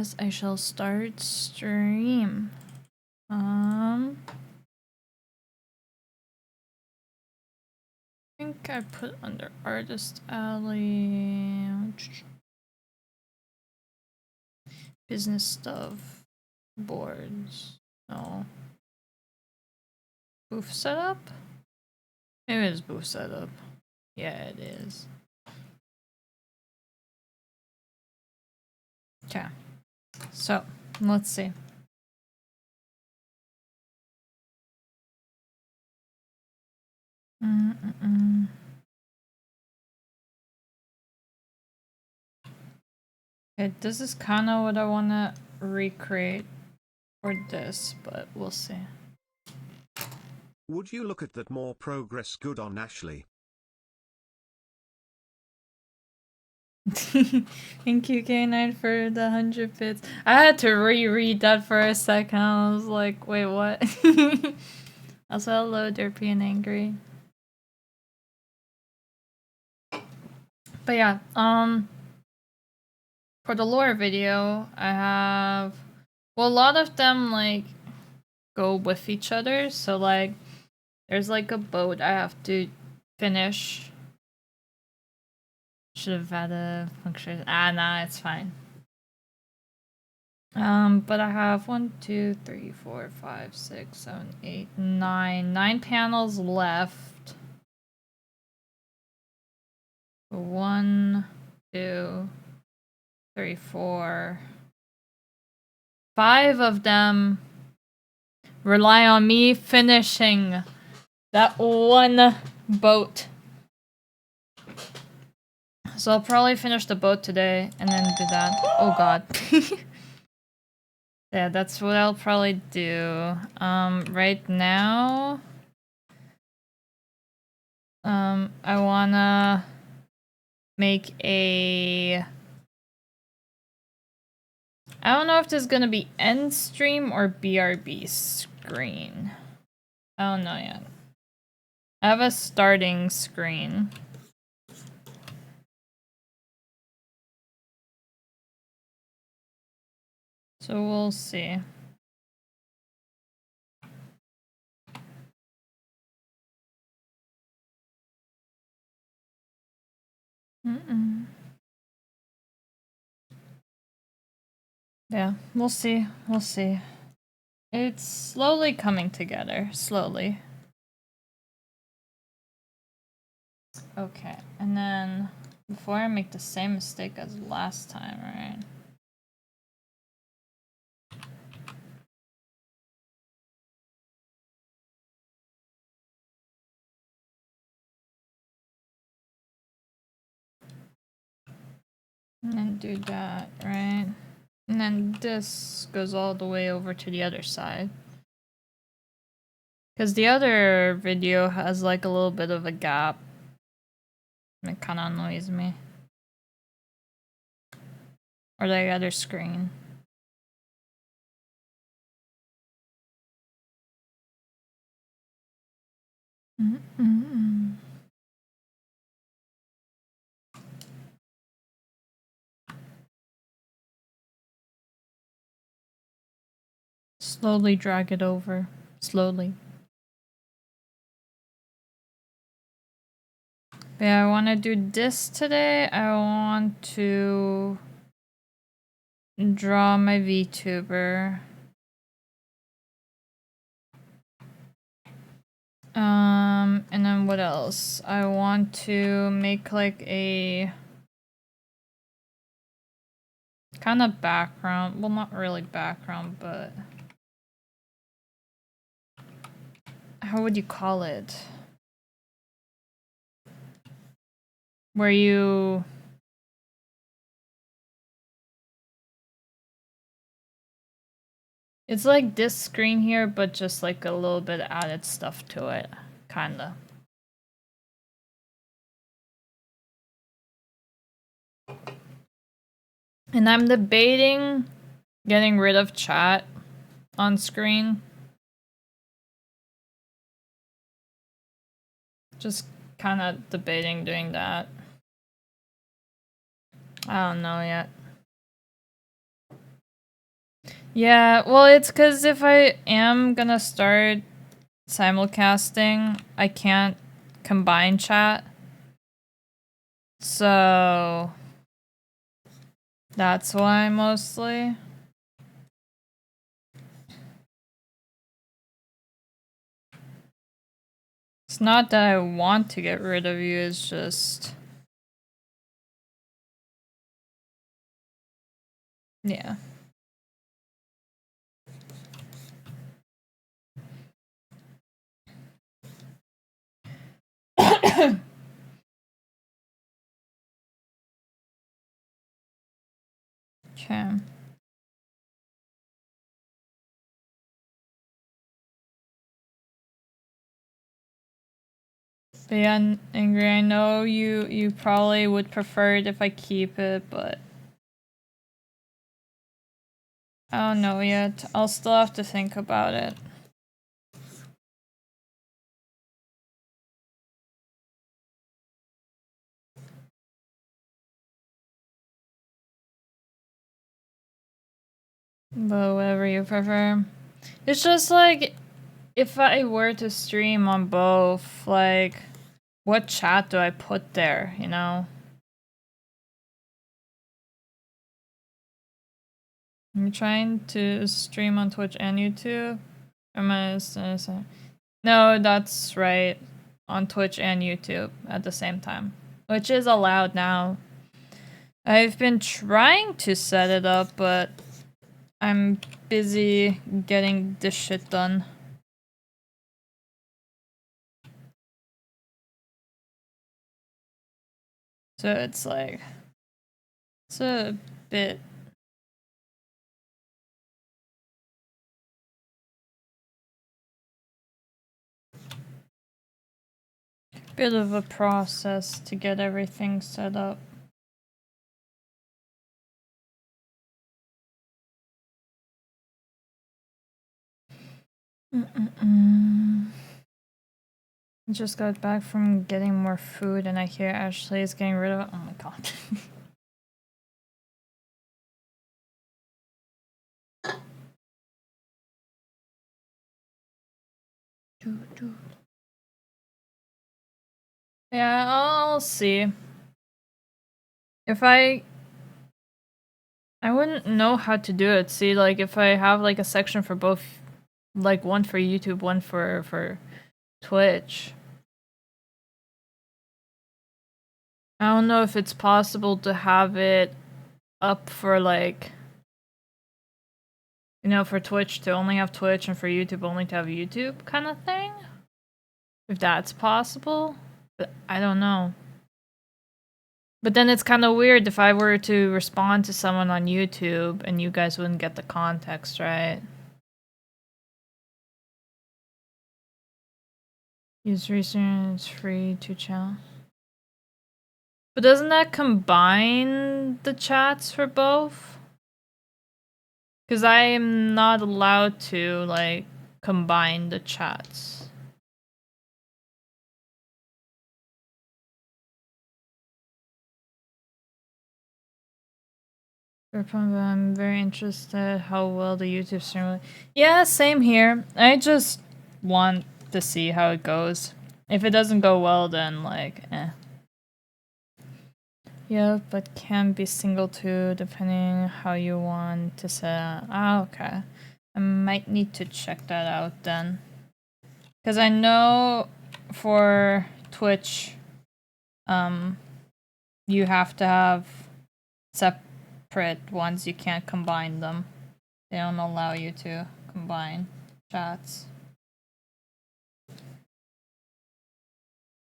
Yes, I shall start stream. I think I put under Artist Alley business stuff, boards. No. Booth setup? Maybe it's booth setup. Yeah, it is. Okay. So, let's see. Okay, this is kind of what I want to recreate for this, but we'll see. Would you look at that? More progress. Good on Ashley. Thank you, K9, for the 100 bits. I had to reread that for a second. I was like, wait, what? Also, hello, Derpy and Angry. But yeah, for the lore video, I have, well, a lot of them, like, go with each other. So, like, there's, like, a boat I have to finish. Should have had a function. Nah, it's fine. But I have 1, 2, 3, 4, 5, 6, 7, 8, 9 panels left. 1, 2, 3, 4. 5 of them rely on me finishing that one boat. So I'll probably finish the boat today and then do that. Oh god. Yeah, that's what I'll probably do. Right now, I wanna make a... I don't know if this is gonna be end stream or BRB screen. I don't know yet. I have a starting screen. So we'll see. Yeah, we'll see. We'll see. It's slowly coming together. Slowly. Okay, and then before I make the same mistake as last time, right? And then do that, right? And then this goes all the way over to the other side. Because the other video has like a little bit of a gap. It kind of annoys me. Or the other screen. Slowly drag it over. Slowly. But yeah, I want to do this today. I want to draw my VTuber. And then what else? I want to make like a kind of background. Well, not really background, but how would you call it? Where you... It's like this screen here, but just like a little bit added stuff to it. Kinda. And I'm debating getting rid of chat on screen. Just kind of debating doing that. I don't know yet. Yeah, well, it's because if I am gonna start simulcasting, I can't combine chat. So that's why mostly. It's not that I want to get rid of you, it's just... Yeah. Okay. But yeah, Angry, I know you probably would prefer it if I keep it, but... I don't know yet. I'll still have to think about it. But whatever you prefer. It's just like, if I were to stream on both, like, what chat do I put there, you know? I'm trying to stream on Twitch and YouTube. No, that's right. On Twitch and YouTube at the same time. Which is allowed now. I've been trying to set it up, but I'm busy getting this shit done. So it's like... It's a bit... Bit of a process to get everything set up. I just got back from getting more food and I hear Ashley is getting rid of it. Oh my god. Yeah, I'll see. If I wouldn't know how to do it. See, like, if I have, like, a section for both, like, one for YouTube, one for Twitch. I don't know if it's possible to have it up for, like, you know, for Twitch to only have Twitch and for YouTube only to have YouTube kind of thing. If that's possible. But I don't know. But then it's kind of weird if I were to respond to someone on YouTube and you guys wouldn't get the context, right? Use research free to channel. But doesn't that combine the chats for both? Because I am not allowed to, like, combine the chats. I'm very interested how well the YouTube stream. Yeah, same here. I just want to see how it goes. If it doesn't go well, then like, eh. Yeah, but can be single too, depending how you want to set. Ah, okay. I might need to check that out then. Because I know for Twitch, you have to have separate ones. You can't combine them. They don't allow you to combine chats.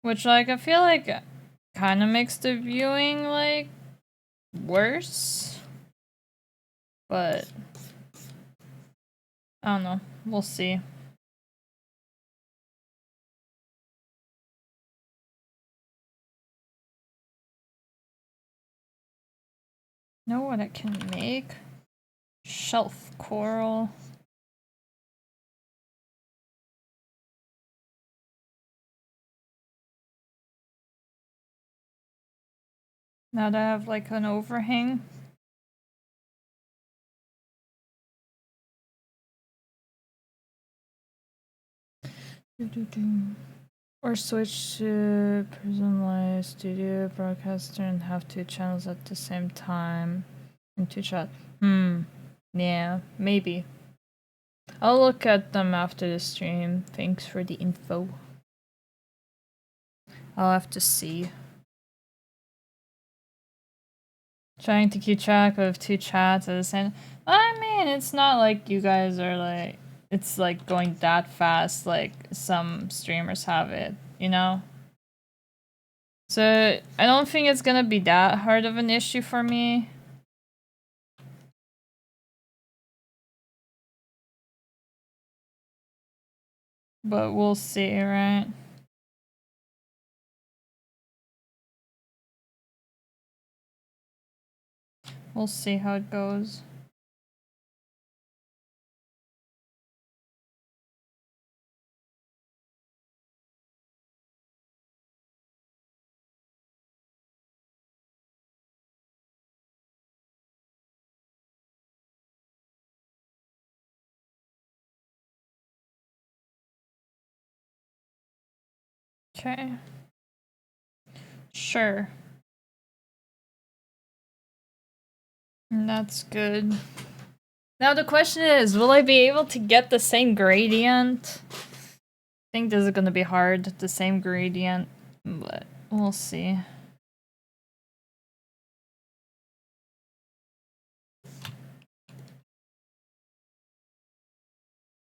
Which, like, I feel like kind of makes the viewing, like, worse. But I don't know. We'll see. Know what I can make? Shelf coral. Now that I have like an overhang. Or switch to personalized studio broadcaster and have 2 channels at the same time and 2 chat. Yeah, maybe. I'll look at them after the stream. Thanks for the info. I'll have to see. Trying to keep track of 2 chats at the same. I mean, it's not like you guys are like, it's like going that fast like some streamers have it, you know? So I don't think it's gonna be that hard of an issue for me. But we'll see, right? We'll see how it goes. Okay. Sure. That's good. Now the question is, will I be able to get the same gradient? I think this is gonna be hard, the same gradient, but we'll see.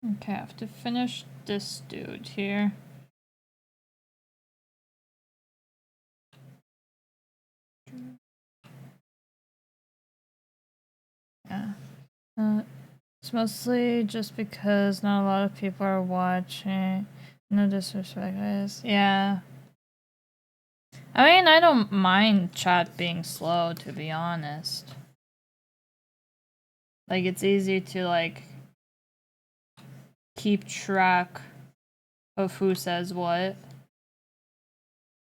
Okay, I have to finish this dude here. Yeah. It's mostly just because not a lot of people are watching. No disrespect, guys. Yeah. I mean, I don't mind chat being slow, to be honest. Like, it's easy to, like, keep track of who says what.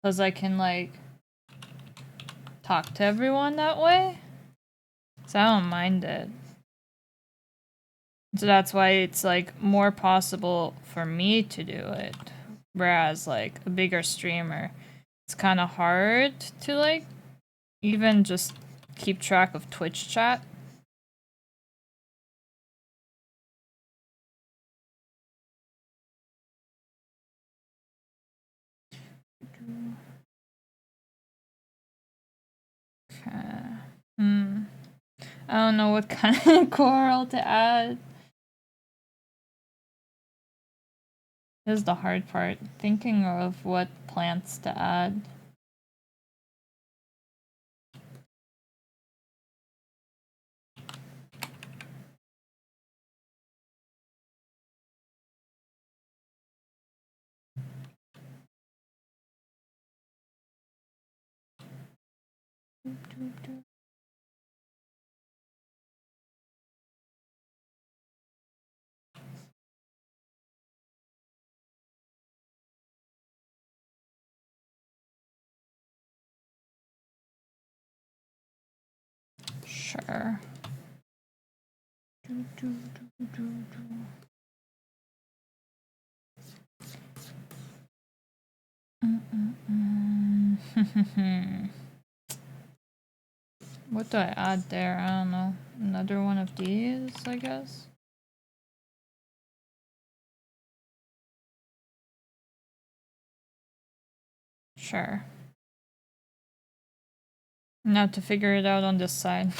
Because I can, like, talk to everyone that way. So I don't mind it. So that's why it's, like, more possible for me to do it. Whereas, like, a bigger streamer, it's kind of hard to, like, even just keep track of Twitch chat. Okay. I don't know what kind of coral to add. This is the hard part, thinking of what plants to add. Sure. What do I add there? I don't know. Another one of these, I guess? Sure. Now to figure it out on this side.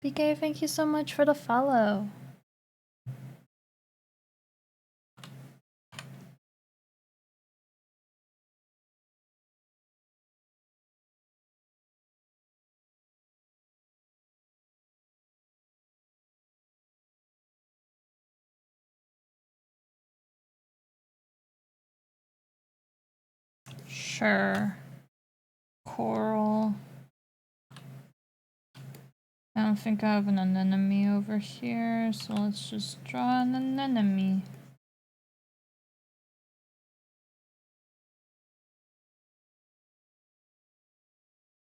BK, thank you so much for the follow. Sure. Coral. I don't think I have an anemone over here, so let's just draw an anemone.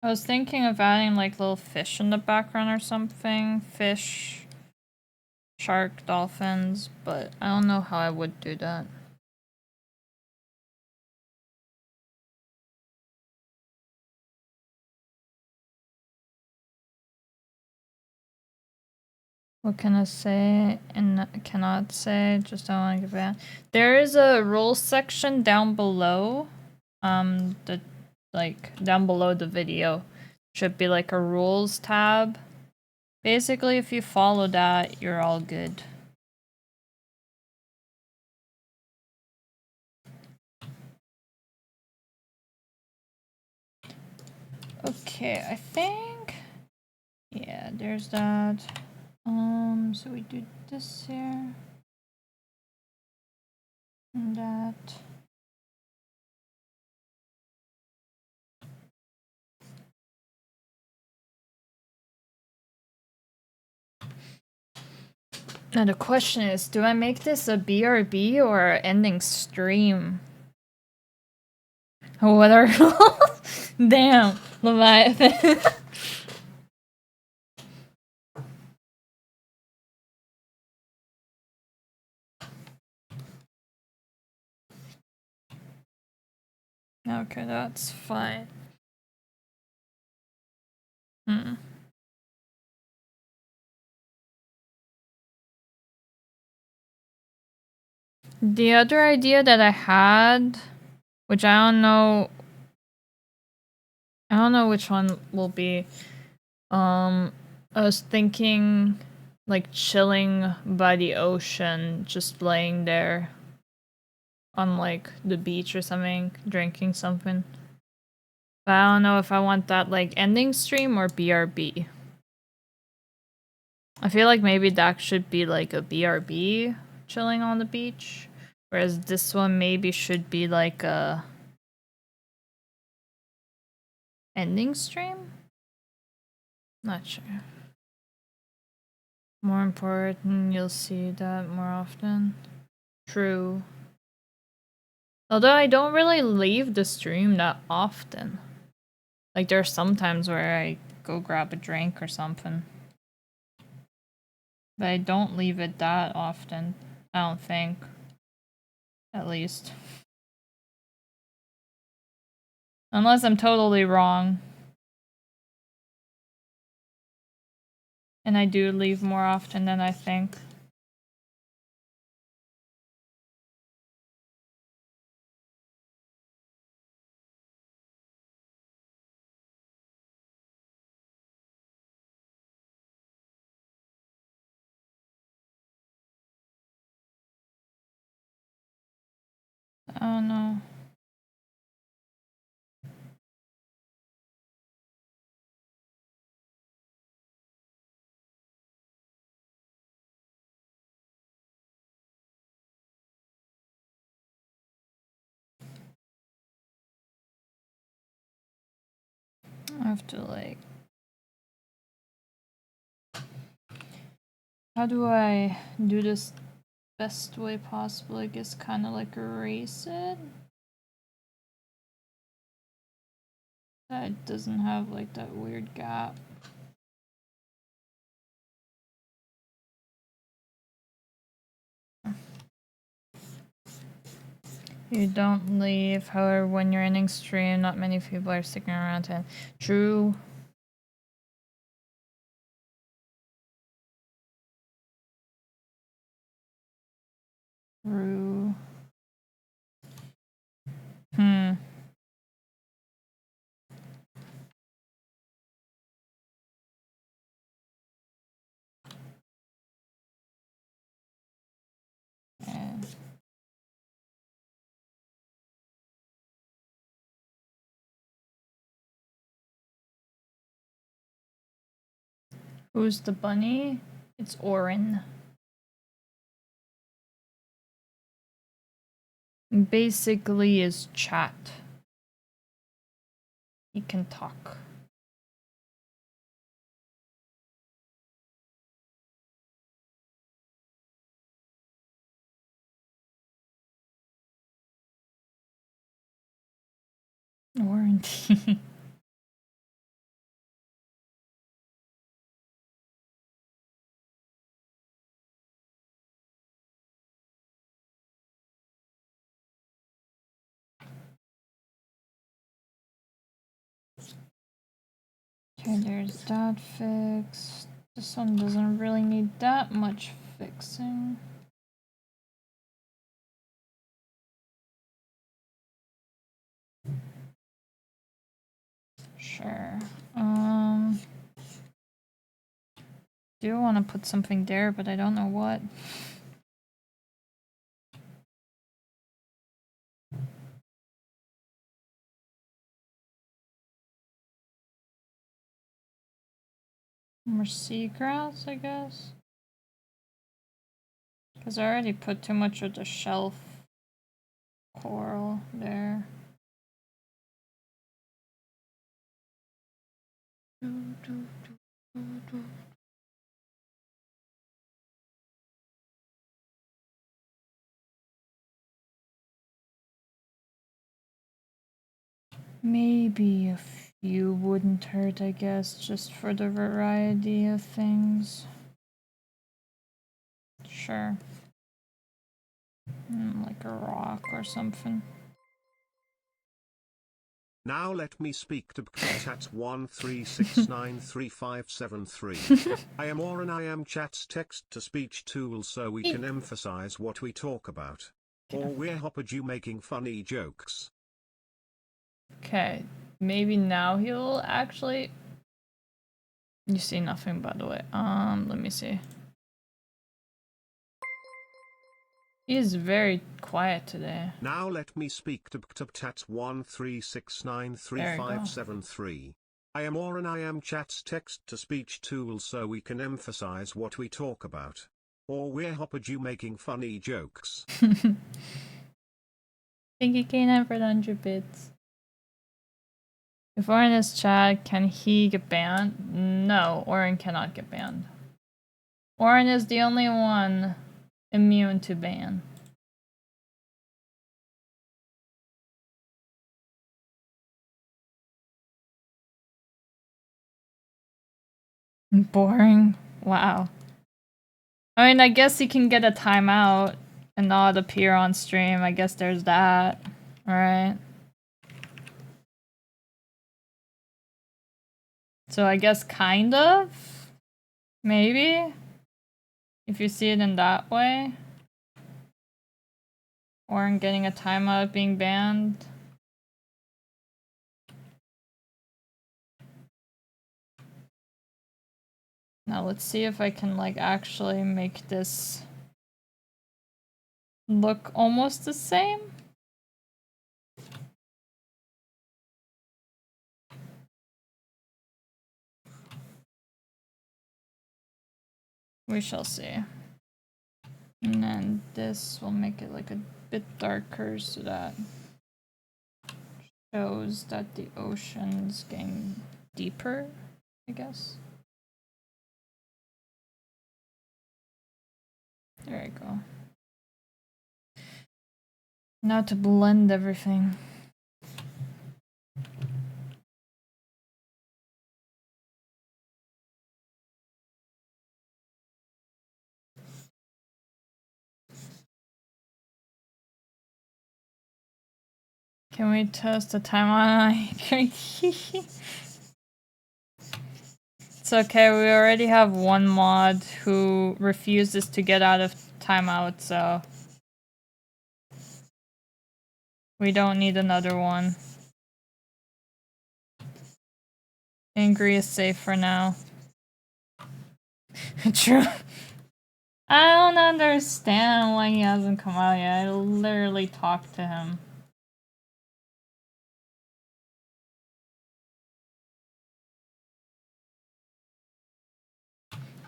I was thinking of adding like little fish in the background or something. Fish, shark, dolphins, but I don't know how I would do that. What can I say and cannot say? Just don't want to give it. There is a rules section down below. The like down below the video should be like a rules tab. Basically, if you follow that, you're all good. Okay, I think. Yeah, there's that. So we do this here. And that. Now the question is, do I make this a BRB or ending stream? What are damn, Leviathan. Okay, that's fine. The other idea that I had, which I don't know which one will be. I was thinking like chilling by the ocean, just laying there on like the beach or something, drinking something. But I don't know if I want that like ending stream or BRB. I feel like maybe that should be like a BRB, chilling on the beach, whereas this one maybe should be like a ending stream? Not sure. More important, you'll see that more often. True. Although I don't really leave the stream that often. Like there are some times where I go grab a drink or something. But I don't leave it that often. I don't think. At least. Unless I'm totally wrong. And I do leave more often than I think. I don't know. I have to like... How do I do this best way possible? I guess kind of like erase it. That it doesn't have like that weird gap. You don't leave, however, when you're ending stream, not many people are sticking around to. True. True. Hmm. Yeah. Who's the bunny? It's Orin. Basically is chat. He can talk. Warranty. Okay, there's that fixed. This one doesn't really need that much fixing. Sure. Do want to put something there, but I don't know what. More seagrass, I guess. Because I already put too much of the shelf coral there. Maybe a few wouldn't hurt, I guess, just for the variety of things. Sure. Like a rock or something. Now let me speak to chat13693573. I am Oren. I am chat's text-to-speech tool so we can emphasize what we talk about. Or we're hopped you making funny jokes. Okay, maybe now he'll actually... You see nothing, by the way. Let me see. He is very quiet today. Now let me speak to chat13693573. I am Oren. I am chat's text-to-speech tool so we can emphasize what we talk about. Or we're hopped you making funny jokes. Thank you, K9, for the 100 bits. If Oren is chat, can he get banned? No, Oren cannot get banned. Oren is the only one immune to ban. Boring. Wow. I mean, I guess he can get a timeout and not appear on stream. I guess there's that. Alright. So I guess kind of? Maybe? If you see it in that way? Or in getting a timeout being banned? Now let's see if I can like actually make this look almost the same. We shall see. And then this will make it like a bit darker so that shows that the ocean's getting deeper, I guess. There we go. Now to blend everything. Can we test the timeline? It's okay, we already have one mod who refuses to get out of timeout, so we don't need another one. Angry is safe for now. True. I don't understand why he hasn't come out yet. I literally talked to him.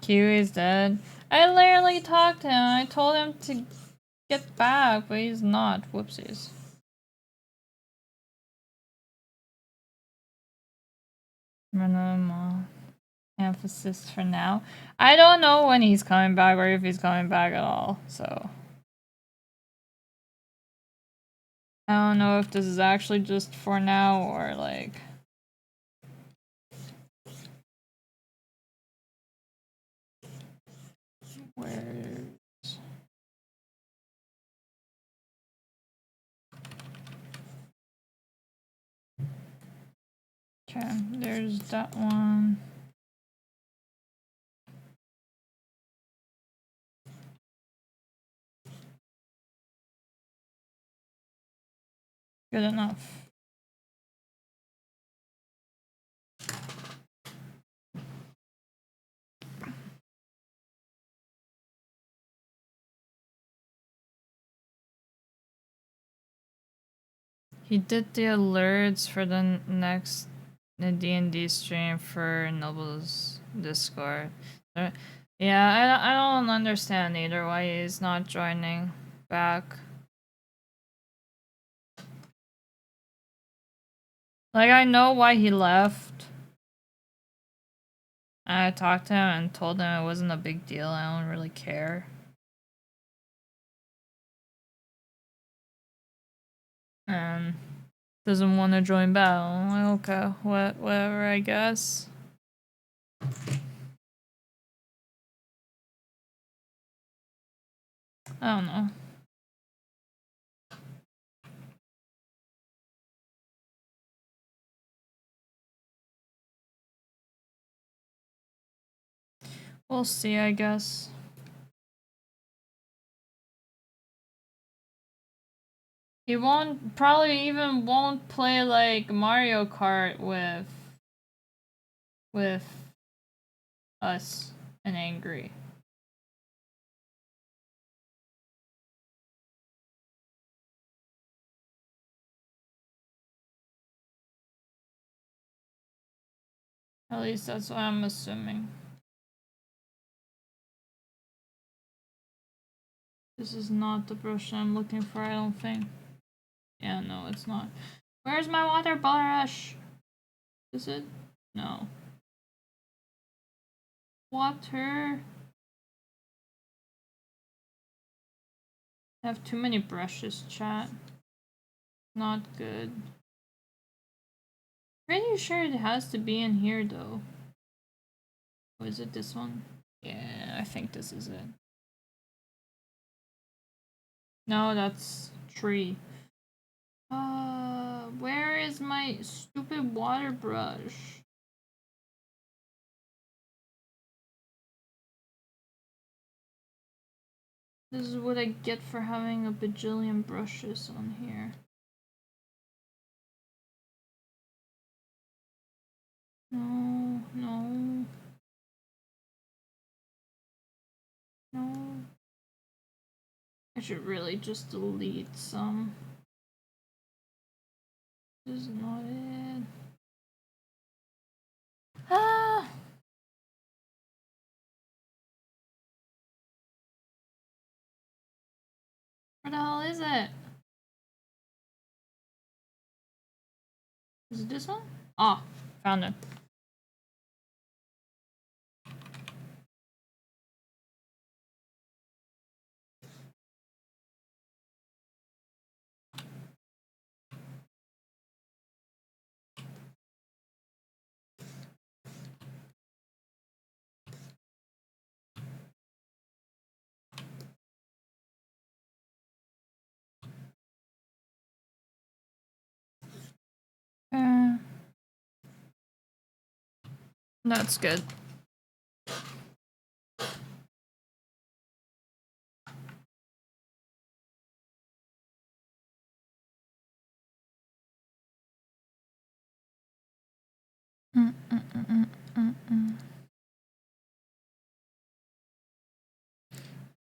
Kiwi's dead. I literally talked to him. I told him to get back, but he's not. Whoopsies. Minimum emphasis for now. I don't know when he's coming back or if he's coming back at all, so. I don't know if this is actually just for now or like... Where's... Okay, there's that one. Good enough. He did the alerts for the next D&D stream for Noble's Discord. Yeah, I don't understand either why he's not joining back. Like, I know why he left. I talked to him and told him it wasn't a big deal. I don't really care. And doesn't want to join battle. Okay, whatever, I guess. I don't know. We'll see, I guess. He probably even won't play like Mario Kart with us and Angry. At least that's what I'm assuming. This is not the brush I'm looking for, I don't think. Yeah, no, it's not. Where's my water brush? Is it? No. Water. I have too many brushes, chat. Not good. Pretty sure it has to be in here, though. Or is it this one? Yeah, I think this is it. No, that's tree. Where is my stupid water brush? This is what I get for having a bajillion brushes on here. No, no. No. I should really just delete some. This is not it. Ah! Where the hell is it? Is it this one? Ah, found it. That's good.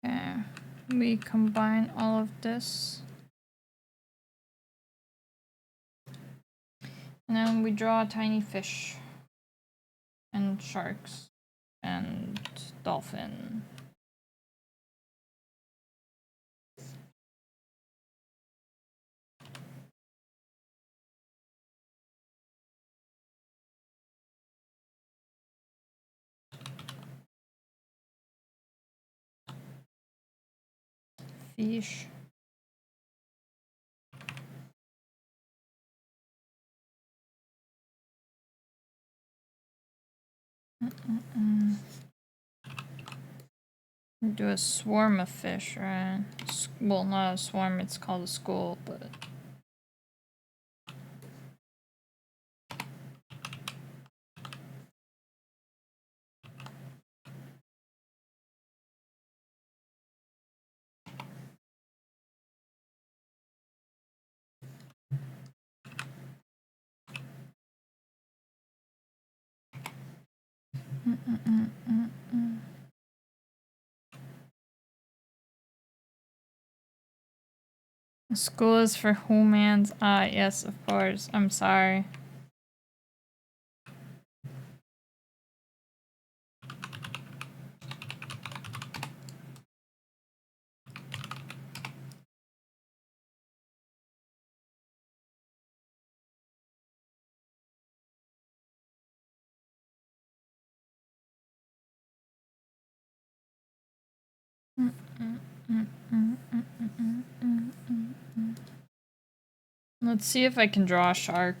Okay, we combine all of this. And then we draw a tiny fish. And sharks. And dolphin. Fish. Do a swarm of fish, right? Well, not a swarm, it's called a school, but... School is for humans. Ah, yes, of course. I'm sorry. Let's see if I can draw a shark.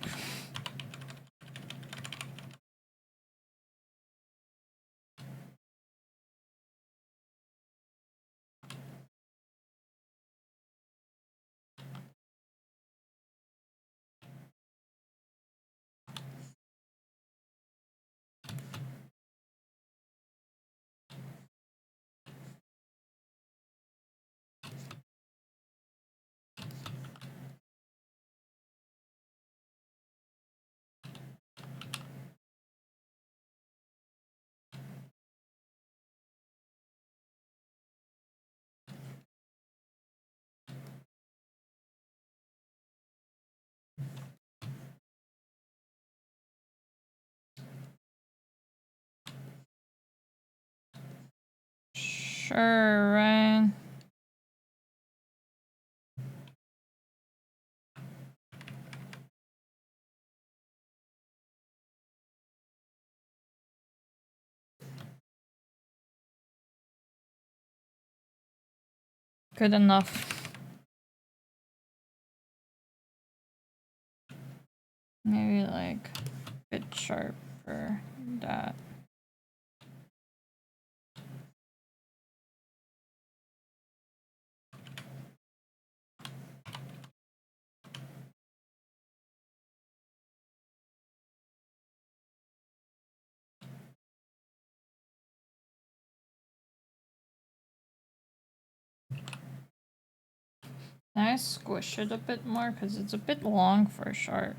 Sure, Ryan. Good enough. Maybe like a bit sharper that. Can I squish it a bit more? Because it's a bit long for a shark.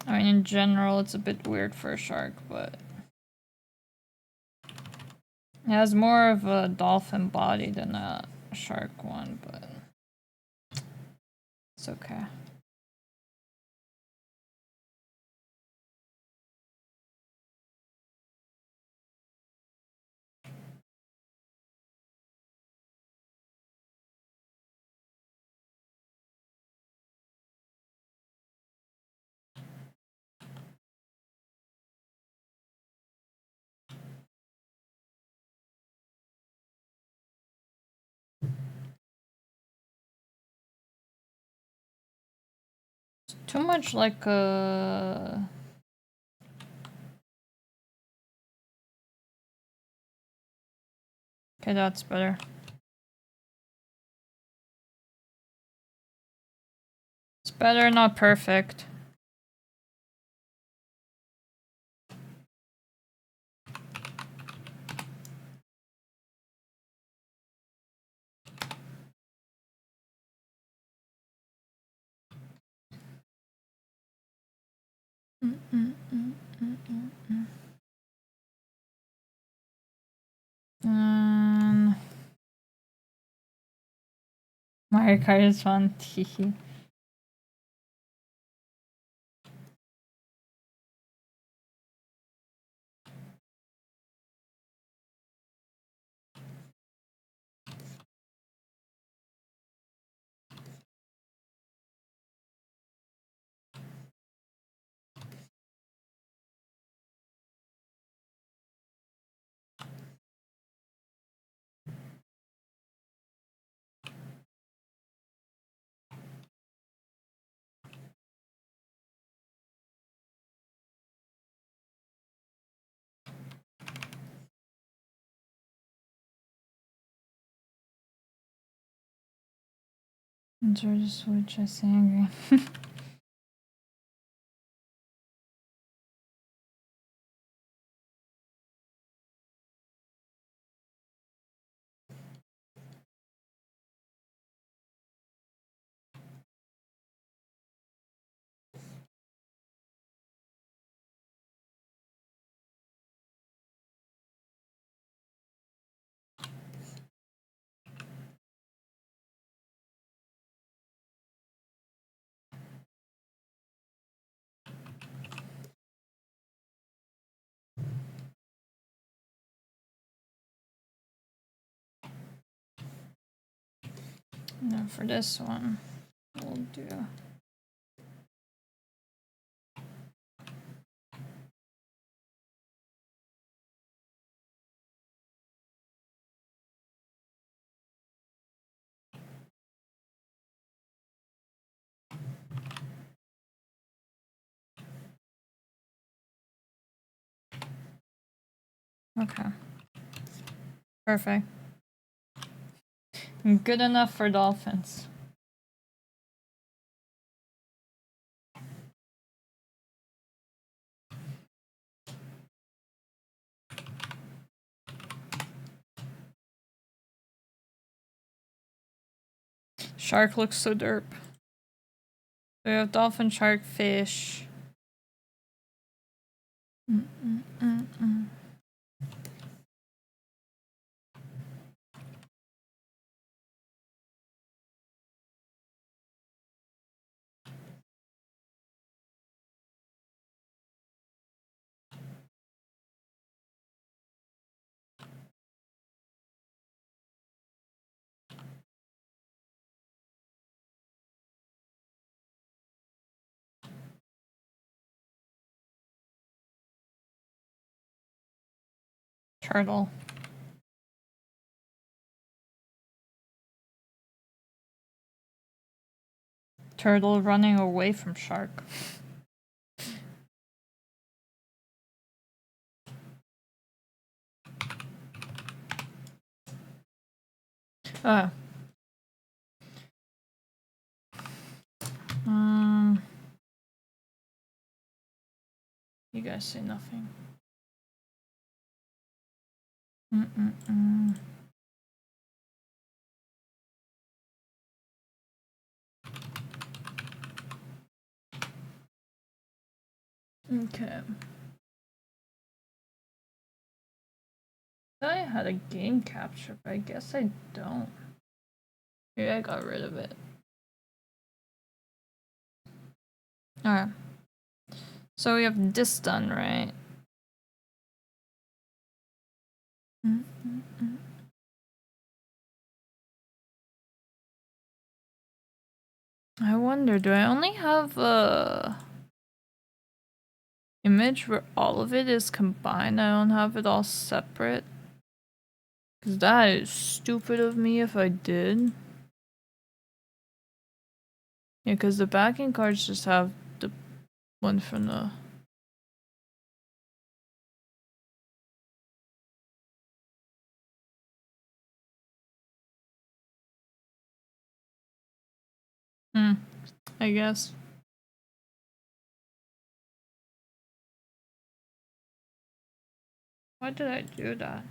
I mean, in general, it's a bit weird for a shark, but it has more of a dolphin body than a shark one, but it's okay. It's too much like a... Okay, that's better. It's better, not perfect. Mario Kart is fun. Enjoy the Switch, I say angry. And then for this one, we'll do okay. Perfect. Good enough for dolphins. Shark looks so derp. We have dolphin, shark, fish. Turtle. Turtle running away from shark. Oh. You guys say nothing. Okay. I had a game capture, but I guess I don't. Maybe I got rid of it. Alright. So we have this done, right? I wonder, do I only have a image where all of it is combined? I don't have it all separate? Because that is stupid of me if I did. Yeah, because the backing cards just have the one from the... I guess. Why did I do that?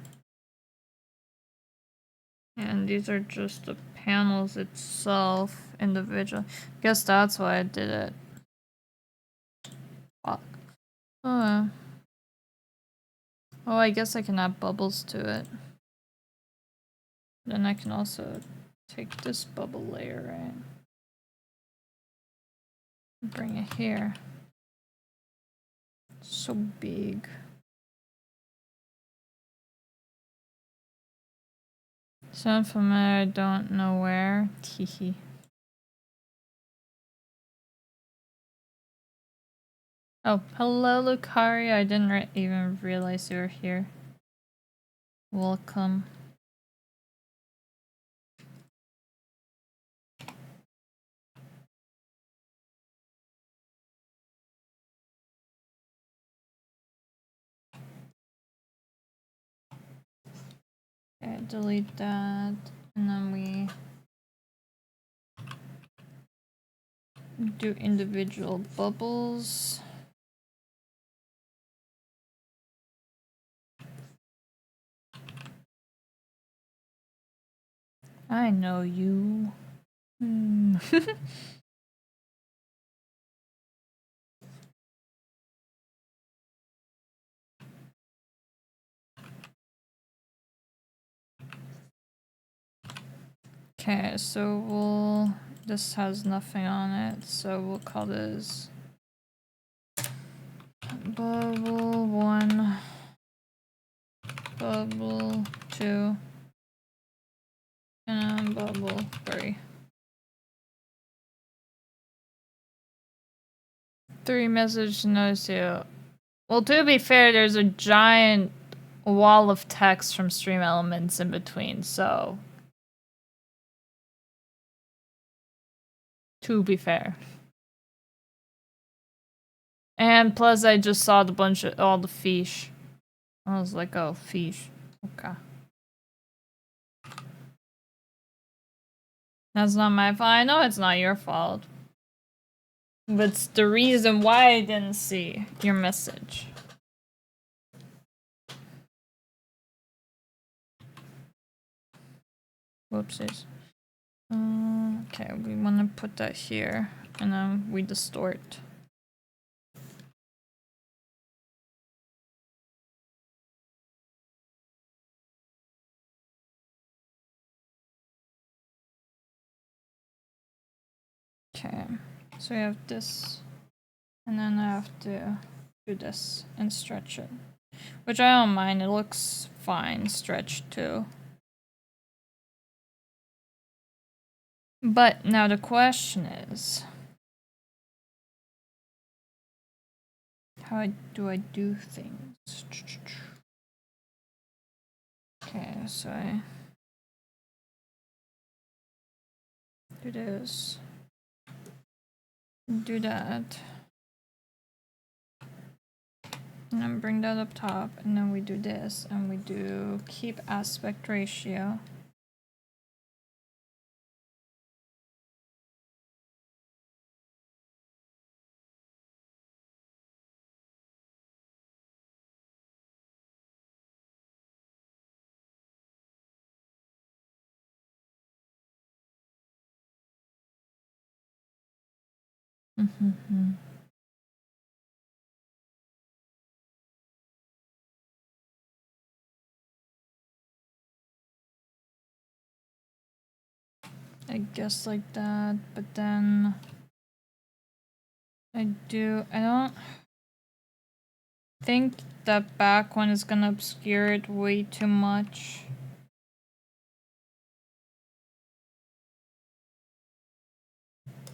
And these are just the panels itself, individual. Guess that's why I did it. Fuck. Oh, I guess I can add bubbles to it. Then I can also take this bubble layer, right? Bring it here. So big. Sound familiar, I don't know where. Teehee. Oh, hello Lucari, I didn't even realize you were here. Welcome. Okay, delete that, and then we do individual bubbles. I know you. Okay, so this has nothing on it, so we'll call this bubble 1, bubble 2, and bubble 3. 3 message notice you. Well, to be fair, there's a giant wall of text from stream elements in between, so. To be fair. And plus, I just saw the bunch of all the fish. I was like, oh, fish. Okay. That's not my fault. I know it's not your fault. But it's the reason why I didn't see your message. Whoopsies. Okay, we want to put that here. And then we distort. Okay, so we have this, and then I have to do this and stretch it. Which I don't mind, it looks fine stretched too. But now the question is, how do I do things? Okay, so I do this. Do that. And then bring that up top, and then we do this, and we do keep aspect ratio. I guess like that, but then I don't think that back one is gonna obscure it way too much.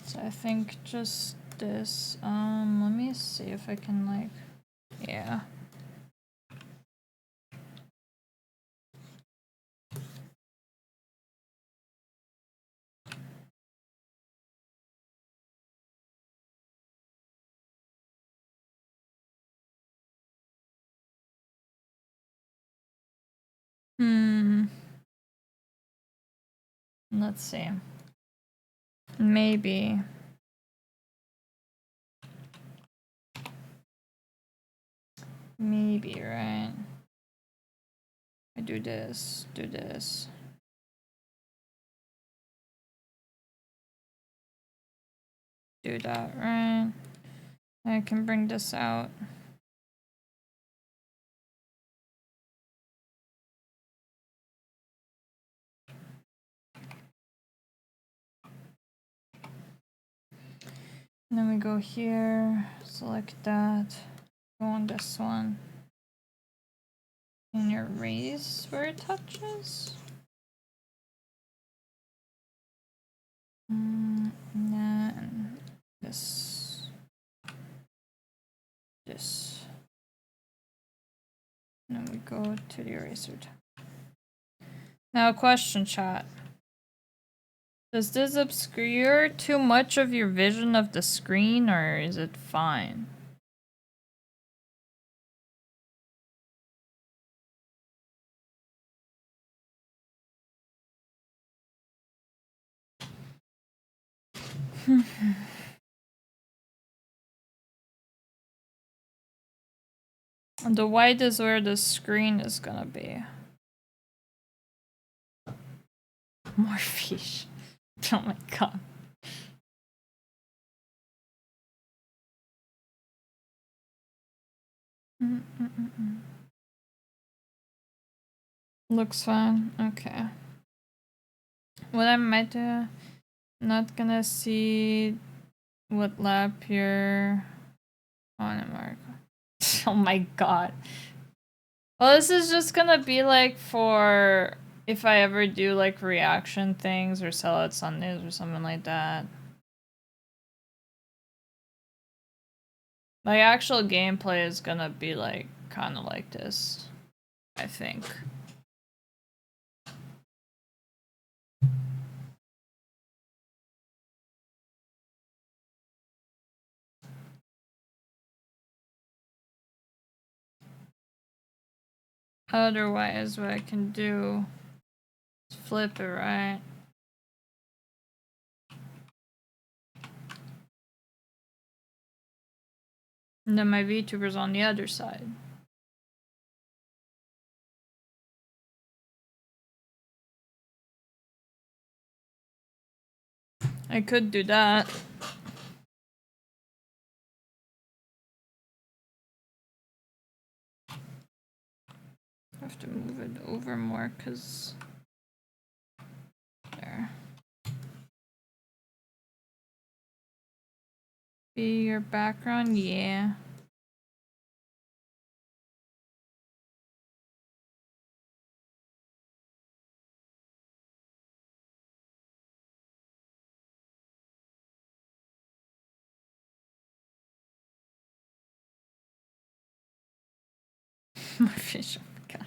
So I think just this, let me see if I can like, yeah. Let's see. Maybe. Maybe, right? I do this, do this. Do that, right? I can bring this out. And then we go here, select that, go on this one. And erase where it touches. And then this. This. And then we go to the eraser tab. Now, question, chat. Does this obscure too much of your vision of the screen, or is it fine? The white is where the screen is gonna be. More fish. Oh my god. Looks fine. Okay. What I might do, not gonna see what lap you're on a mark. Oh my god. Well, this is just gonna be like for if I ever do like reaction things or sell out Sundays or something like that. My actual gameplay is gonna be like kind of like this, I think. Otherwise, what I can do is flip it, right? And then my VTuber's on the other side. I could do that. I have to move it over more because there. Be your background, yeah. My fish, oh my god.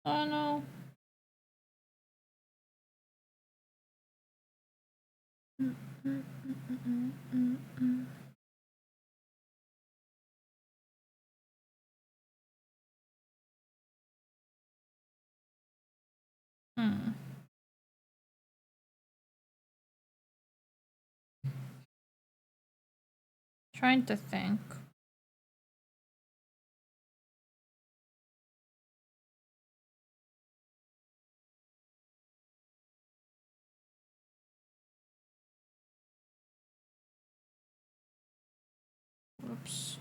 Oh no. Trying to think. Whoops.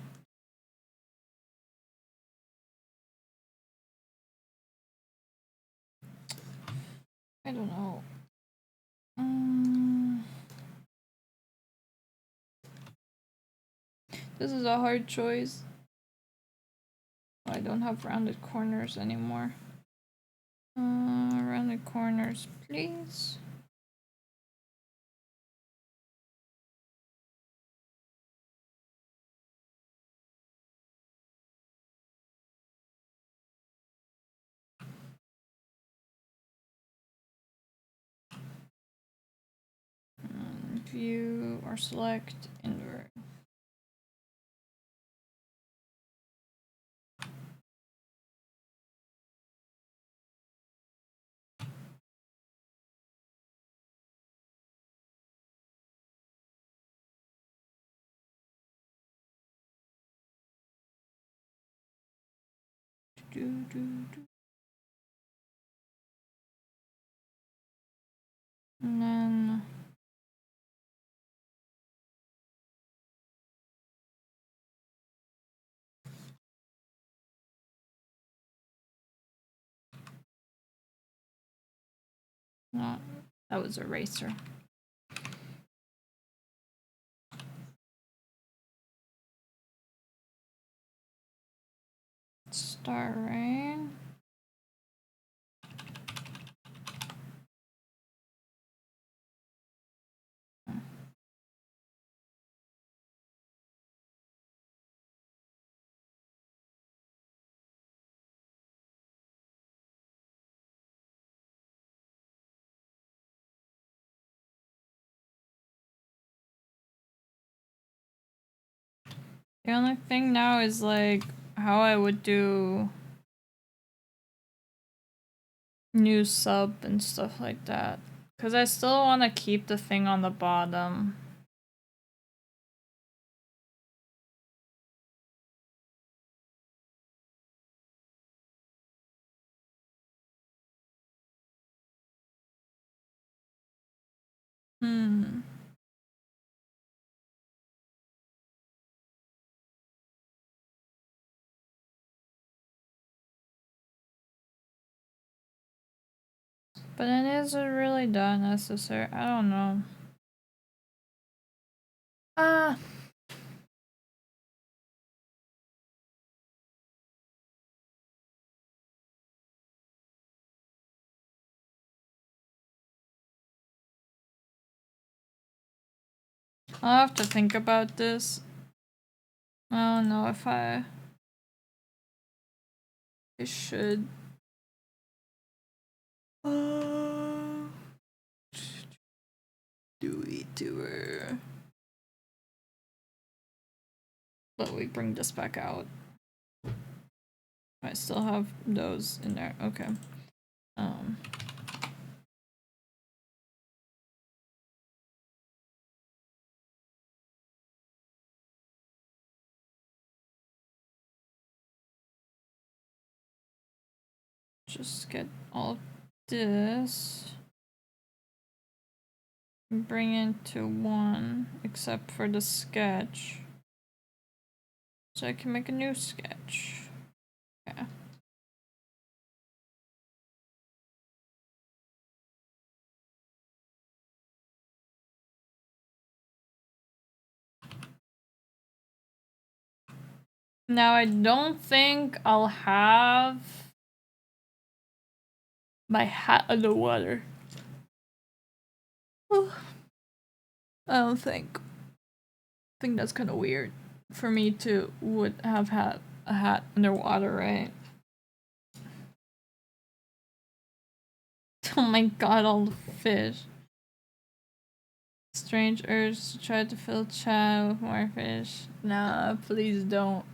I don't know. This is a hard choice. I don't have rounded corners anymore. Rounded corners, please. View or select invert. And then no, that was eraser. Start rain. The only thing now is like how I would do new sub and stuff like that. Because I still want to keep the thing on the bottom. But it is really that necessary. I don't know. I'll have to think about this. I don't know if I should. Do we do her? But we bring this back out. I still have those in there. Okay. Just get all of this. Bring into one, except for the sketch. So I can make a new sketch. Yeah. Now I don't think I'll have my hat underwater. I don't think. I think that's kind of weird for me to would have had a hat underwater, right? Oh my god, all the fish. Strange urge to try to fill chat with more fish. Nah, please don't.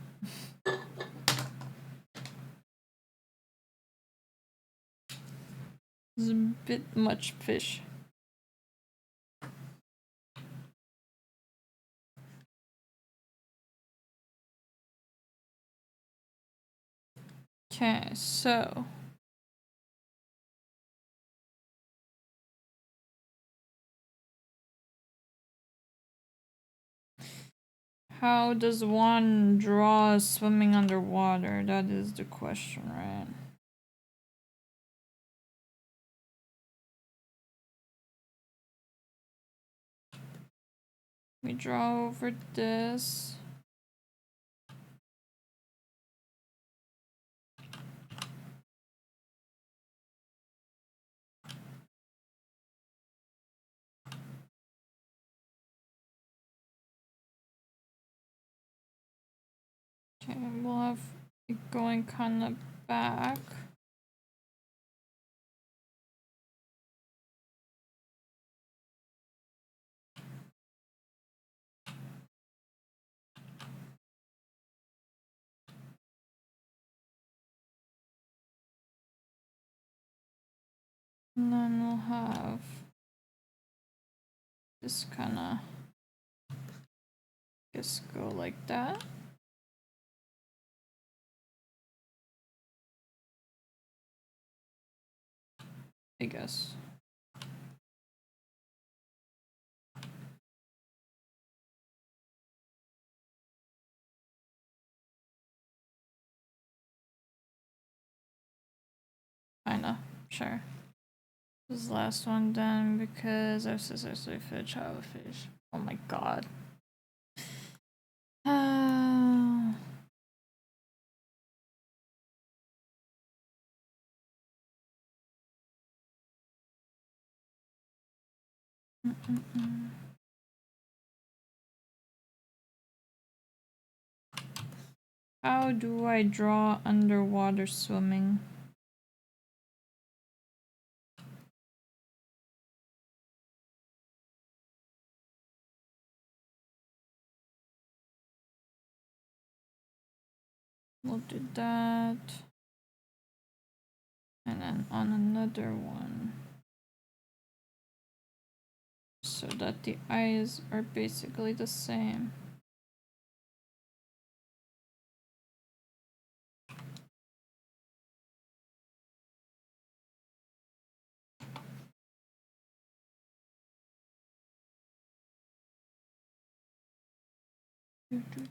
It's a bit much fish. Okay, so how does one draw swimming underwater? That is the question, right? We draw over this. Okay, we'll have it going kind of back. And then we'll have this kind of just go like that. I guess. Kinda, sure. This last one done because I've successfully fed child with fish. Oh my god. How do I draw underwater swimming? We'll do that. And then on another one. So that the eyes are basically the same. Okay.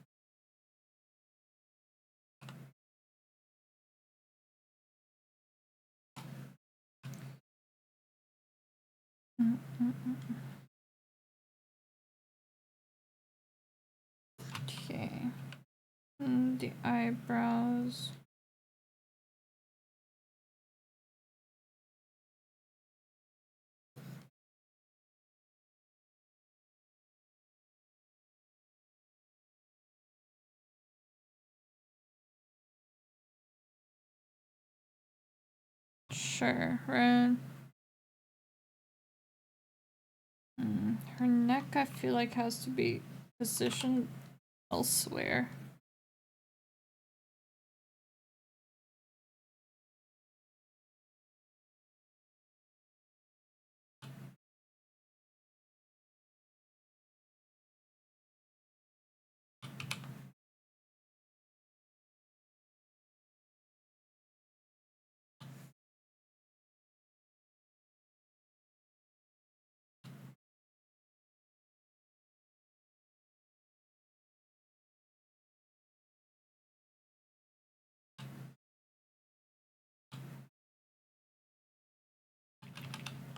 And the eyebrows. sure, right? Her neck, I feel like, has to be positioned elsewhere.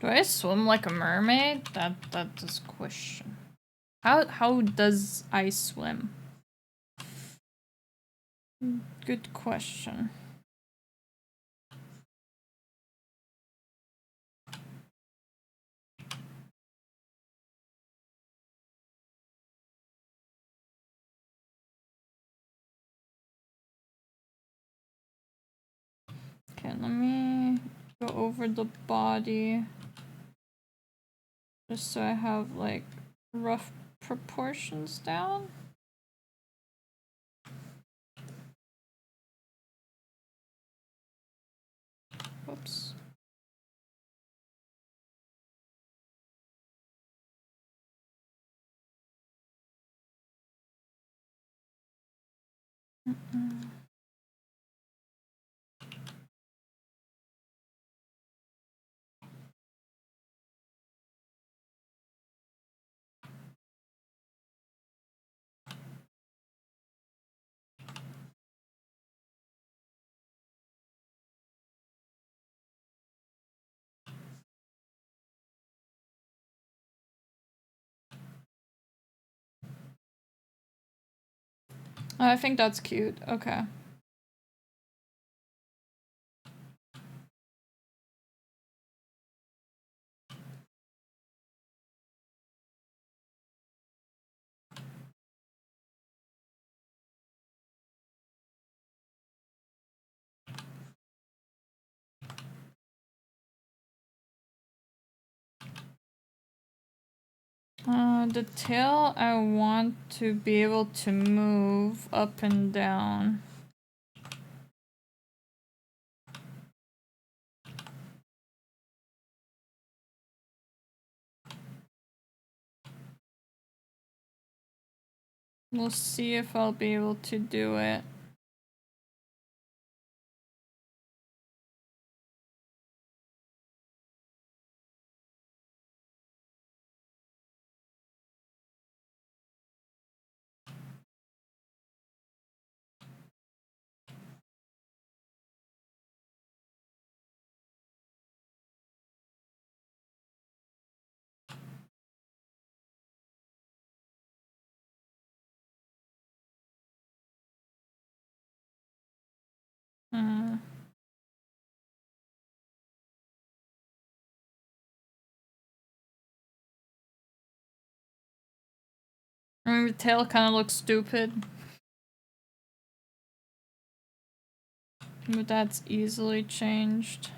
Do I swim like a mermaid? That's a question. How does I swim? Good question. Okay, let me go over the body. Just so I have like rough proportions down. Whoops. I think that's cute. Okay. The tail I want to be able to move up and down. We'll see if I'll be able to do it. I mean, the tail kind of looks stupid. But that's easily changed.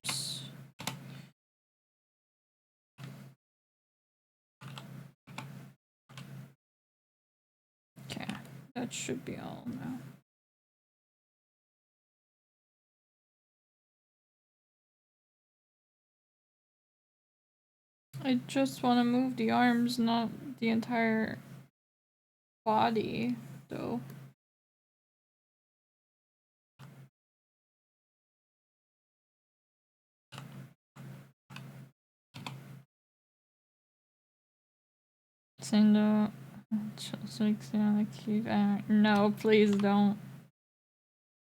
Oops. Okay, that should be all now. I just want to move the arms, not the entire body, though. Saying no, no, please don't.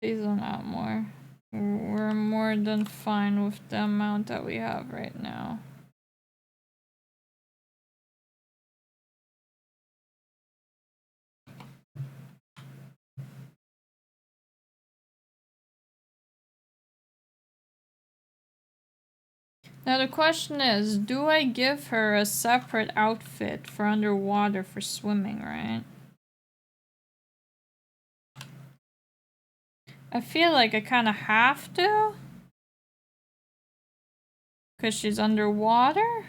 Please don't add more. We're more than fine with the amount that we have right now. Now the question is, do I give her a separate outfit for underwater for swimming, right? I feel like I kind of have to. Because she's underwater?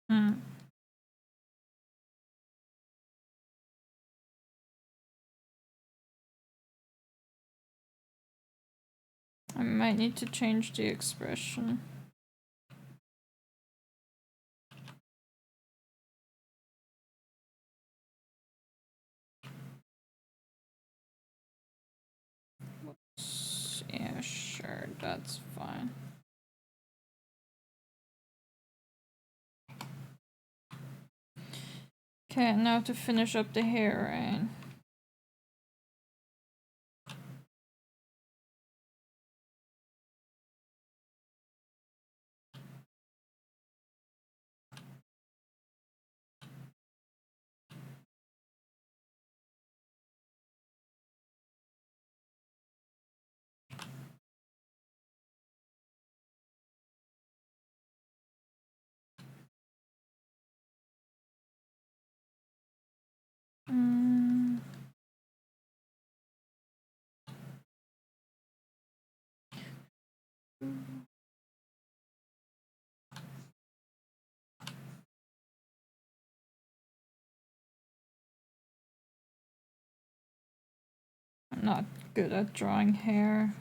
Hmm. I might need to change the expression. Yeah, sure, that's fine. Okay, now to finish up the hair, right? I'm not good at drawing hair.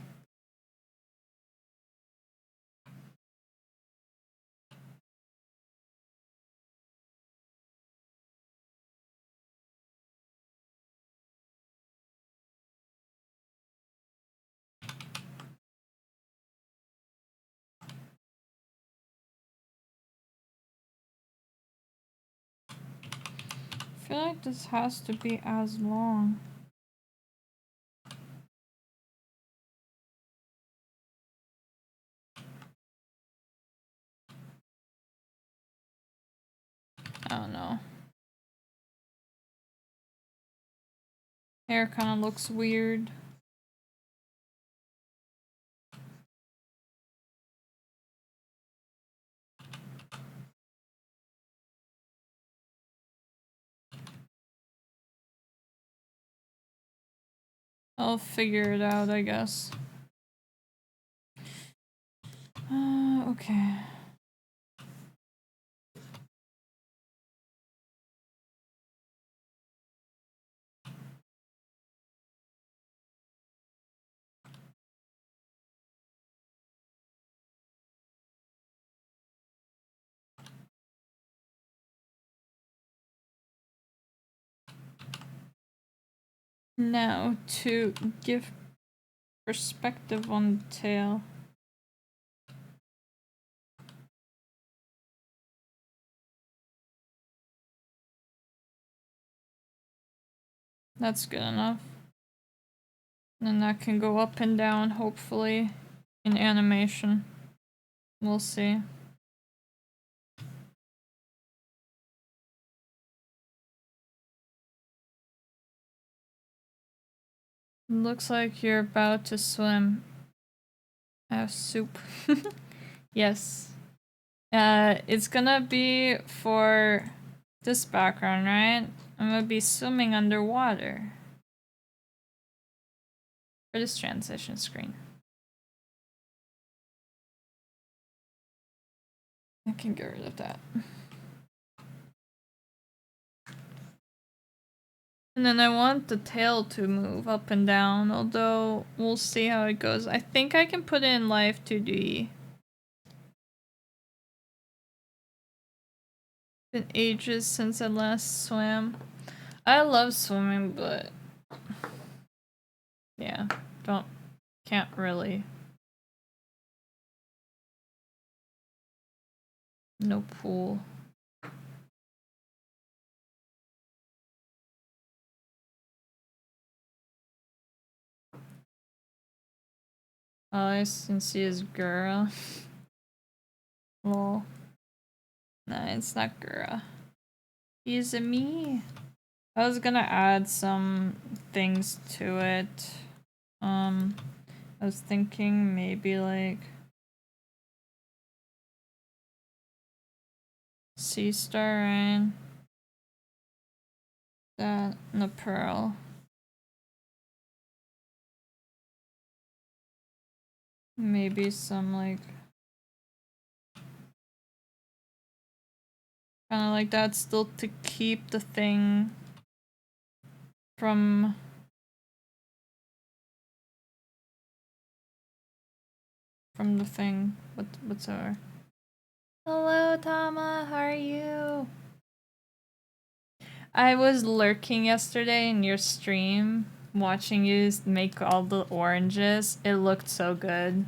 I feel like this has to be as long. I don't know. Hair kind of looks weird. I'll figure it out, I guess. Okay. Now to give perspective on the tail. That's good enough. And then that can go up and down, hopefully, in animation. We'll see. Looks like you're about to swim. Soup. Yes. It's gonna be for this background, right? I'm gonna be swimming underwater. for this transition screen. I can get rid of that. And then I want the tail to move up and down, although we'll see how it goes. I think I can put it in Live 2D. Been ages since I last swam. I love swimming, but yeah, can't really. No pool. All I can see is GER. Lol. Nah, it's not GER. It's a me. I was gonna add some things to it. I was thinking maybe like sea star rain. That and a pearl. Maybe some like kind of like that, still to keep the thing from the thing. What's our? Hello, Tama. How are you? I was lurking yesterday in your stream, watching you make all the oranges. It looked so good.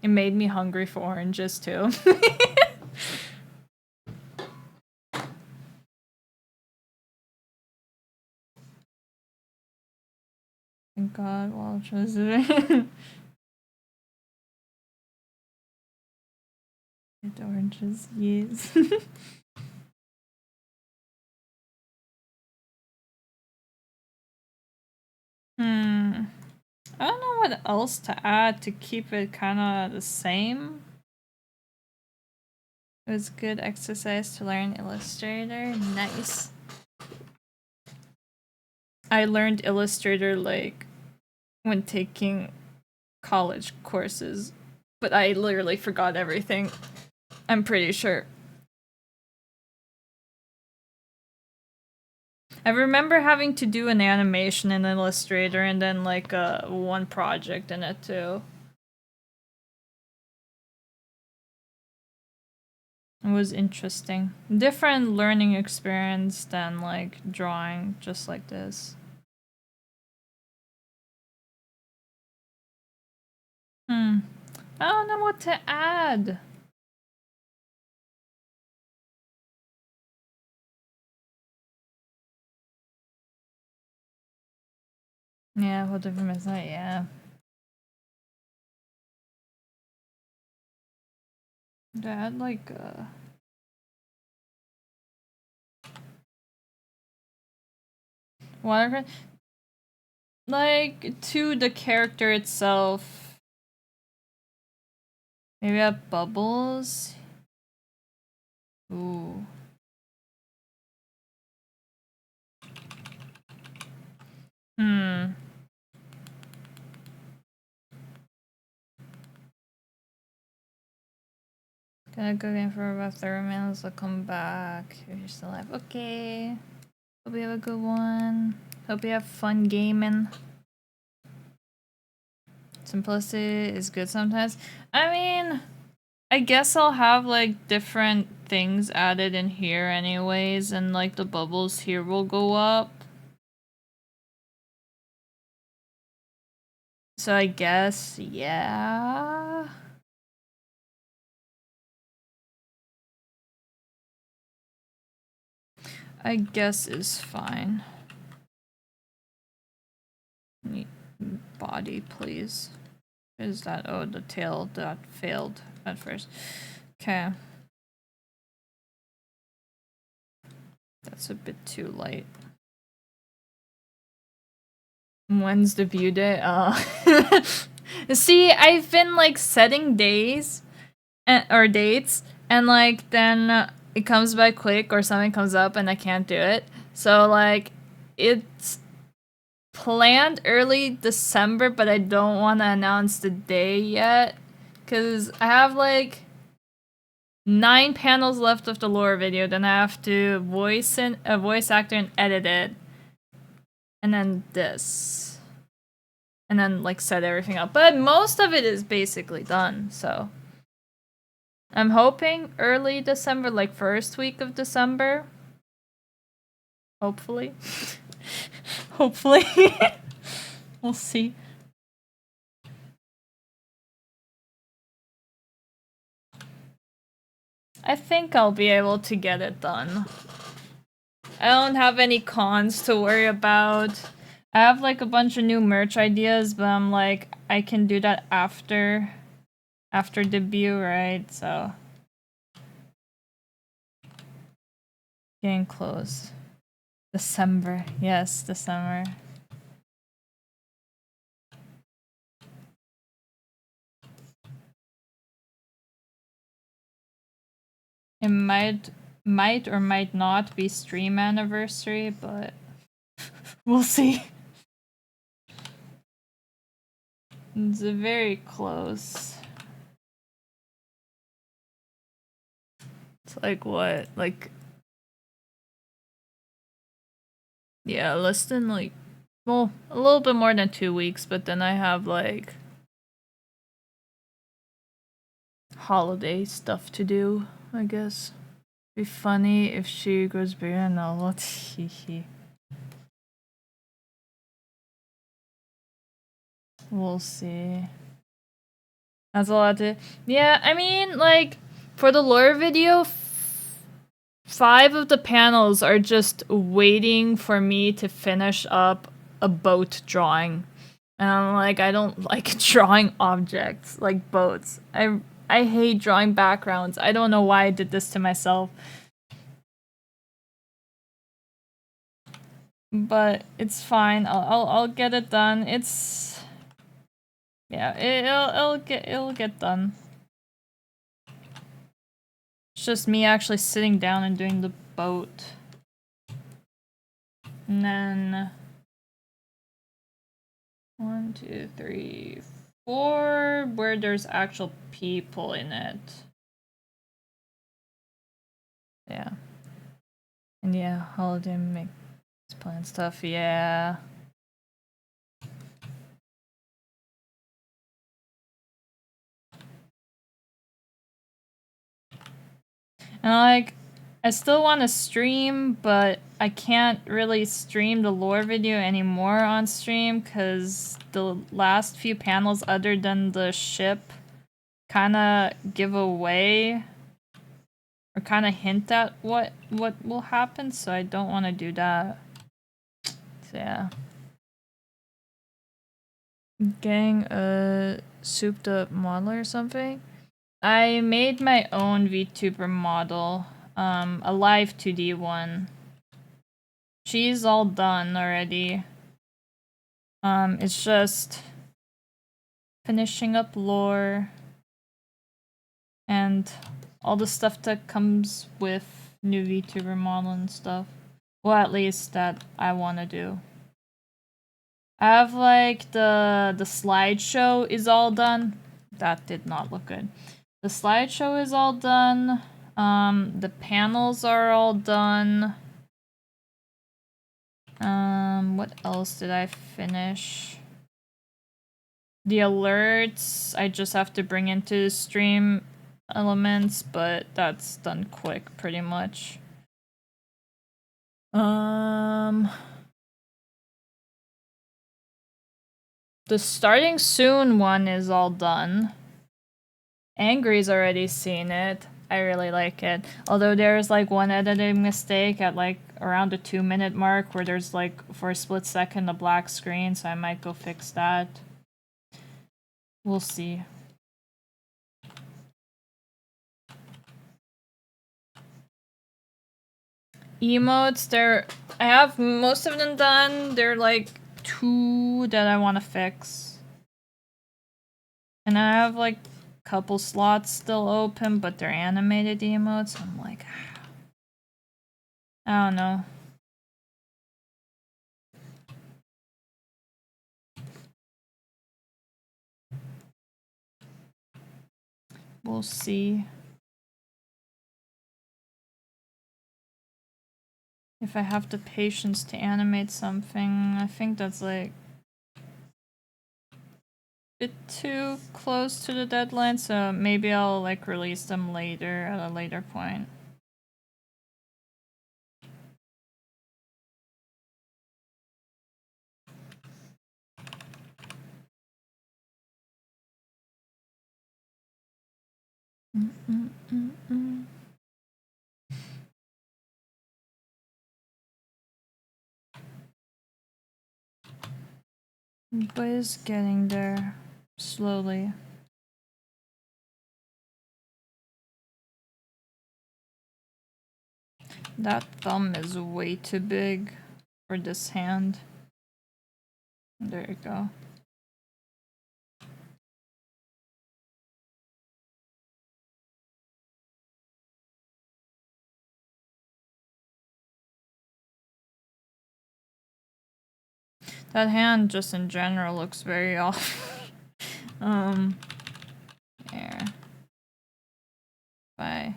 It made me hungry for oranges too. Thank God, while choosing the oranges, yes. I don't know what else to add to keep it kind of the same. It was good exercise to learn Illustrator. Nice. I learned Illustrator like when taking college courses, but I literally forgot everything. I'm pretty sure. I remember having to do an animation in Illustrator and then like one project in it too. It was interesting. Different learning experience than like drawing just like this. I don't know what to add. Yeah, what different is that? Yeah. To add like watercolor, like to the character itself. Maybe have bubbles. Ooh. Gonna go in for about 30 minutes. I'll come back if you're still alive. Okay. Hope you have a good one. Hope you have fun gaming. Simplicity is good sometimes. I mean, I guess I'll have like different things added in here anyways, and like the bubbles here will go up. So I guess, yeah. I guess is fine. Body, please. Is that? Oh, the tail that failed at first. Okay. That's a bit too light. When's the view day? See, I've been like setting days or dates, and like then it comes by quick or something comes up and I can't do it. So like it's planned early December, but I don't want to announce the day yet. Because I have like 9 panels left of the lore video, then I have to voice actor and edit it. And then this. And then like set everything up. But most of it is basically done, so. I'm hoping early December, like first week of December. Hopefully. Hopefully. We'll see. I think I'll be able to get it done. I don't have any cons to worry about. I have like a bunch of new merch ideas, but I'm like, I can do that after debut, right? So getting close. December. Yes, December. It might or might not be stream anniversary, but we'll see. It's very close. It's like what? Like, yeah, less than like, well, a little bit more than 2 weeks, but then I have like holiday stuff to do, I guess. Be funny if she goes bigger and all what he. We'll see. That's a lot to. Yeah, I mean, like, for the lore video, 5 of the panels are just waiting for me to finish up a boat drawing. And I'm like, I don't like drawing objects, like boats. I hate drawing backgrounds. I don't know why I did this to myself. But it's fine. I'll get it done. It's yeah, it'll get done. It's just me actually sitting down and doing the boat. And then 1, 2, 3, 4 where there's actual people in it. Yeah. And yeah, holiday make plan stuff, yeah. And like, I still want to stream, but I can't really stream the lore video anymore on stream because the last few panels other than the ship kind of give away or kind of hint at what will happen, so I don't want to do that. So yeah. Getting a souped up model or something? I made my own VTuber model, a live 2D one. She's all done already. It's just finishing up lore and all the stuff that comes with new VTuber model and stuff. Well, at least that I want to do. I have like the slideshow is all done. That did not look good. The slideshow is all done. The panels are all done. What else did I finish? The alerts, I just have to bring into stream elements, but that's done quick, pretty much. The starting soon one is all done. Angry's already seen it. I really like it. Although there's like one editing mistake at like around the 2-minute mark where there's like for a split second a black screen, so I might go fix that. We'll see. Emotes, I have most of them done. There are like 2 that I want to fix. And I have like a couple slots still open, but they're animated emotes. I'm like, I don't know. We'll see. If I have the patience to animate something, I think that's like a bit too close to the deadline, so maybe I'll like release them later at a later point. But it's getting there slowly. That thumb is way too big for this hand. There you go. That hand just in general looks very off. There. If I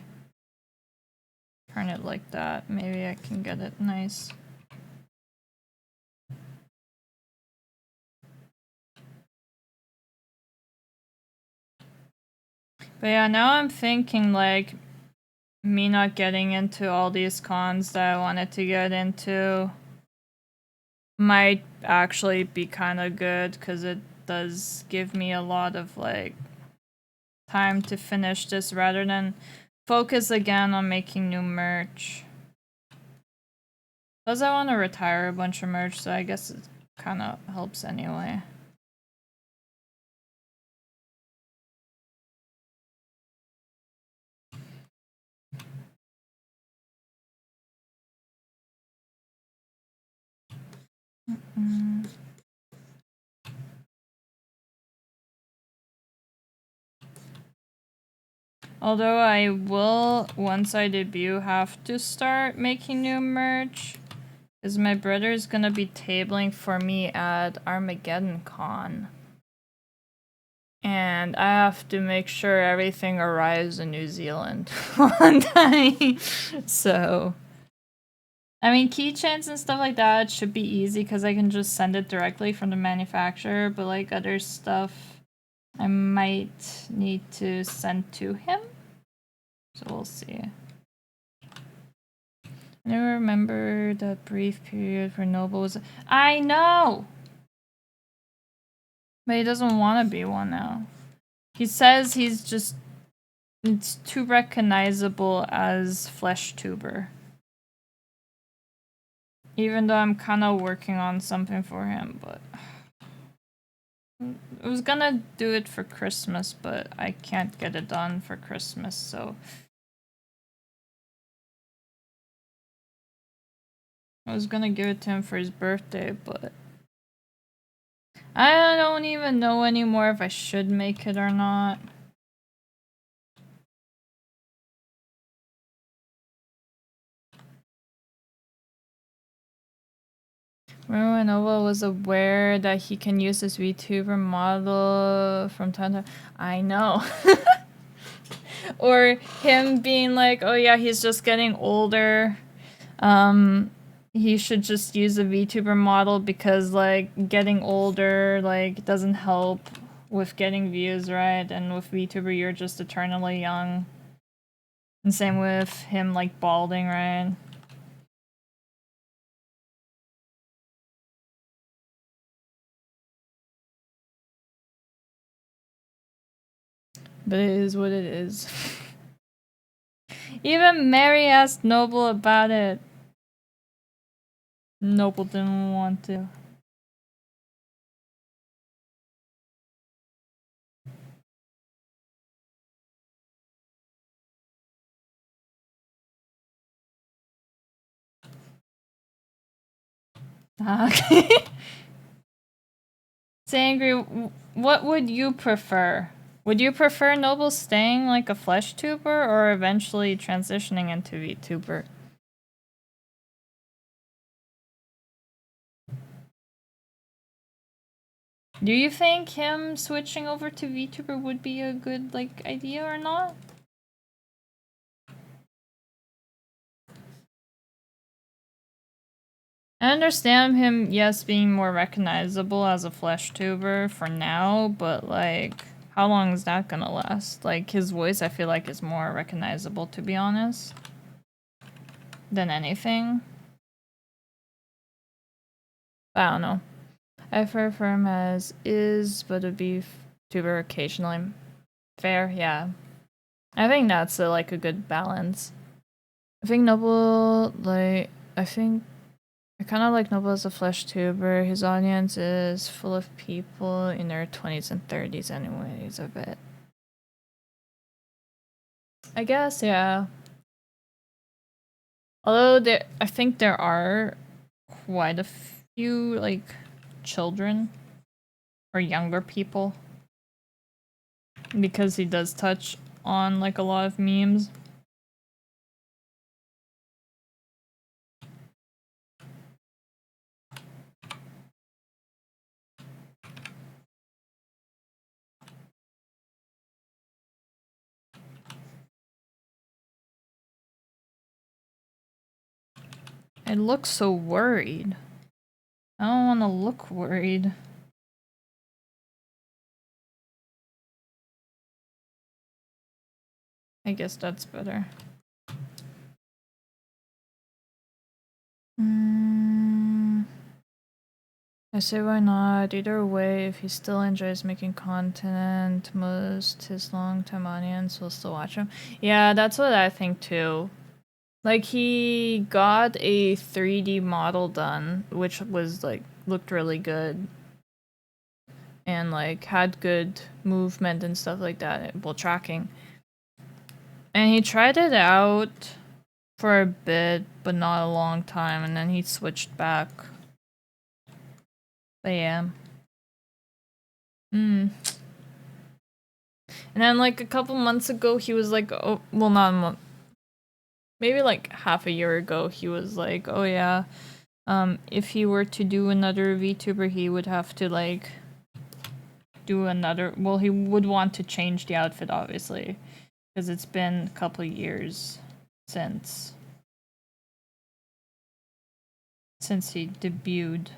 turn it like that, maybe I can get it nice. But yeah, now I'm thinking like me not getting into all these cons that I wanted to get into might actually be kind of good because it does give me a lot of like time to finish this rather than focus again on making new merch. Plus I want to retire a bunch of merch, so I guess it kind of helps anyway. Although I will, once I debut, have to start making new merch. Because my brother's gonna be tabling for me at Armageddon Con. And I have to make sure everything arrives in New Zealand on time. So, I mean, keychains and stuff like that should be easy because I can just send it directly from the manufacturer. But like other stuff, I might need to send to him. So we'll see. I never remember that brief period for Noble was. I know! But he doesn't want to be one now. He says he's just. It's too recognizable as Flesh Tuber. Even though I'm kind of working on something for him, but. I was gonna do it for Christmas, but I can't get it done for Christmas, so. I was gonna give it to him for his birthday, but I don't even know anymore if I should make it or not. Remember when Nova was aware that he can use his VTuber model from time to time? I know. Or him being like, oh yeah, he's just getting older. He should just use a VTuber model because like getting older like doesn't help with getting views, right? And with VTuber you're just eternally young. And same with him like balding, right? But it is what it is. Even Mary asked Noble about it. Noble didn't want to. Okay. Sangry, what would you prefer? Would you prefer Noble staying like a flesh tuber or eventually transitioning into VTuber? Do you think him switching over to VTuber would be a good, like, idea or not? I understand him, yes, being more recognizable as a flesh tuber for now, but, like, how long is that gonna last? Like, his voice, I feel like, is more recognizable, to be honest, than anything. I don't know. I've heard from as is, but a beef tuber occasionally. Fair, yeah. I think that's like a good balance. I think Noble, like, I kind of like Noble as a flesh tuber. His audience is full of people in their 20s and 30s anyways, a bit. I guess, yeah. Although I think there are quite a few, like, children or younger people. Because he does touch on, like, a lot of memes. I look so worried. I don't want to look worried. I guess that's better. I say why not? Either way, if he still enjoys making content, most his long-time audience will still watch him. Yeah, that's what I think too. Like, he got a 3D model done, which was, like, looked really good. And, like, had good movement and stuff like that while tracking. And he tried it out for a bit, but not a long time, and then he switched back. But yeah. And then, like, a couple months ago, he was like, oh, well, not a month. Maybe, like, half a year ago, he was like, oh, yeah, if he were to do another VTuber, he would have to, like, do another, well, he would want to change the outfit, obviously, because it's been a couple years since he debuted.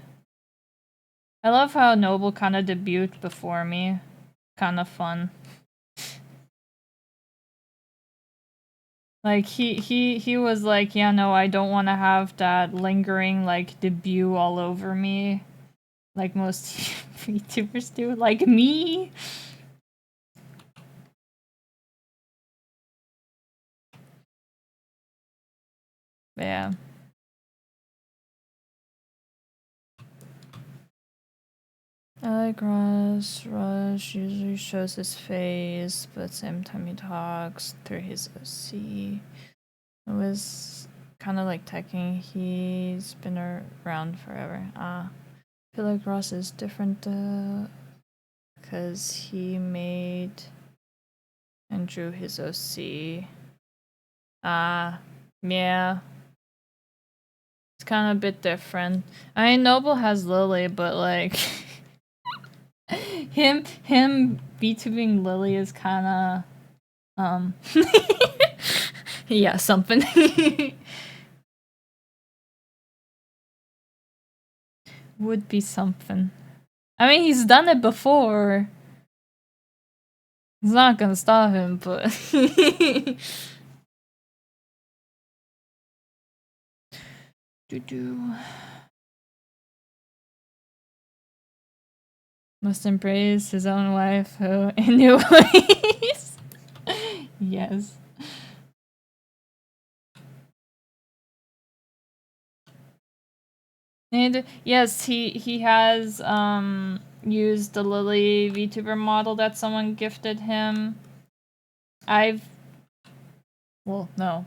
I love how Noble kind of debuted before me. Kind of fun. Like, he was like, yeah, no, I don't want to have that lingering, like, debut all over me. Like most VTubers do. Like me! Yeah. I like Rush. Rush usually shows his face, but same time he talks through his OC. It was kind of like teching. He's been around forever. I feel like Ross is different because he made and drew his OC. Yeah. It's kind of a bit different. I mean, Noble has Lily, but like him VTubing Lily is kind of yeah, something. Would be something. I mean, he's done it before. It's not gonna stop him, but must embrace his own wife in new ways. Yes. And yes, he has used the Lily VTuber model that someone gifted him. Well, no.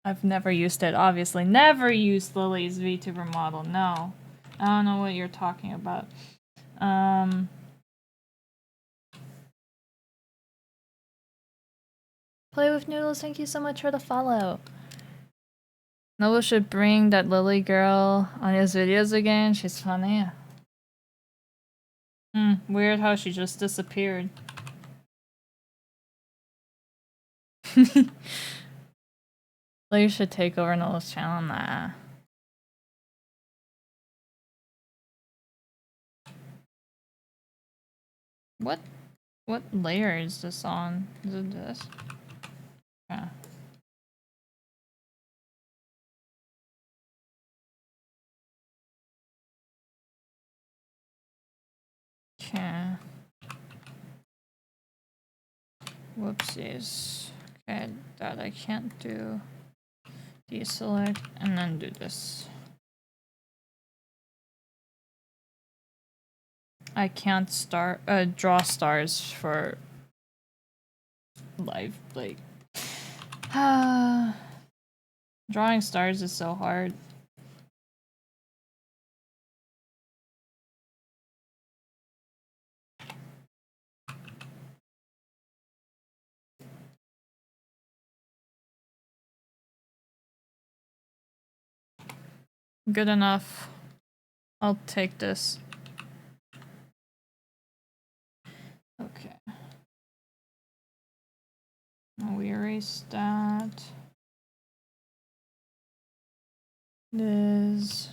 I've never used it, obviously. Never used Lily's VTuber model, no. I don't know what you're talking about. Play with Noodles, thank you so much for the follow. Noble should bring that Lily girl on his videos again. She's funny. Weird how she just disappeared. You should take over Noah's channel. Nah. What layer is this on? Is it this? Yeah. Okay. Whoopsies. Okay, that I can't do. Deselect and then do this. I can't draw stars for life, like drawing stars is so hard. Good enough. I'll take this. Okay. Now we erase that. This.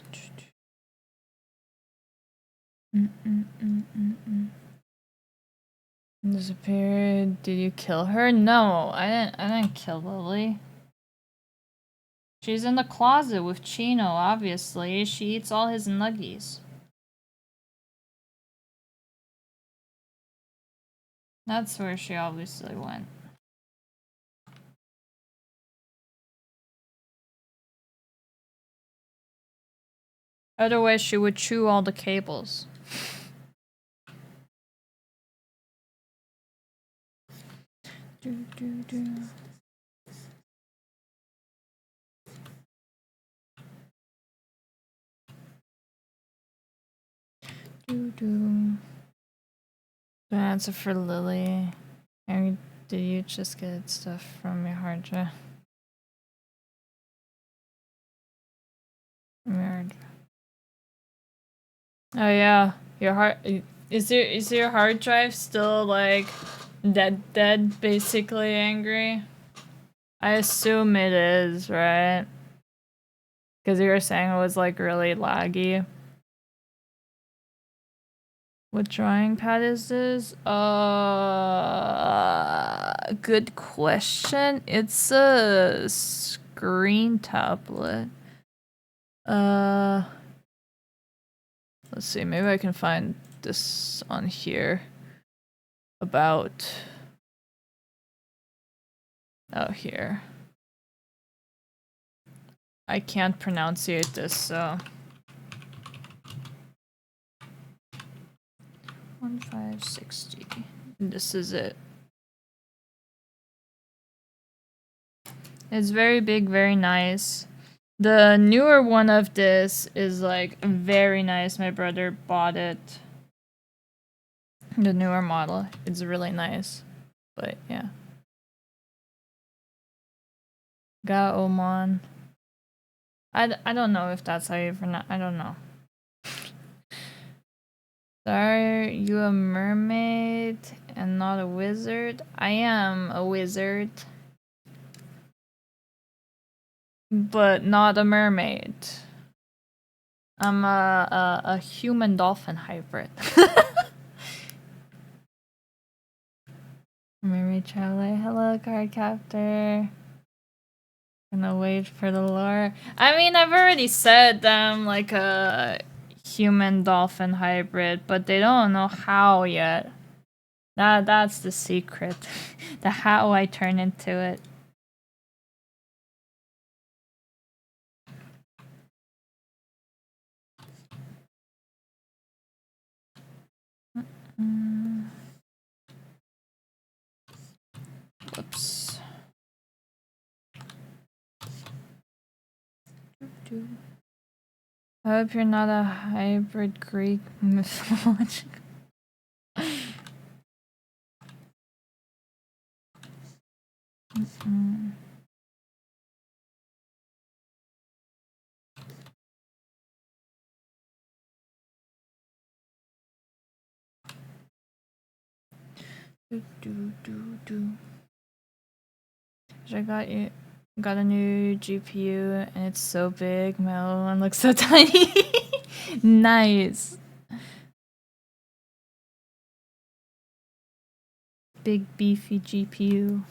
Disappeared. Did you kill her? No, I didn't kill Lily. She's in the closet with Chino, obviously. She eats all his nuggies. That's where she obviously went. Otherwise, she would chew all the cables. The answer for Lily. Did you just get stuff from your hard drive? Oh yeah, your hard is your hard drive still like dead basically angry? I assume it is, right? Because you were saying it was like really laggy. What drawing pad is this? Good question. It's a screen tablet. Let's see, maybe I can find this on here. About. Oh, here. I can't pronunciate this, so. 1560. This is it. It's very big, very nice. The newer one of this is like very nice. My brother bought it. The newer model. It's really nice. But yeah. Ga Oman. I don't know if that's how you pronounce. I don't know. Are you a mermaid and not a wizard? I am a wizard. But not a mermaid. I'm a human dolphin hybrid. Mermaid Charlie, hello Cardcaptor. Gonna wait for the lore. I mean, I've already said I'm like a human dolphin hybrid, but they don't know how yet. That's the secret. The how I turn into it. Whoops. I hope you're not a hybrid Greek mythological. I got a new GPU and it's so big. My other one looks so tiny. Nice. Big beefy GPU.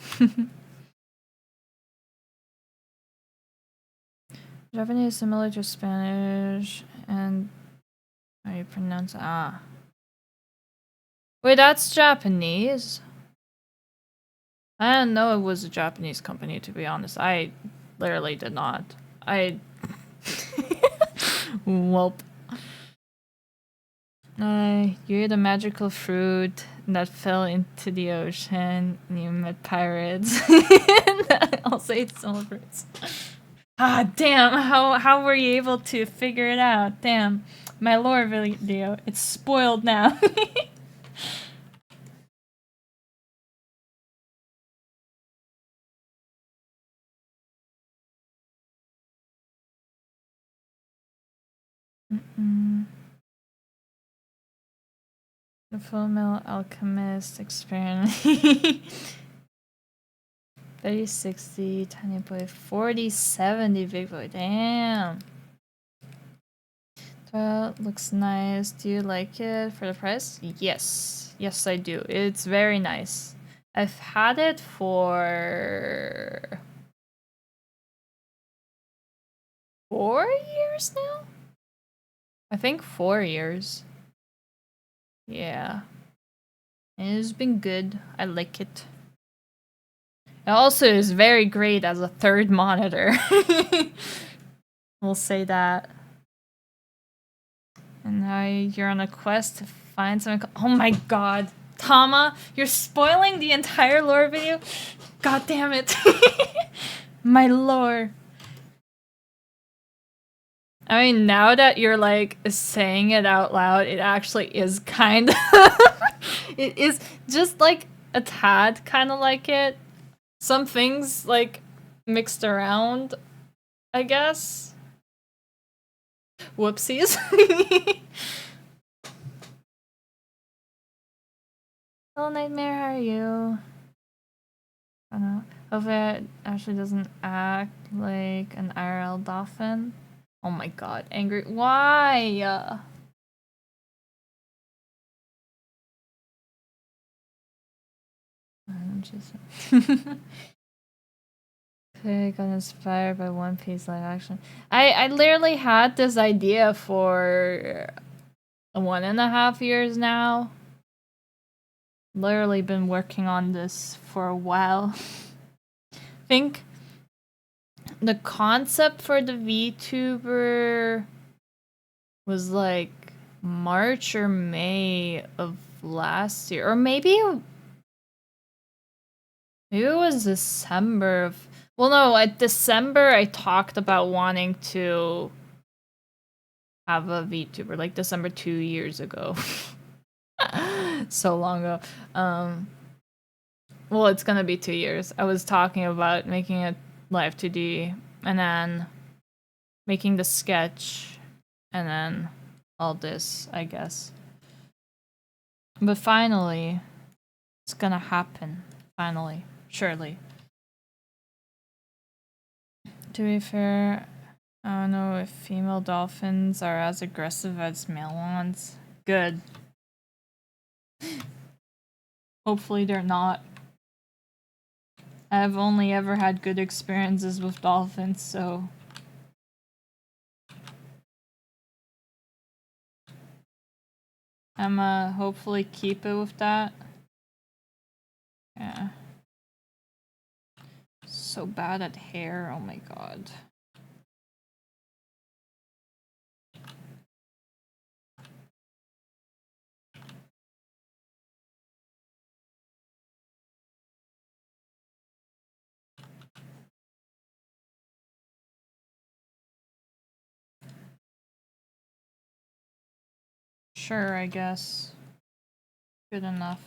Japanese is similar to Spanish and how you pronounce Wait, that's Japanese? I didn't know it was a Japanese company, to be honest. I literally did not. Welp. You ate a magical fruit that fell into the ocean and you met pirates. I'll say it's some fruits. Ah, damn. How were you able to figure it out? Damn. My lore video. It's spoiled now. The Full Metal Alchemist experience. 3060, tiny boy, 4070, big boy. Damn. Well, looks nice. Do you like it for the price? Yes. Yes, I do. It's very nice. I've had it for 4 years now? I think 4 years. Yeah. And it's been good. I like it. It also is very great as a third monitor. We'll say that. And now you're on a quest to find something. Oh my god. Tama, you're spoiling the entire lore video? God damn it. My lore. I mean, now that you're like saying it out loud, it actually is kind of. It is just like a tad kind of like it. Some things like mixed around, I guess. Whoopsies. Hello, Nightmare, how are you? I don't know. Hopefully it actually doesn't act like an IRL dolphin. Oh my god, angry. Why? I'm just... Okay, got inspired by One Piece live action. I literally had this idea for 1.5 years now. Literally been working on this for a while. Think the concept for the VTuber was like March or May of last year, or maybe it was December of. Well, no, at December I talked about wanting to have a VTuber, like December 2 years ago. So long ago. Well, it's gonna be 2 years. I was talking about making it live 2D and then making the sketch and then all this, I guess. But finally, it's gonna happen. Finally. Surely. To be fair, I don't know if female dolphins are as aggressive as male ones. Good. Hopefully they're not. I've only ever had good experiences with dolphins, so... I'ma hopefully keep it with that. Yeah. So bad at hair, oh my god. Sure, I guess. Good enough.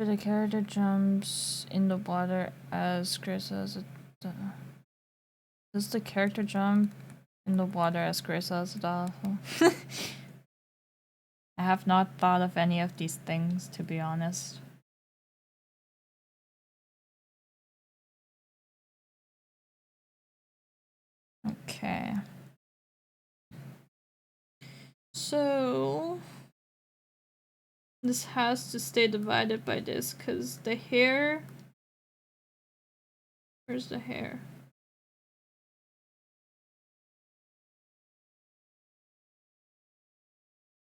So the character jumps in the water as Chris as a. Does the character jump in the water as Chris as a dolphin? I have not thought of any of these things, to be honest. Okay. So this has to stay divided by this because the hair. Where's the hair?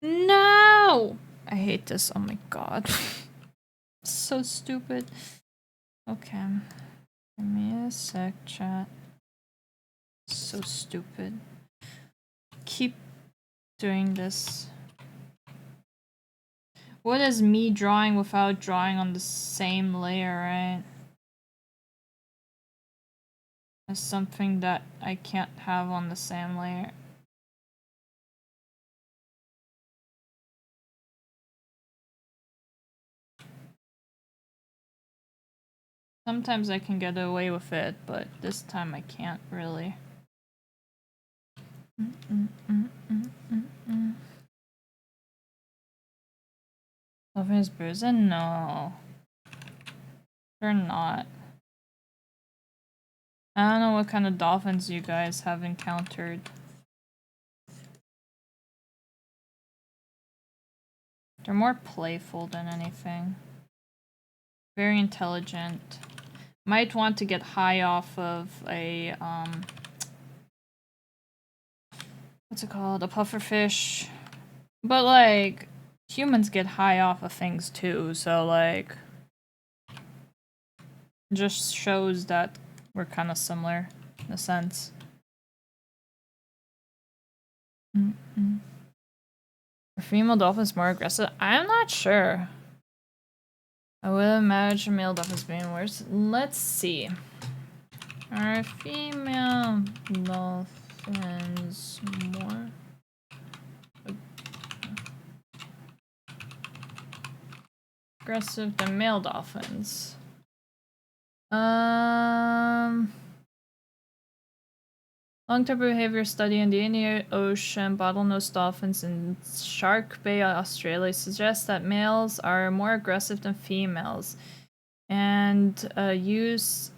No! I hate this. Oh my god. So stupid. Okay. Give me a sec, chat. So stupid. Keep doing this. What is me drawing without drawing on the same layer, right? That's something that I can't have on the same layer. Sometimes I can get away with it, but this time I can't really. Dolphins bruising? No. They're not. I don't know what kind of dolphins you guys have encountered. They're more playful than anything. Very intelligent. Might want to get high off of a, what's it called? A pufferfish. But, like, humans get high off of things too, so, like, just shows that we're kind of similar in a sense. Are female dolphins more aggressive? I'm not sure. I would imagine male dolphins being worse. Let's see. Are female dolphins more aggressive than male dolphins? Long-term behavior study in the Indian Ocean, bottlenose dolphins in Shark Bay, Australia suggests that males are more aggressive than females and use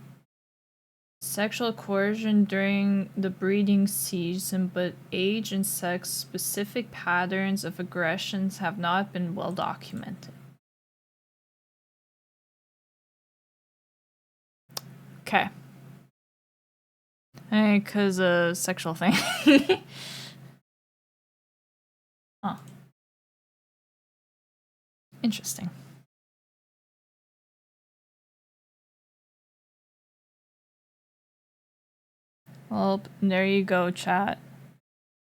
sexual coercion during the breeding season, but age and sex-specific patterns of aggressions have not been well documented. Okay. Because a sexual thing. Huh. Interesting. Well, there you go, chat.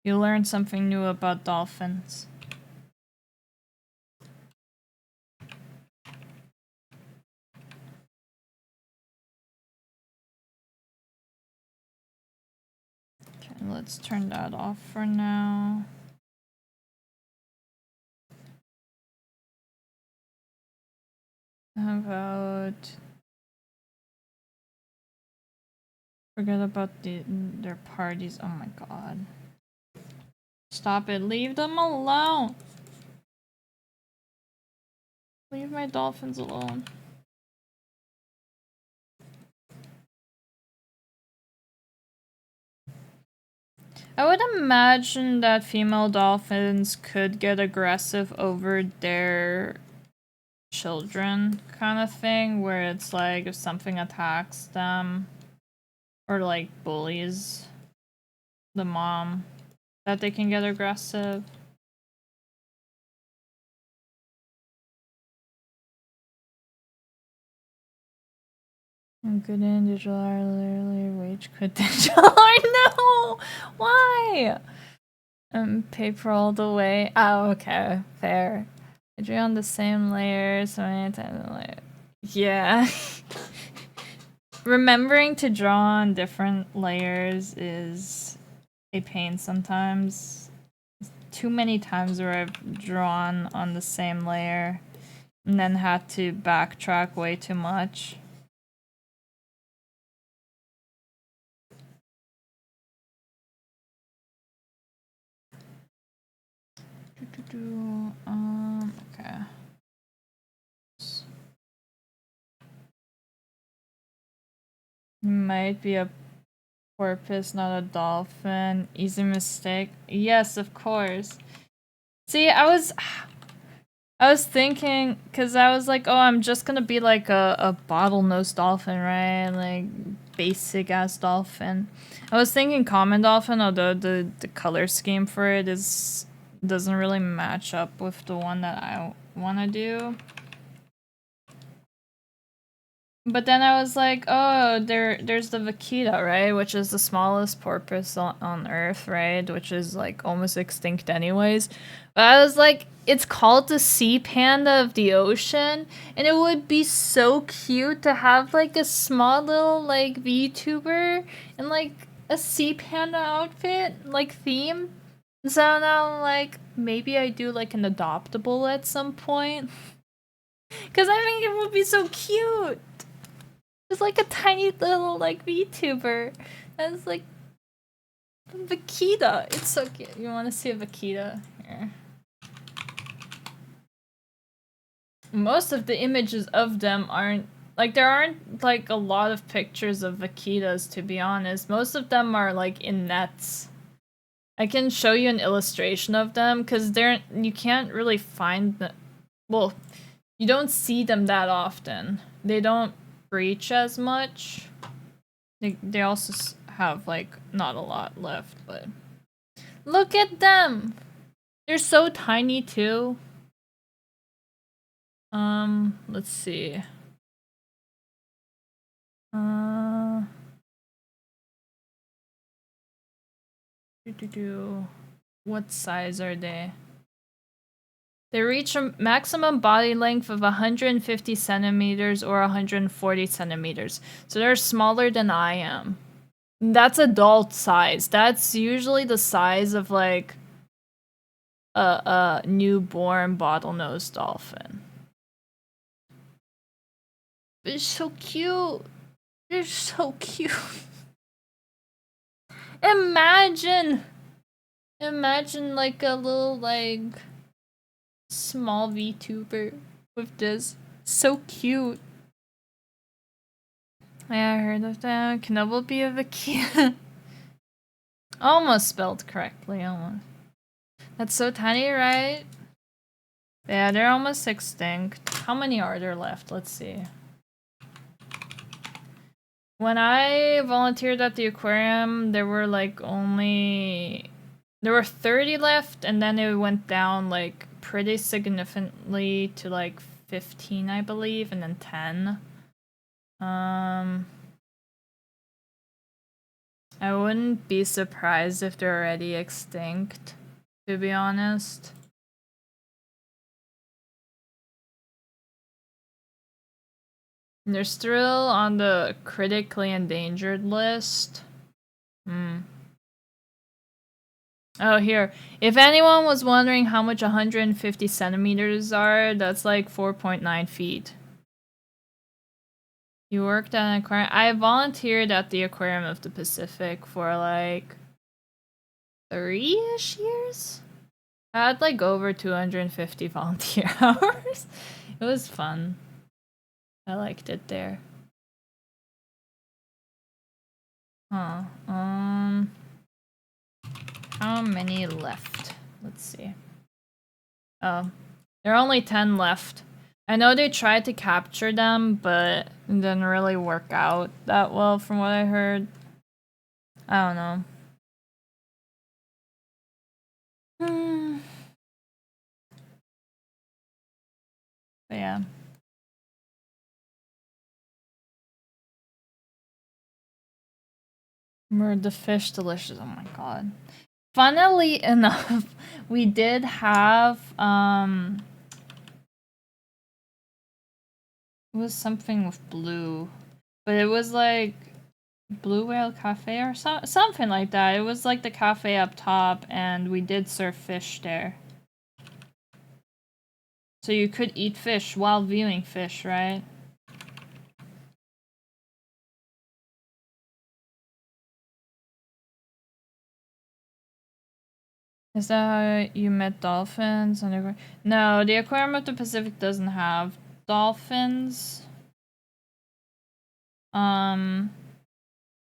You learned something new about dolphins. Okay, let's turn that off for now. How about... Forget about their parties. Oh my god. Stop it. Leave them alone. Leave my dolphins alone. I would imagine that female dolphins could get aggressive over their children kind of thing, where it's like if something attacks them or like bullies the mom, that they can get aggressive. Good individual are literally wage quit digital. No! Why? Pay for all the way. Oh, okay. Fair. I drew on the same layer so many times. Like, yeah. remembering to draw on different layers is a pain sometimes. Too many times where I've drawn on the same layer and then had to backtrack way too much. Okay. Might be a porpoise, not a dolphin. Easy mistake. Yes, of course. See, I was thinking, because I was like, oh, I'm just gonna be like a bottlenose dolphin, right? Like, basic ass dolphin. I was thinking common dolphin, although the color scheme for it doesn't really match up with the one that I want to do. But then I was like, oh, there's the vaquita, right? Which is the smallest porpoise on Earth, right? Which is like almost extinct anyways. But I was like, it's called the sea panda of the ocean, and it would be so cute to have like a small little like VTuber in like a sea panda outfit, like theme. So now like maybe I do like an adoptable at some point. Cause I think it would be so cute. It's like a tiny little like VTuber. And it's like vaquita. It's so cute. You want to see a vaquita? Here. Most of the images of them aren't like there aren't like a lot of pictures of vaquitas, to be honest. Most of them are like in nets. I can show you an illustration of them because you can't really find them. Well, you don't see them that often. They don't breach as much. They also have like not a lot left, but look at them. They're so tiny too. Let's see. What size are they? They reach a maximum body length of 150 centimeters or 140 centimeters. So they're smaller than I am. That's adult size. That's usually the size of like a newborn bottlenose dolphin. They're so cute. They're so cute. Imagine like a little like small VTuber with this. So cute. Yeah, I heard of that. Knoble be a vaquita. Almost spelled correctly, almost. That's so tiny, right? Yeah, they're almost extinct. How many are there left? Let's see. When I volunteered at the aquarium, there were like there were 30 left, and then it went down like pretty significantly to like 15, I believe, and then 10. I wouldn't be surprised if they're already extinct, to be honest. They're still on the critically endangered list. Oh, here. If anyone was wondering how much 150 centimeters are, that's like 4.9 feet. You worked at an aquarium? I volunteered at the Aquarium of the Pacific for like 3-ish years? I had like over 250 volunteer hours. It was fun. I liked it there. Huh. How many left? Let's see. Oh, there are only 10 left. I know they tried to capture them, but it didn't really work out that well from what I heard. I don't know. But yeah. Were the fish delicious? Oh my god. Funnily enough, we did have it was something with blue. But it was like Blue Whale Cafe or something like that. It was like the cafe up top, and we did serve fish there. So you could eat fish while viewing fish, right? Is that how you met dolphins? No, the Aquarium of the Pacific doesn't have dolphins.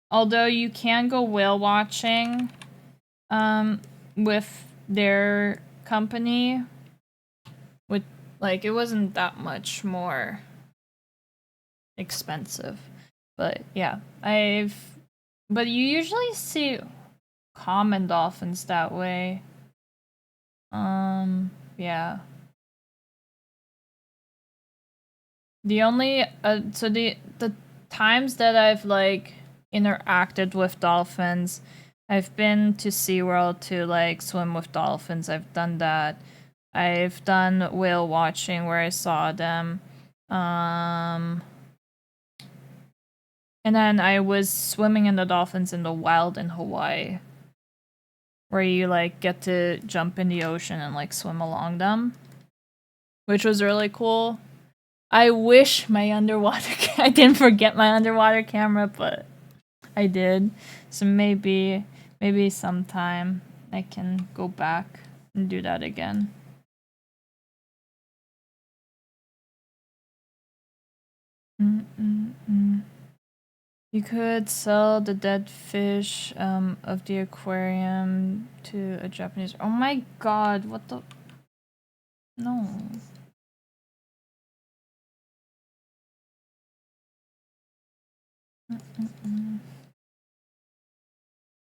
Although you can go whale watching, with their company. With, like, it wasn't that much more expensive. But yeah, but you usually see common dolphins that way. Yeah. The only so the times that I've like interacted with dolphins, I've been to SeaWorld to like swim with dolphins. I've done that. I've done whale watching where I saw them. And then I was swimming in the dolphins in the wild in Hawaii, where you like get to jump in the ocean and like swim along them, which was really cool. I wish my underwater I didn't forget my underwater camera, but I did. So maybe sometime I can go back and do that again. You could sell the dead fish of the aquarium to a Japanese. Oh my god, what the? No.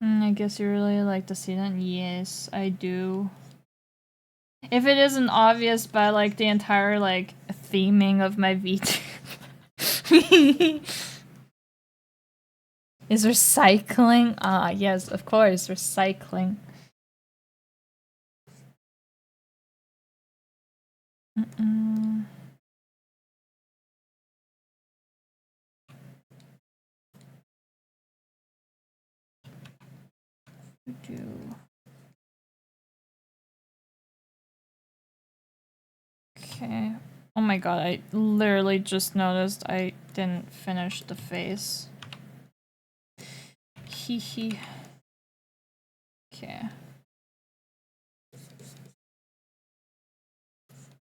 I guess you really like to see that. Yes, I do. If it isn't obvious by like the entire like theming of my VTube. Is recycling? Ah, yes, of course, recycling. Okay. Oh my god, I literally just noticed I didn't finish the face. Hee. Okay.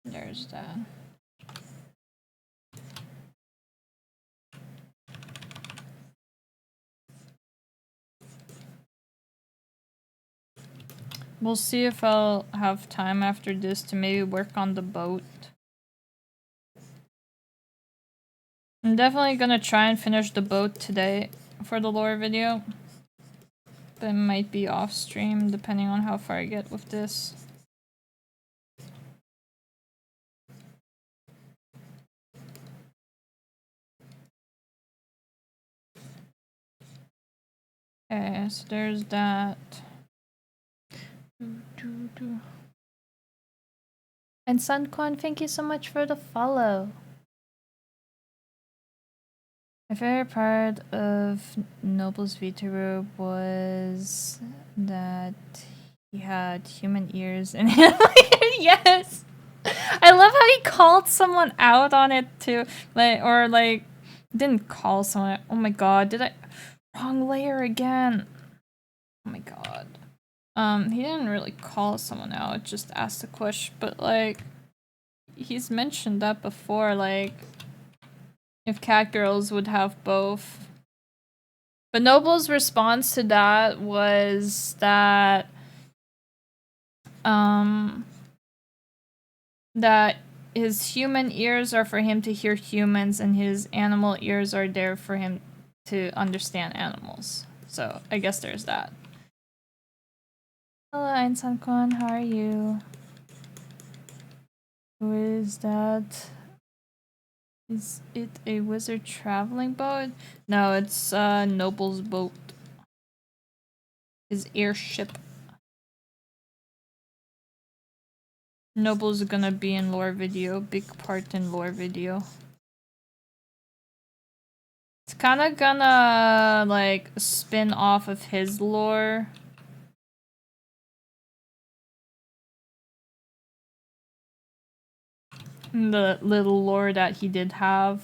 There's that. We'll see if I'll have time after this to maybe work on the boat. I'm definitely gonna try and finish the boat today for the lore video. But it might be off stream depending on how far I get with this. Okay, so there's that. And Sunkwan, thank you so much for the follow. My favorite part of Noble's VTuber was that he had human ears and yes! I love how he called someone out on it too. Like, didn't call someone. Oh my god, did I? Wrong layer again. Oh my god. He didn't really call someone out, just asked a question, but like, he's mentioned that before, like, if cat girls would have both. But Noble's response to that was that, that his human ears are for him to hear humans and his animal ears are there for him to understand animals. So, I guess there's that. Hello, Einsan-kun, how are you? Who is that? Is it a wizard traveling boat? No, it's Noble's boat. His airship. Noble's gonna be in lore video, big part in lore video. It's kind of gonna like spin off of his lore. The little lore that he did have.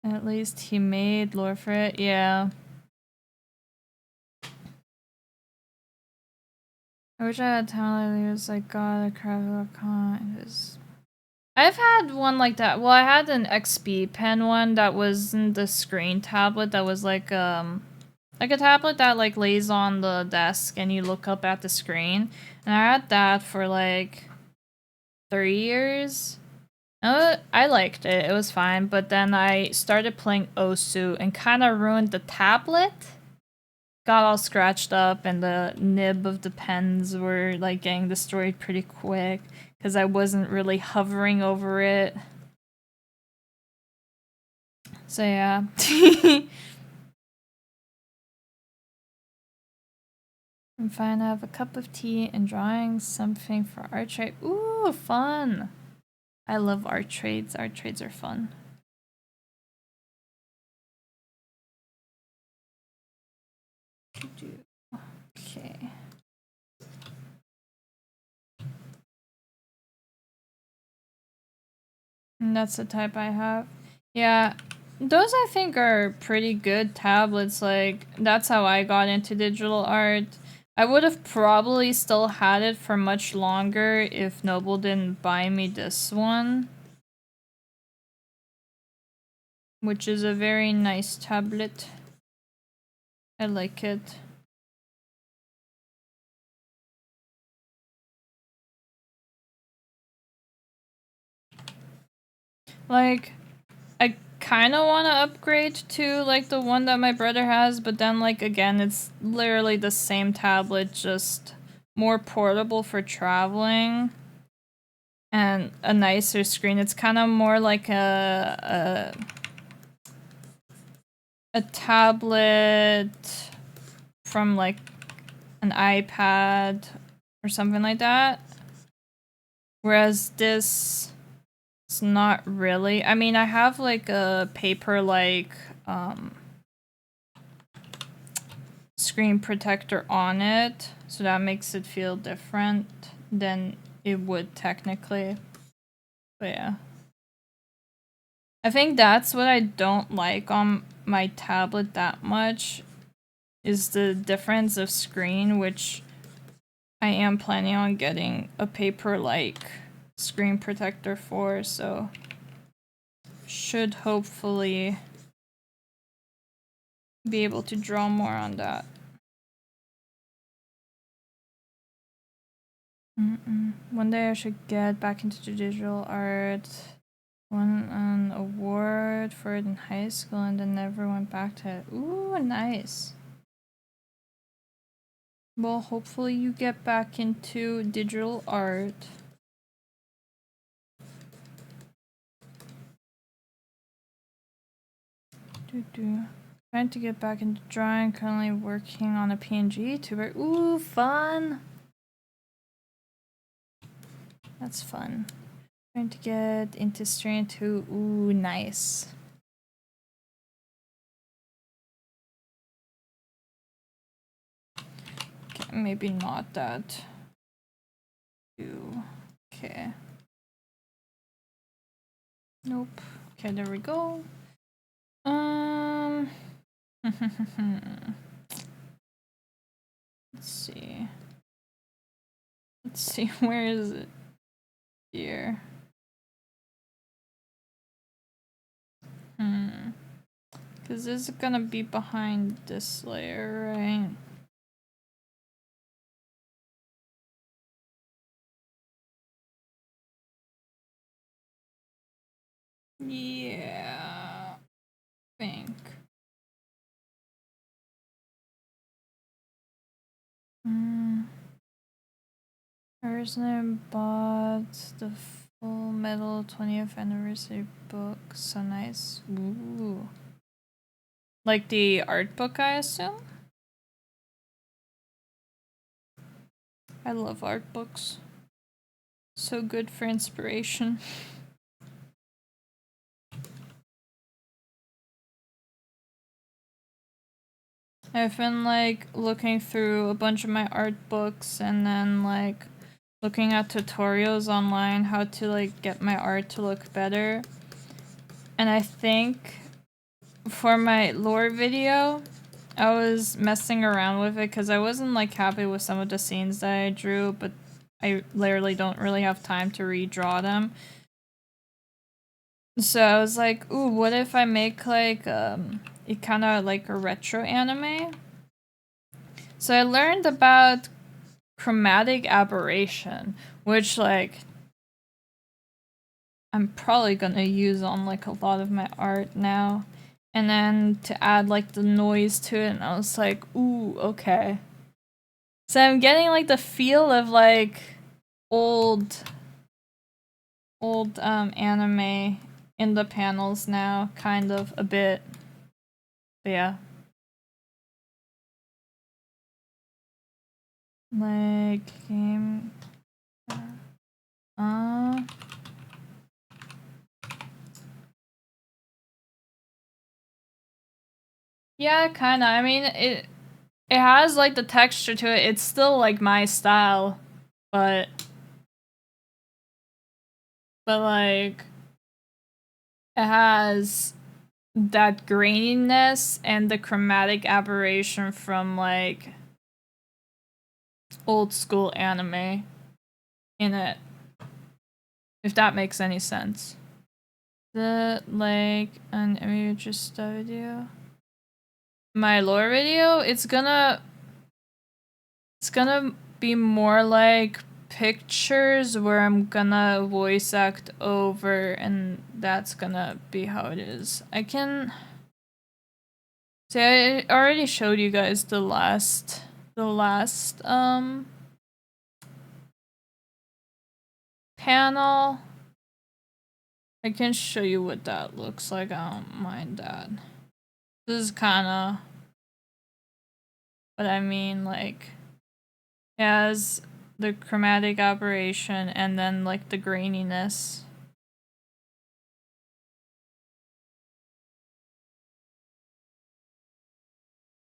At least he made lore for it, yeah. I wish I had talent. It was like God, a crap. I've had one like that. Well, I had an XP pen one that wasn't the screen tablet. That was like a tablet that like lays on the desk and you look up at the screen. And I had that for like 3 years. I liked it. It was fine. But then I started playing Osu and kind of ruined the tablet. Got all scratched up and the nib of the pens were like getting destroyed pretty quick because I wasn't really hovering over it. So yeah. I'm fine. I have a cup of tea and drawing something for art trade. Ooh, fun! I love art trades. Art trades are fun. Okay. And that's the type I have. Yeah, those I think are pretty good tablets. Like, that's how I got into digital art. I would have probably still had it for much longer if Noble didn't buy me this one. Which is a very nice tablet. I like it. Like, I kind of want to upgrade to, like, the one that my brother has, but then, like, again, it's literally the same tablet, just more portable for traveling. And a nicer screen. It's kind of more like a tablet from, like, an iPad or something like that. Whereas this... It's not really. I mean, I have like a paper-like screen protector on it, so that makes it feel different than it would technically. But yeah. I think that's what I don't like on my tablet that much, is the difference of screen, which I am planning on getting a paper-like screen protector for, so should hopefully be able to draw more on that. One day I should get back into digital art. Won an award for it in high school and then never went back to it. Ooh, nice. Well, hopefully you get back into digital art. Trying to get back into drawing, currently working on a PNG tuber. Ooh, fun! That's fun. Trying to get into strain 2. Ooh, nice. Okay, maybe not that. Okay. Nope. Okay, there we go. Let's see. Let's see, where is it? Here. Because this is gonna be behind this layer, right? Yeah. I think. Person bought the Full Metal 20th Anniversary book. So nice. Ooh. Like the art book, I assume? I love art books. So good for inspiration. I've been like looking through a bunch of my art books and then like looking at tutorials online how to like get my art to look better. And I think for my lore video, I was messing around with it because I wasn't like happy with some of the scenes that I drew, but I literally don't really have time to redraw them. So I was like, ooh, what if I make like it kind of like a retro anime? So I learned about chromatic aberration, which like I'm probably gonna use on like a lot of my art now. And then to add like the noise to it, and I was like, ooh, okay. So I'm getting like the feel of like old anime in the panels now, kind of a bit. But yeah. Like game yeah, kinda. I mean it has like the texture to it. It's still like my style, but like it has that graininess and the chromatic aberration from like old school anime in it. If that makes any sense. The like an image video. My lore video, it's gonna be more like pictures where I'm gonna voice act over, and that's gonna be how it is. I can see, I already showed you guys the last panel. I can show you what that looks like. I don't mind that. This is kinda what I mean, like it has the chromatic aberration and then like the graininess.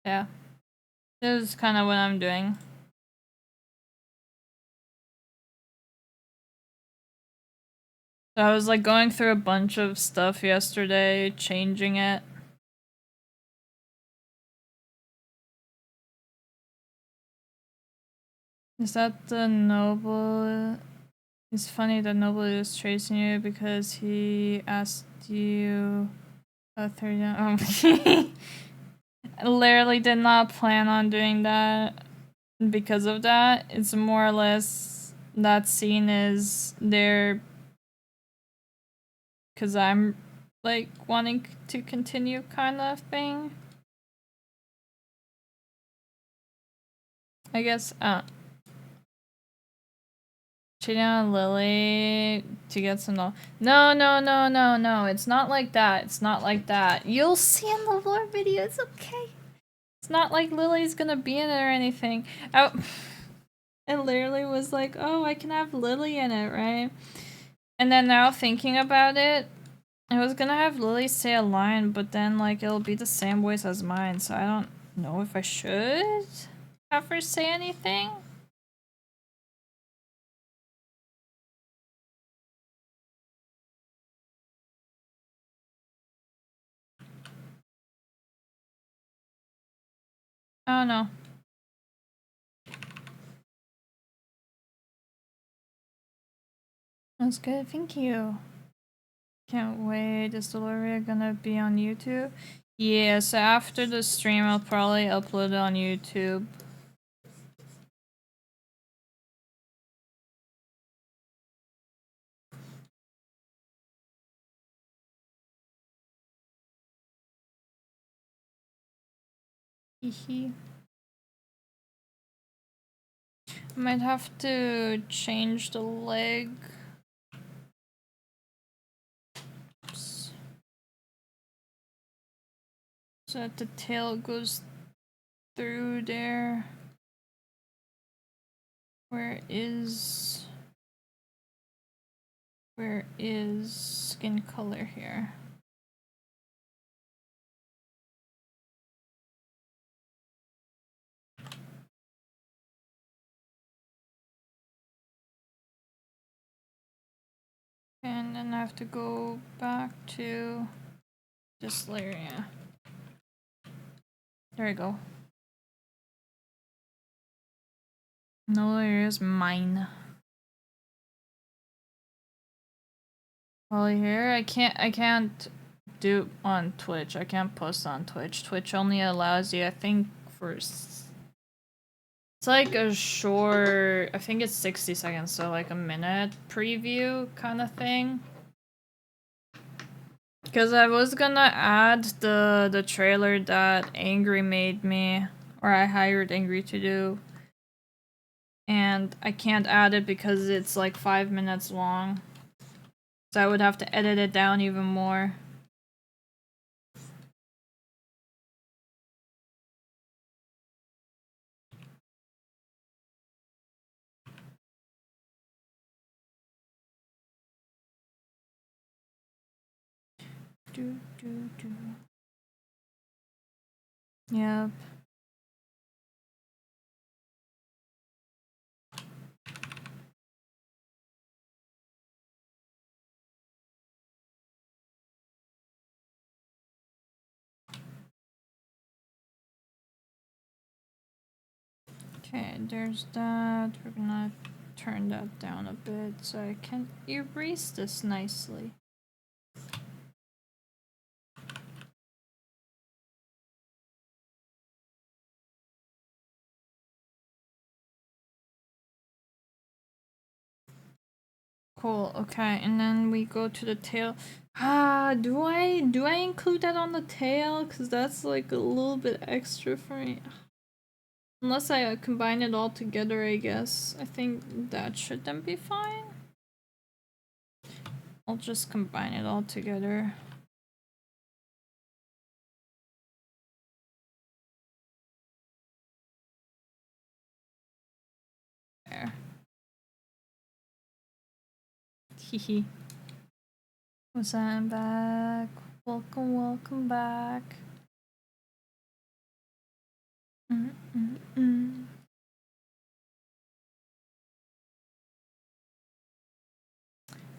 Yeah. This is kind of what I'm doing. So I was like going through a bunch of stuff yesterday, changing it. Is that the noble? It's funny that Noble is chasing you because he asked you a third. I literally did not plan on doing that because of that. It's more or less that scene is there because I'm like wanting to continue kind of thing. I guess cheating on Lily to get some no, it's not like that. It's not like that. You'll see in the lore video. It's okay. It's not like Lily's gonna be in it or anything. It literally was like, oh, I can have Lily in it, right? And then now thinking about it, I was gonna have Lily say a line, but then like it'll be the same voice as mine, so I don't know if I should have her say anything. I don't know. That's good, thank you. Can't wait. Is Delivery gonna be on YouTube? Yeah, so after the stream, I'll probably upload it on YouTube. Hehe. I might have to change the leg. Oops. So that the tail goes through there. Where is Where is skin color here? And then I have to go back to this layer, yeah. There we go. No layers, mine. Well, here I can't do on Twitch. I can't post on Twitch. Twitch only allows you, I think, for it's like a short, I think it's 60 seconds, so like a minute preview kind of thing. Because I was gonna add the trailer that Angry made me, or I hired Angry to do. And I can't add it because it's like 5 minutes long. So I would have to edit it down even more. Yep. Okay, there's that. We're gonna turn that down a bit so I can erase this nicely. Cool, okay, and then we go to the tail. Do I include that on the tail? Cause that's like a little bit extra for me. Unless I combine it all together, I guess. I think that should then be fine. I'll just combine it all together. There. Hehe. Was I'm back. Welcome, welcome back.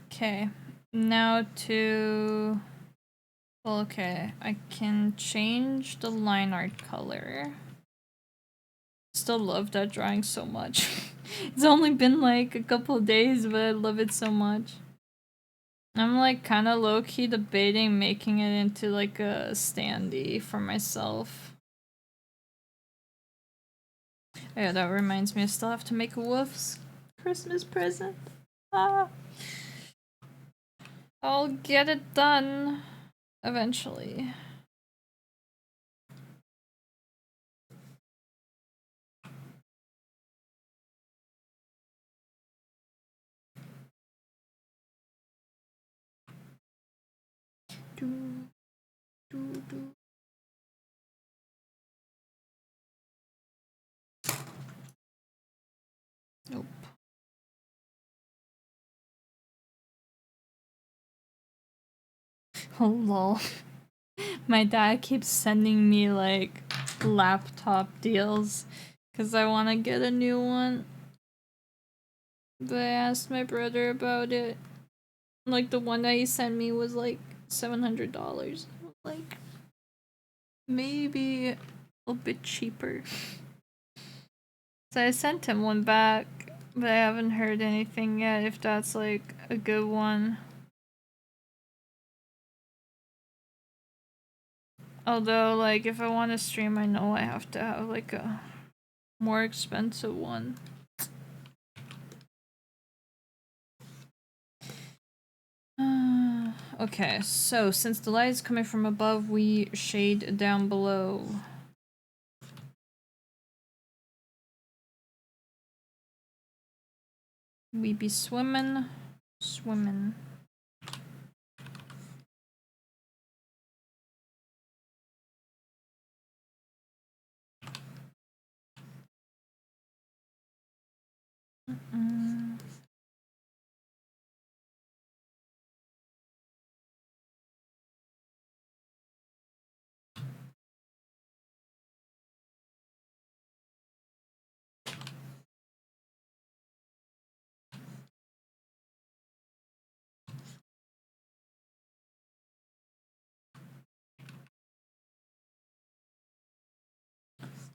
Okay, now to... Well, okay, I can change the line art color. Still love that drawing so much. It's only been like a couple of days, but I love it so much. I'm like kind of low-key debating making it into like a standee for myself. Yeah, that reminds me, I still have to make a Wolf's Christmas present. Ah. I'll get it done eventually. Nope. Oh lol. My dad keeps sending me like laptop deals because I want to get a new one. But I asked my brother about it. Like the one that he sent me was like $700. Like maybe a bit cheaper. So I sent him one back, but I haven't heard anything yet if that's like a good one. Although, like, if I want to stream, I know I have to have like a more expensive one. Okay, so since the light is coming from above, we shade down below. We be swimming.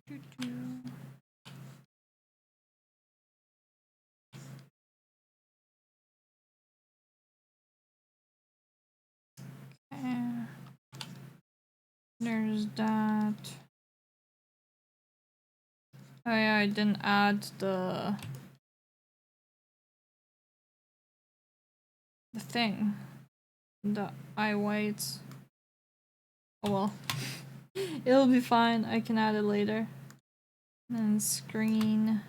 Okay. There's that. Oh yeah, I didn't add the thing. The eye whites. Oh well. It'll be fine. I can add it later. And screen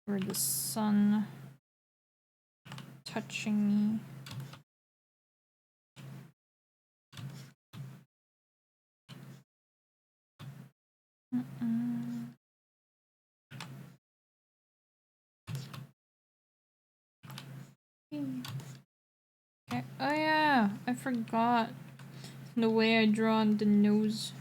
for the sun touching me. Okay. Oh yeah, I forgot the way I draw the nose.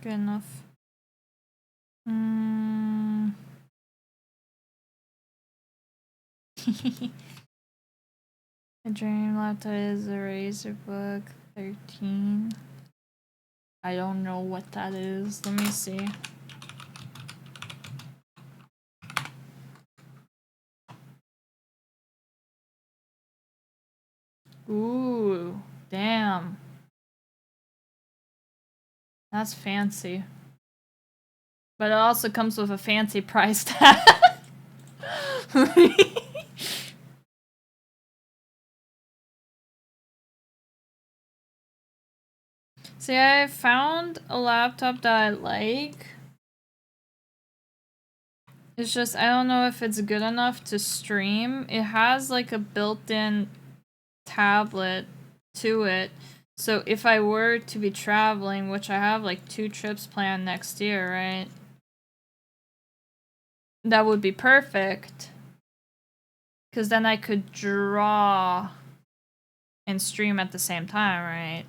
Good enough. A dream laptop is a Razor Book 13. I don't know what that is. Let me see. Ooh, damn. That's fancy. But it also comes with a fancy price tag. See, I found a laptop that I like. It's just, I don't know if it's good enough to stream. It has like a built-in tablet to it. So if I were to be traveling, which I have like 2 trips planned next year, right? That would be perfect. Because then I could draw and stream at the same time, right?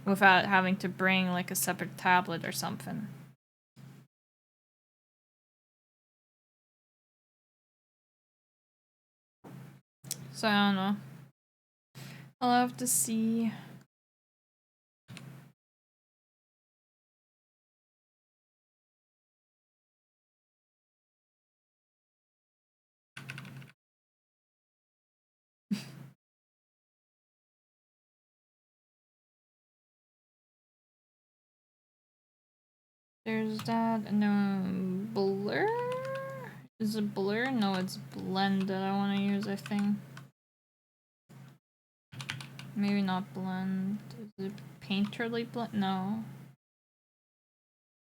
Without having to bring like a separate tablet or something. So I don't know. I'll have to see. There's that, and then blur? Is it blur? No, it's blend that I want to use, I think. Maybe not blend. Is it painterly blend? No.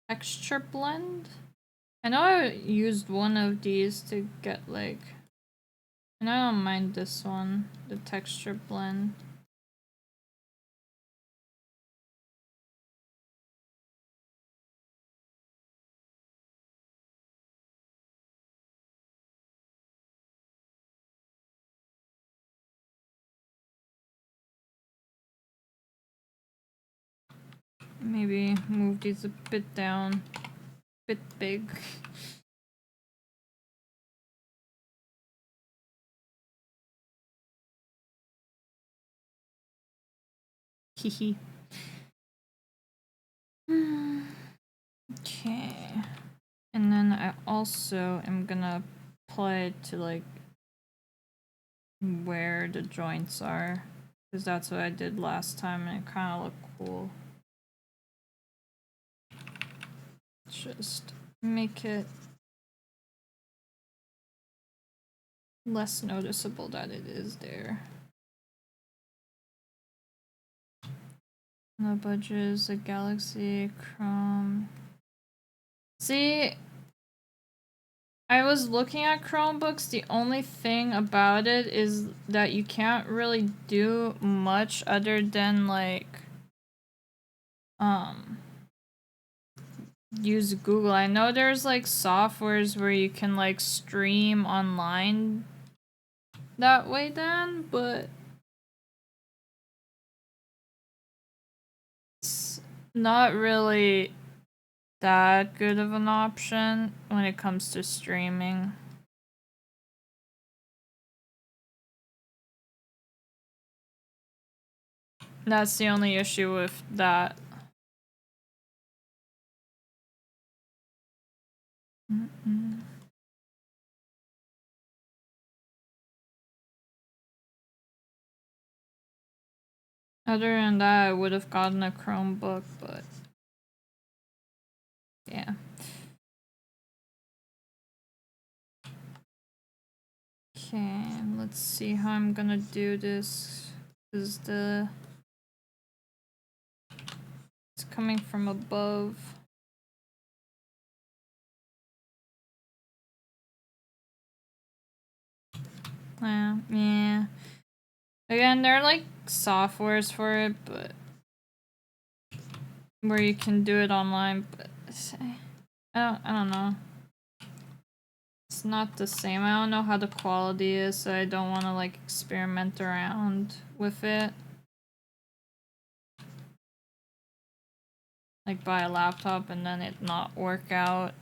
Texture blend? I know I used one of these to get like... And I don't mind this one, the texture blend. Maybe move these a bit down, bit big. Hehe. Okay. And then I also am gonna apply it to like where the joints are, because that's what I did last time and it kind of looked cool. Just make it less noticeable that it is there. No budgets, a Galaxy, Chrome. See, I was looking at Chromebooks. The only thing about it is that you can't really do much other than like use Google. I know there's like softwares where you can like stream online that way then, but it's not really that good of an option when it comes to streaming. That's the only issue with that. Other than that, I would have gotten a Chromebook, but yeah. Okay, let's see how I'm gonna do this. Is it's coming from above. Yeah. Again, there are like softwares for it, but where you can do it online, but I don't know. It's not the same. I don't know how the quality is, so I don't want to like experiment around with it. Like buy a laptop and then it not work out.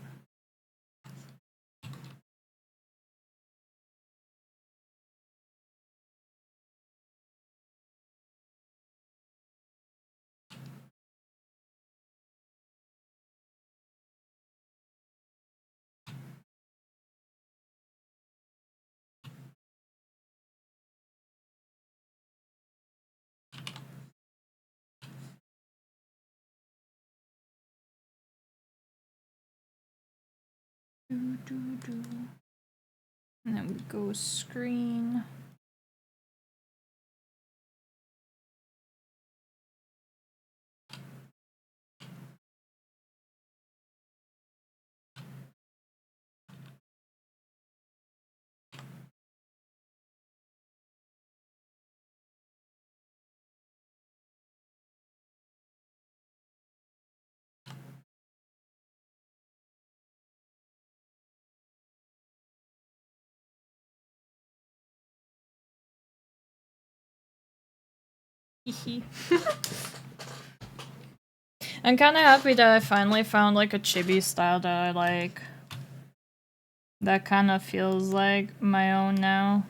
And then we go screen. I'm kind of happy that I finally found like a chibi style that I like. That kind of feels like my own now.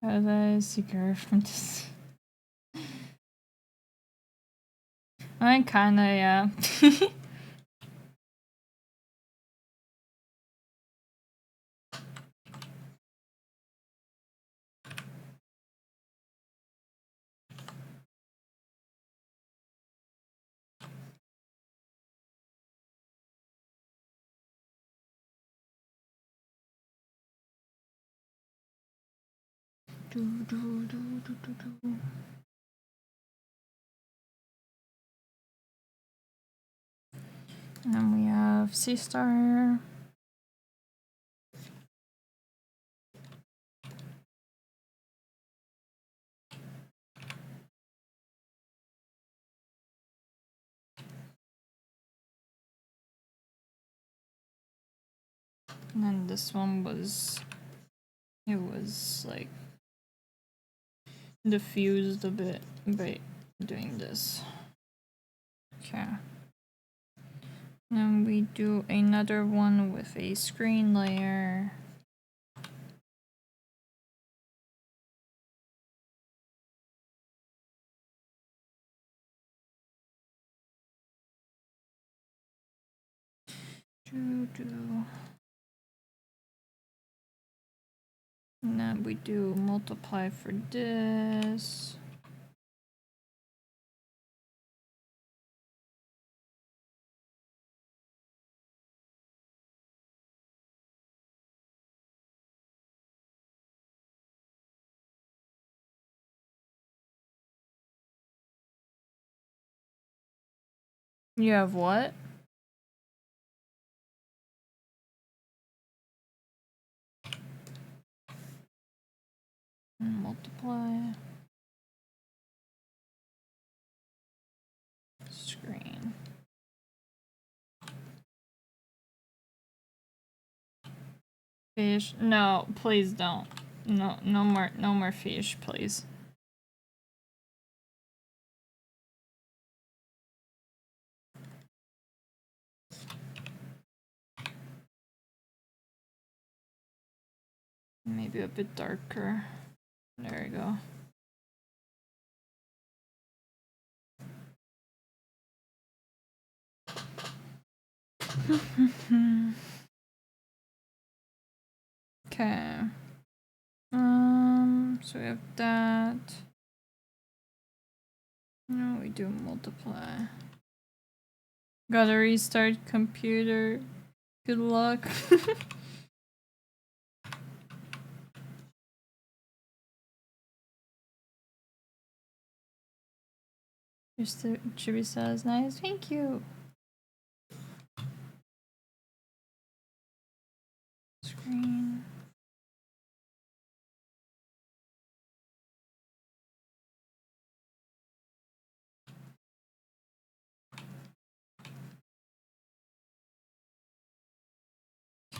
How did I see GER from this? I mean, kinda, yeah. And then we have C star. And then this one was, it was like diffused a bit by doing this. Okay. Then we do another one with a screen layer. And then we do multiply for this. You have what? Multiply. Screen. Fish. No, please don't. No more fish, please. Maybe a bit darker. There we go. Okay. So we have that. No, we do multiply. Gotta restart computer. Good luck. Your chibi says nice. Thank you. Screen.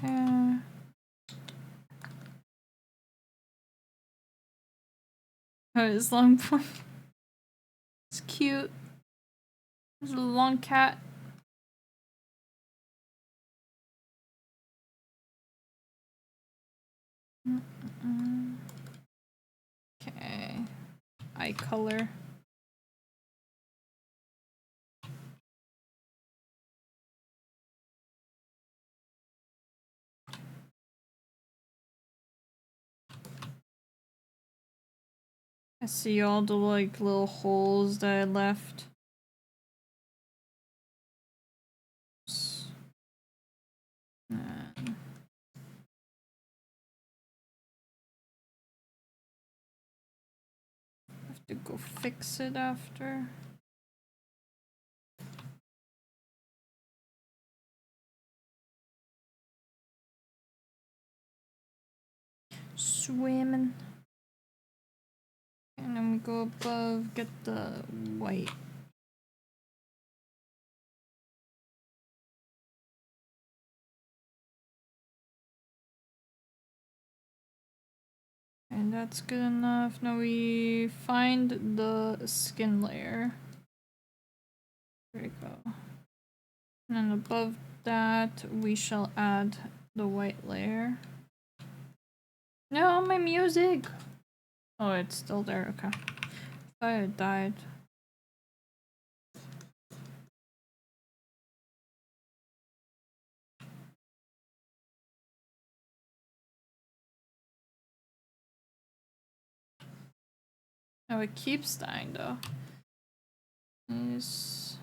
Okay. Oh, his long point. It's cute. There's a long cat. Okay. Eye color. I see all the like little holes that I left. And have to go fix it after. Swimming. And then we go above, get the white. And that's good enough. Now we find the skin layer. There we go. And then above that, we shall add the white layer. No, my music! Oh, it's still there, okay. I thought it died. Oh, it keeps dying though. This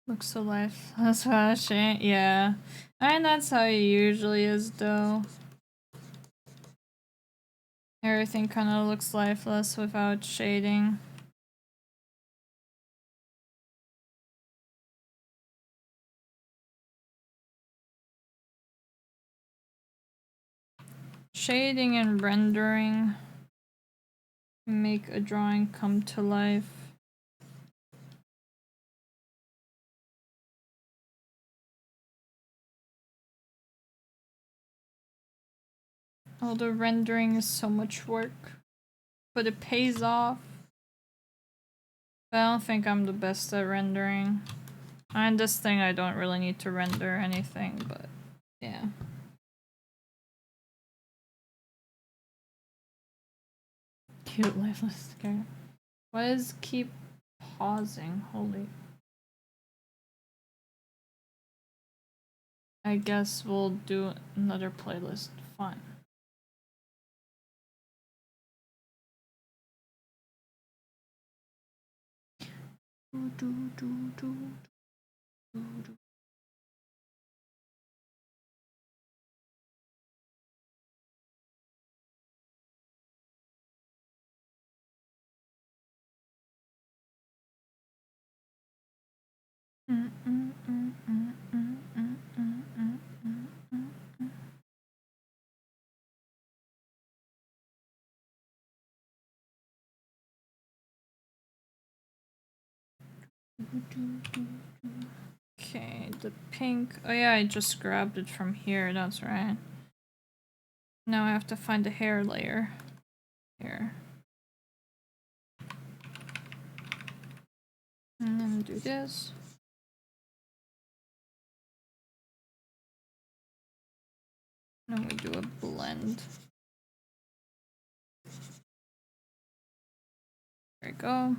looks so lifeless. Yeah. And that's how it usually is though. Everything kind of looks lifeless without shading. Shading and rendering make a drawing come to life. Oh, the rendering is so much work, but it pays off. But I don't think I'm the best at rendering. And this thing I don't really need to render anything, but yeah. Cute lifeless character. Why does it keep pausing? Holy. I guess we'll do another playlist. Fun. Okay, the pink. Oh yeah, I just grabbed it from here, that's right. Now I have to find the hair layer. Here. And then do this. And we do a blend. There we go.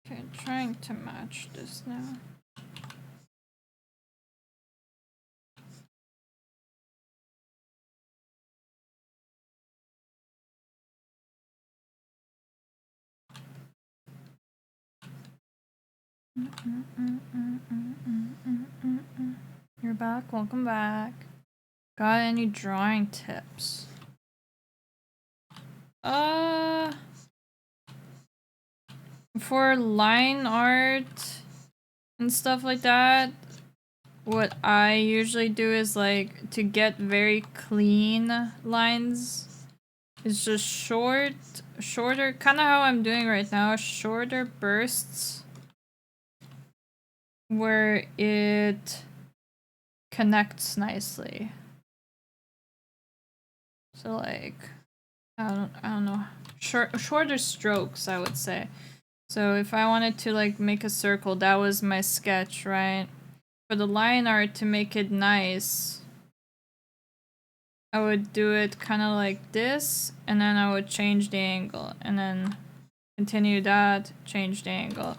Okay, trying to match this now. You're back. Welcome back. Got any drawing tips? For line art and stuff like that, what I usually do is like to get very clean lines is just shorter, kind of how I'm doing right now, shorter bursts where it connects nicely. So like, I don't know, shorter strokes, I would say. So if I wanted to like make a circle, that was my sketch, right? For the line art, to make it nice, I would do it kind of like this, and then I would change the angle, and then continue that, change the angle.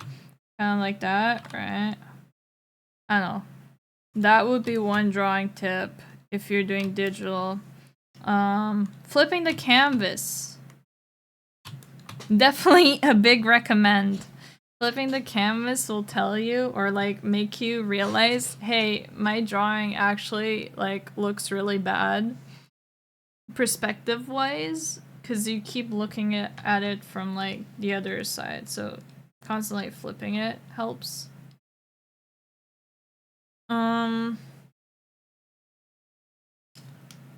Kind of like that, right? I don't know. That would be one drawing tip if you're doing digital. Flipping the canvas. Definitely a big recommend. Flipping the canvas will tell you, or like make you realize, hey, my drawing actually like looks really bad perspective wise, because you keep looking at it from like the other side. So constantly flipping it helps.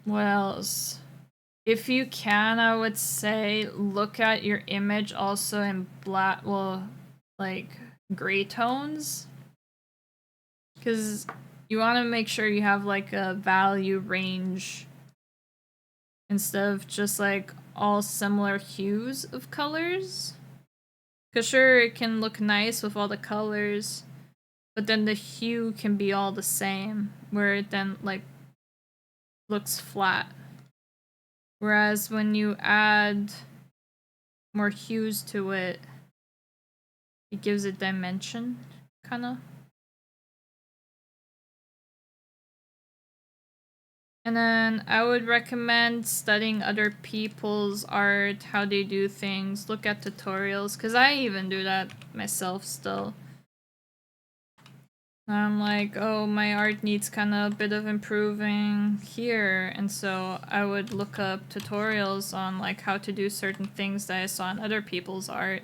What else? If you can, I would say look at your image also in black, well, like gray tones. Because you want to make sure you have like a value range instead of just like all similar hues of colors. Because sure, it can look nice with all the colors, but then the hue can be all the same, where it then like looks flat. Whereas when you add more hues to it, it gives it dimension, kinda. And then I would recommend studying other people's art, how they do things, look at tutorials, because I even do that myself still. I'm like, oh, my art needs kind of a bit of improving here, and so I would look up tutorials on like how to do certain things that I saw in other people's art.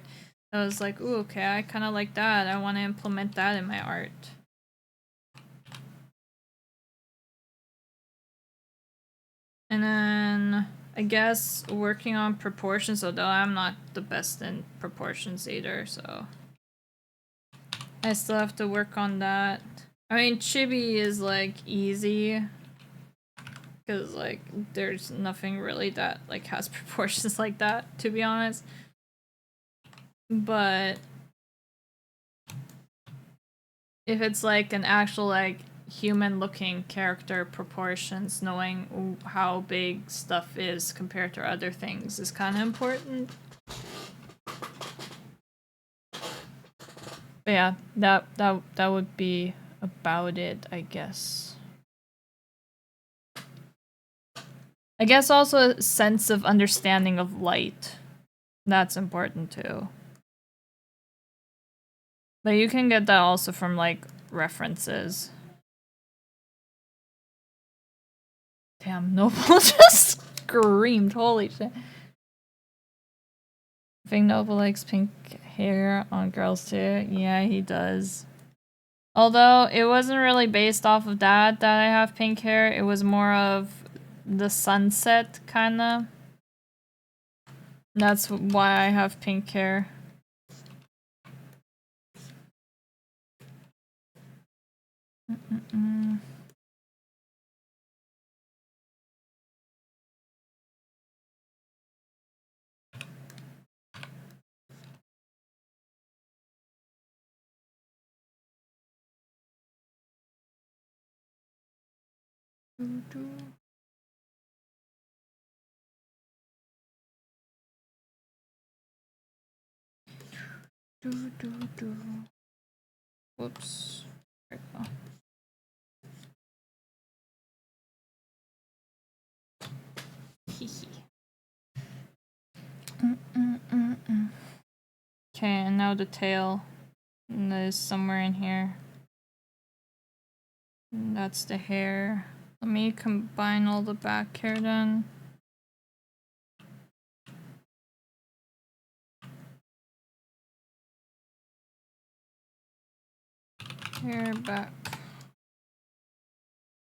I was like, ooh, okay, I kind of like that. I want to implement that in my art. And then I guess working on proportions, although I'm not the best in proportions either, so I still have to work on that. I mean, chibi is like easy because like there's nothing really that like has proportions like that, to be honest. But if it's like an actual like human looking character proportions, knowing how big stuff is compared to other things is kind of important. But yeah, that would be about it, I guess. I guess also a sense of understanding of light. That's important too. But you can get that also from like references. Damn, Noble just screamed. Holy shit. I think Noble likes pink hair on girls too. Yeah, he does. Although it wasn't really based off of that I have pink hair. It was more of the sunset kinda. That's why I have pink hair. Whoops. There we go. Okay, and now the tail is somewhere in here. And that's the hair. Let me combine all the back hair then. Hair back.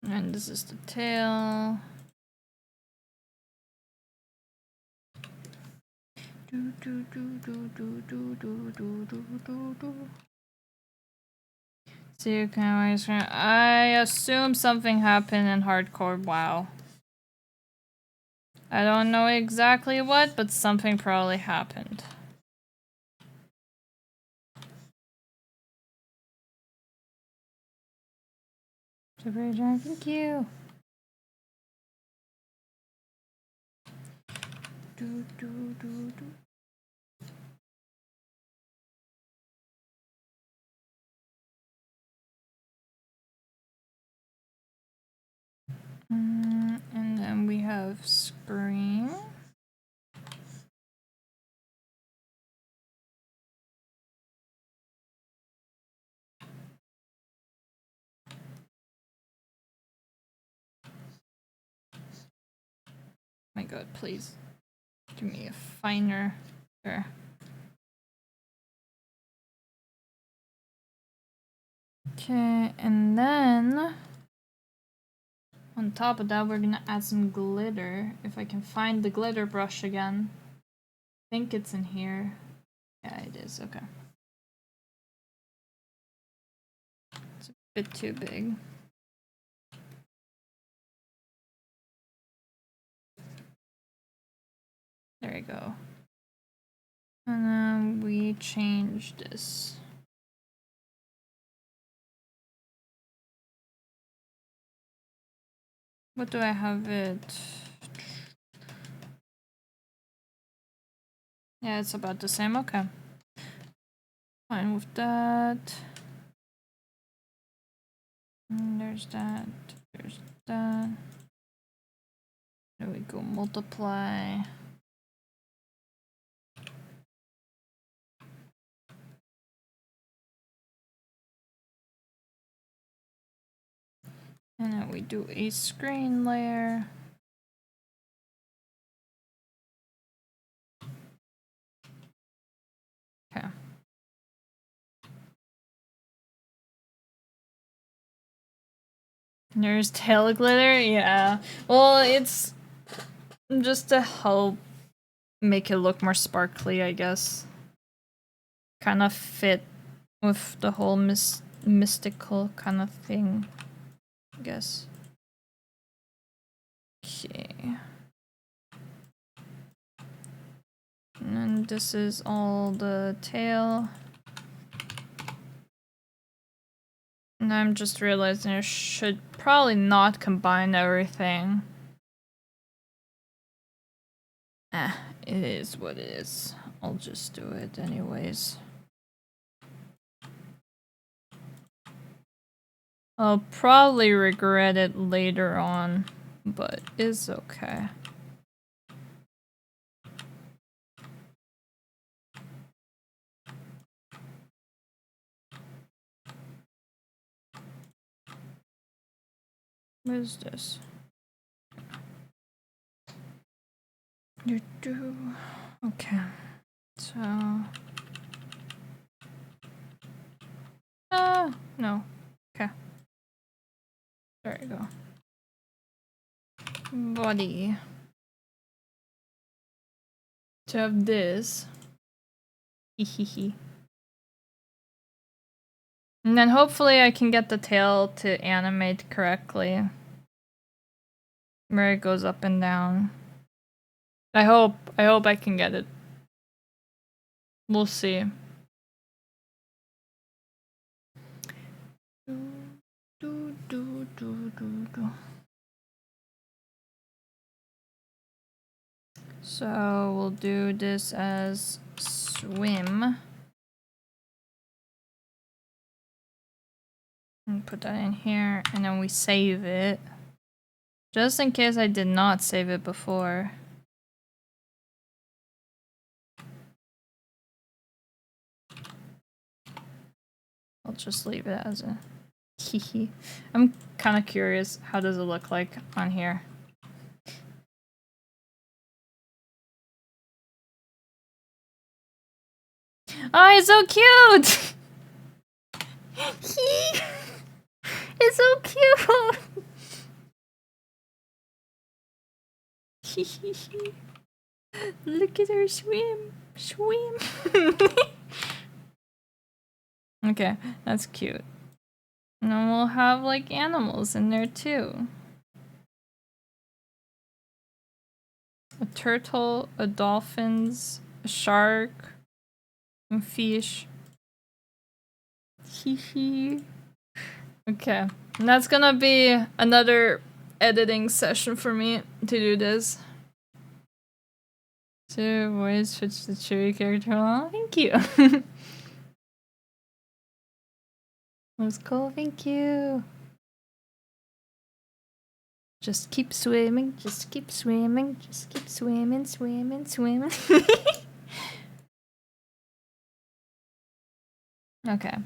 And this is the tail. So you can I assume something happened in hardcore WoW. I don't know exactly what, but something probably happened. Super John, thank you. And then we have screen. My god, please. Give me a finer. There. Okay, and then on top of that, we're gonna add some glitter. If I can find the glitter brush again. I think it's in here. Yeah, it is. Okay. It's a bit too big. There we go. And then we change this. What do I have it? Yeah, it's about the same. Okay. Fine with that. And there's that. There's that. There we go. Multiply. And then we do a screen layer. Okay. There's tail glitter? Yeah. Well, it's just to help make it look more sparkly, I guess. Kind of fit with the whole mystical kind of thing, I guess. Okay. And then this is all the tail. And I'm just realizing I should probably not combine everything. It is what it is. I'll just do it anyways. I'll probably regret it later on, but it's okay. What is this? Okay. So. No. Okay. There you go. Body. To have this. Hehehe. And then hopefully I can get the tail to animate correctly. Where it goes up and down. I hope I can get it. We'll see. So we'll do this as swim. And put that in here, and then we save it. Just in case I did not save it before. I'll just leave it as a hehe. I'm kind of curious, how does it look like on here? Oh, he's so cute! It's so cute! Look at her swim! Swim! Okay, that's cute. And then we'll have like animals in there too. A turtle, a dolphins, a shark, and fish. Hee. Okay, and that's gonna be another editing session for me to do this. So, voice switch the Chewy character. Oh, thank you. That's cool, thank you. Just keep swimming, just keep swimming, just keep swimming, swimming, swimming. Okay,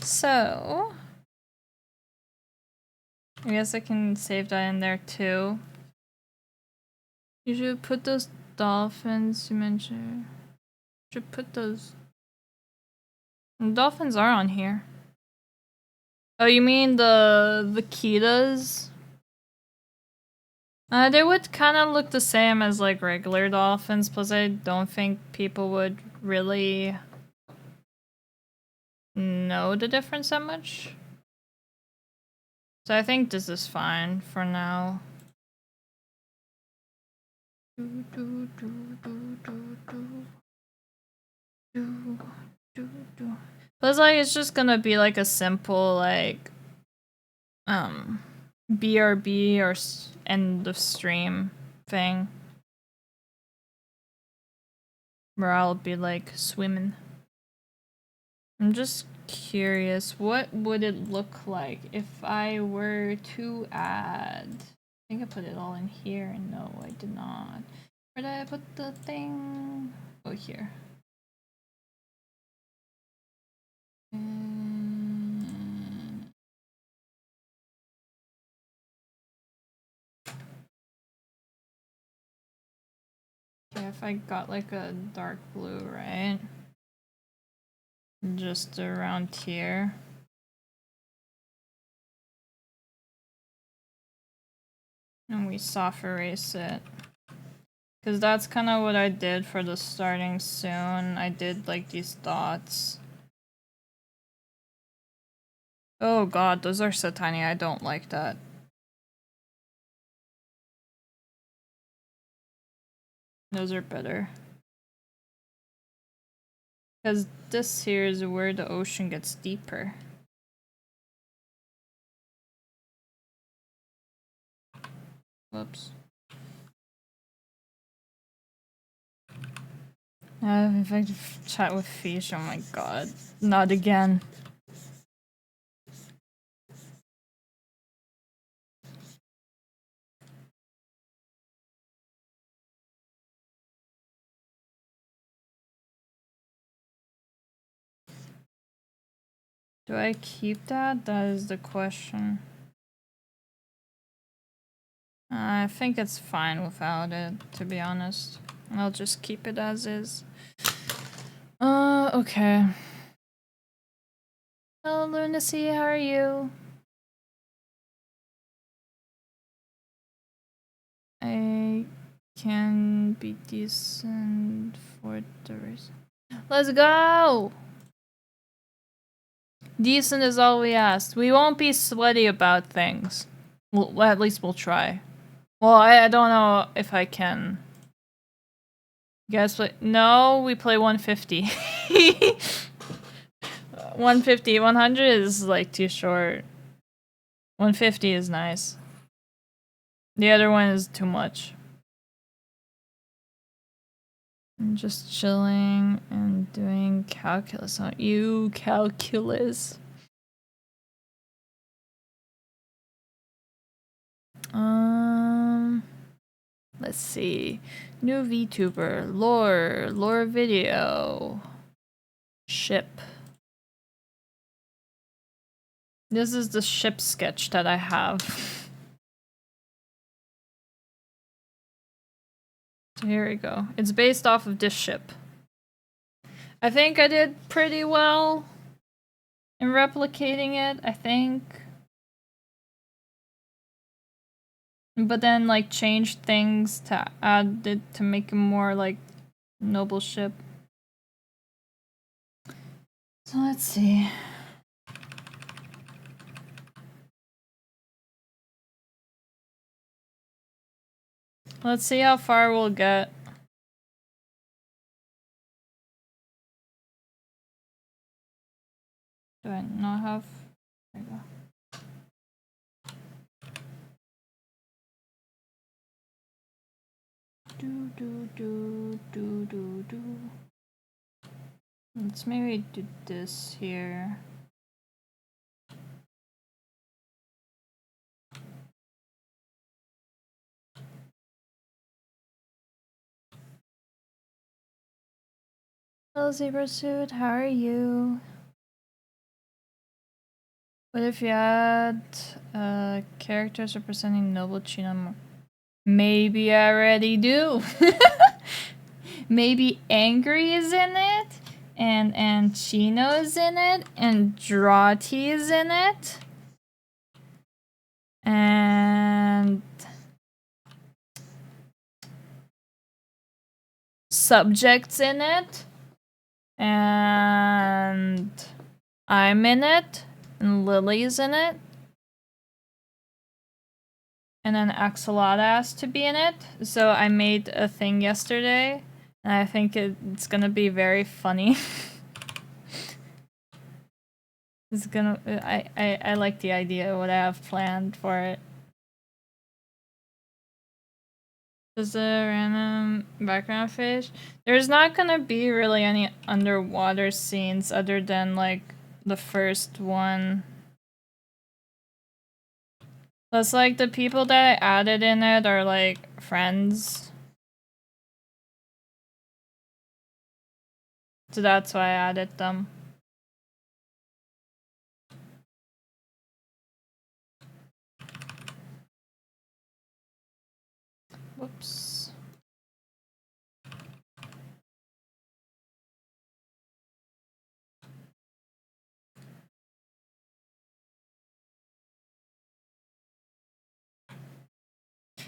so I guess I can save that in there too. You should put those dolphins you mentioned. You should put those. The dolphins are on here. Oh, you mean the cheetahs? They would kind of look the same as like regular dolphins, plus I don't think people would really know the difference that much. So I think this is fine for now. Plus like it's just gonna be like a simple like BRB or end of stream thing. Where I'll be like swimming. I'm just curious, what would it look like if I were to add... I think I put it all in here. No, I did not. Where did I put the thing? Oh, here. Yeah, if I got like a dark blue, right? Just around here. And we soft erase it. Because that's kind of what I did for the starting soon. I did like these dots. Oh god, those are so tiny. I don't like that. Those are better. Because this here is where the ocean gets deeper. Whoops. If I chat with fish, oh my god. Not again. Do I keep that? That is the question. I think it's fine without it, to be honest. I'll just keep it as is. Okay. Hello, Lunacy, how are you? I can be decent for the race. Let's go! Decent is all we asked. We won't be sweaty about things. Well, at least we'll try. Well, I don't know if I can. You guys play? No, we play 150. 150. 100 is like too short. 150 is nice. The other one is too much. I'm just chilling and doing calculus on you, calculus. Let's see. New VTuber, lore video, ship. This is the ship sketch that I have. So here we go. It's based off of this ship. I think I did pretty well in replicating it, I think. But then, like, changed things to add it to make it more, like, noble ship. So let's see. Let's see how far we'll get. Do I not have... There we go. Do. Let's maybe do this here. Hello, Zebra Suit. How are you? What if you had characters representing noble Chino? Maybe I already do. Maybe Angry is in it, and Chino is in it, and Drati is in it, and Subject's in it, and I'm in it, and Lily's in it. And then Axolotl has to be in it. So I made a thing yesterday, and I think it's gonna be very funny. It's gonna... I like the idea of what I have planned for it. Just a random background fish. There's not gonna be really any underwater scenes other than, like, the first one. Plus, like, the people that I added in it are, like, friends. So that's why I added them. Whoops.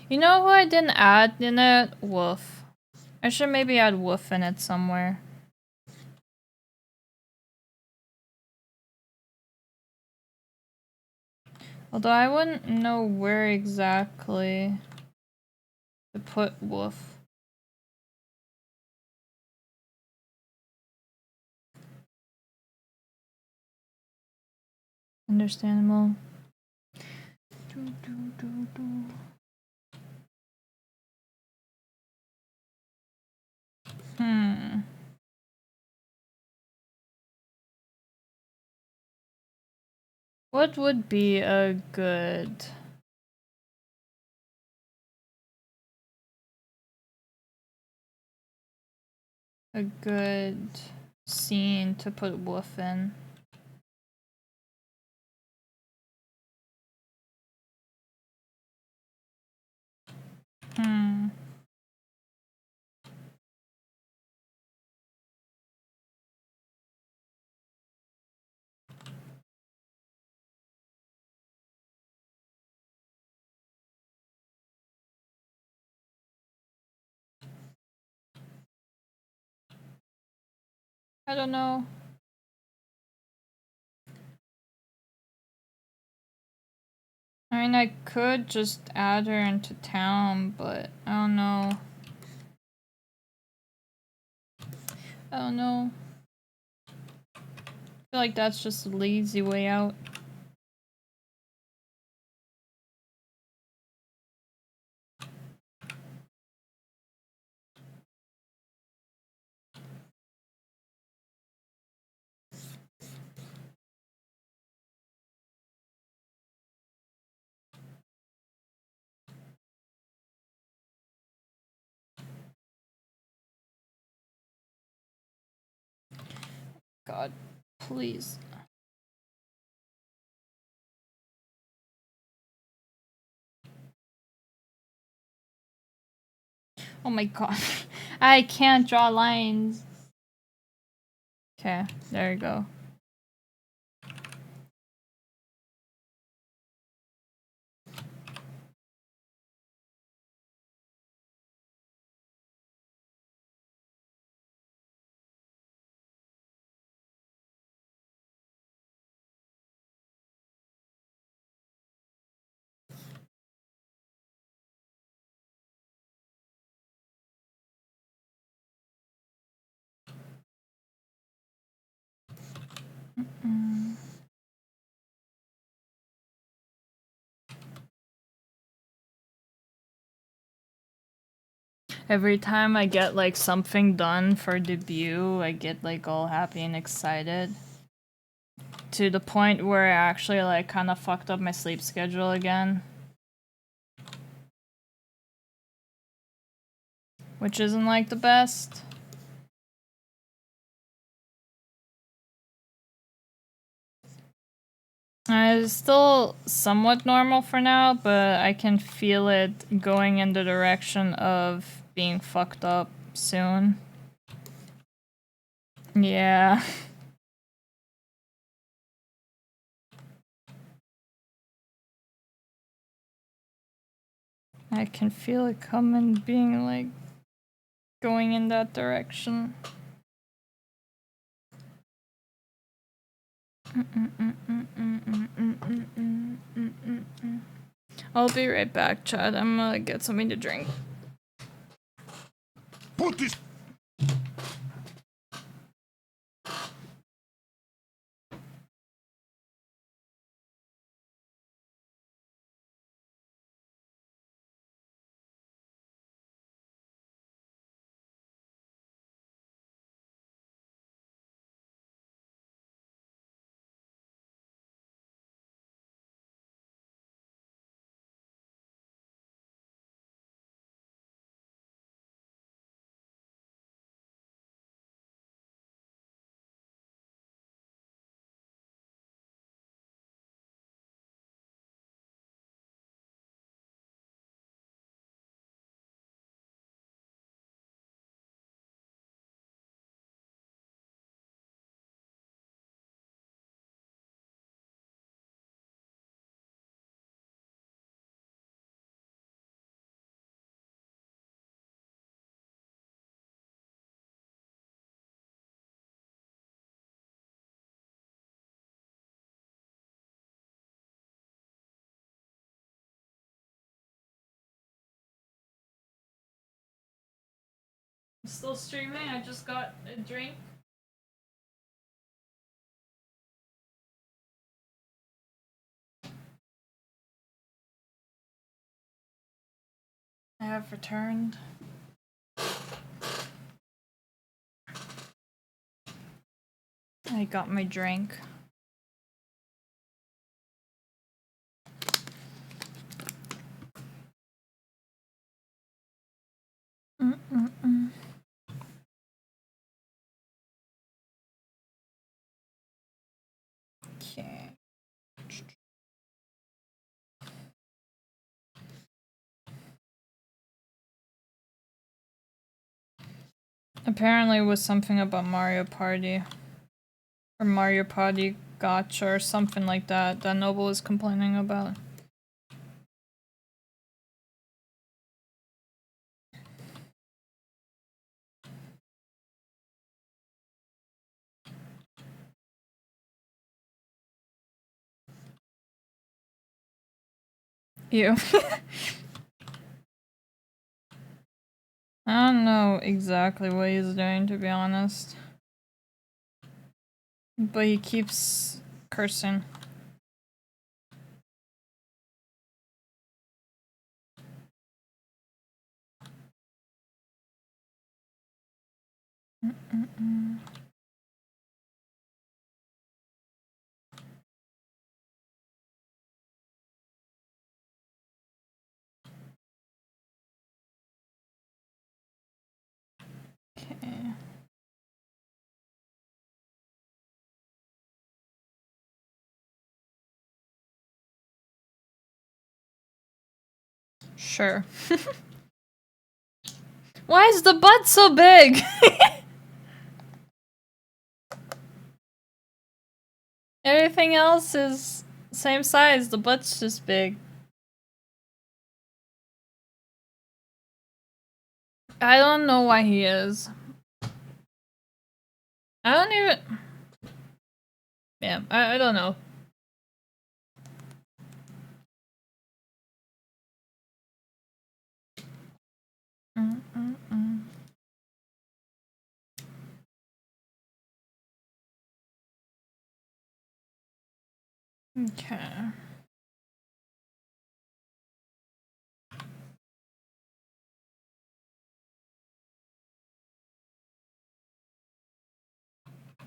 You know who I didn't add in it? Wolf. I should maybe add Wolf in it somewhere. Although I wouldn't know where exactly to put Wolf. Understandable. What would be a good... scene to put Wolf in? I don't know. I mean, I could just add her into town, but I don't know. I don't know. I feel like that's just a lazy way out. God, please. Oh my god. I can't draw lines. Okay, there you go. Every time I get like something done for debut, I get like all happy and excited. To the point where I actually like kind of fucked up my sleep schedule again. Which isn't like the best. It's still somewhat normal for now, but I can feel it going in the direction of being fucked up soon. Yeah. I can feel it coming, being like going in that direction. I'll be right back, Chad. I'm gonna get something to drink. Put this. Still streaming? I just got a drink. I have returned. I got my drink. Okay. Apparently it was something about Mario Party. Or Mario Party Gotcha or something like that that Noble was complaining about. You. I don't know exactly what he's doing, to be honest. But he keeps cursing. Okay. Sure. Why is the butt so big? Everything else is same size, the butt's just big. I don't know why he is. I don't even... Yeah, I don't know. Okay.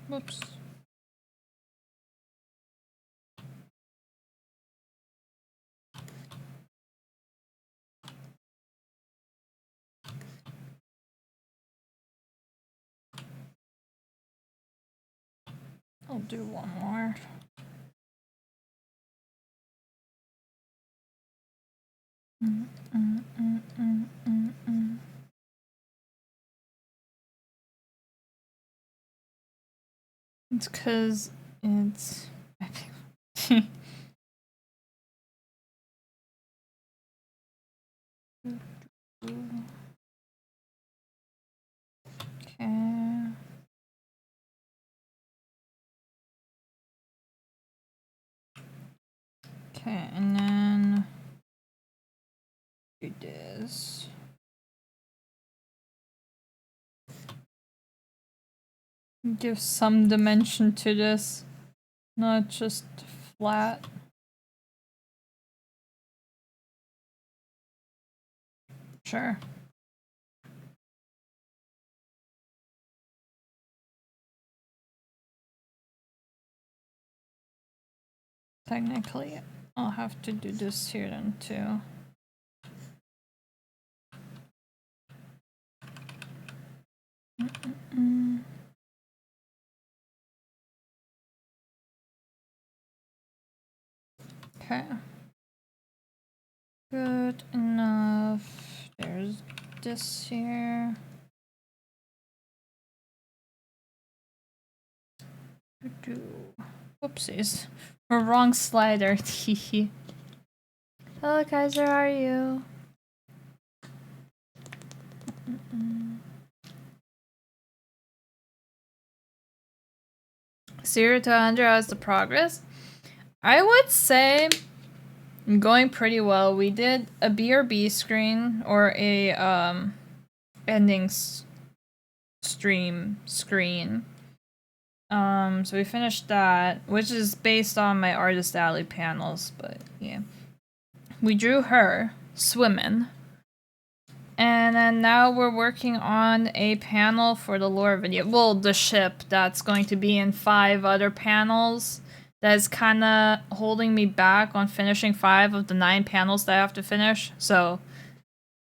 Whoops. I'll do one more. It's 'cause it's... I think... Okay. Okay, and then do this. Give some dimension to this, not just flat. Sure. Technically, I'll have to do this here then too. Okay. Good enough. There's this here. Whoopsies. Wrong slider. Hello, Kaiser, how are you? 0 to 100, how's the progress? I would say I'm going pretty well. We did a BRB screen, or a ending stream screen. So we finished that, which is based on my Artist Alley panels, but yeah. We drew her swimming. And then now we're working on a panel for the lore video. Well, the ship that's going to be in 5 other panels. That's kind of holding me back on finishing 5 of the 9 panels that I have to finish. So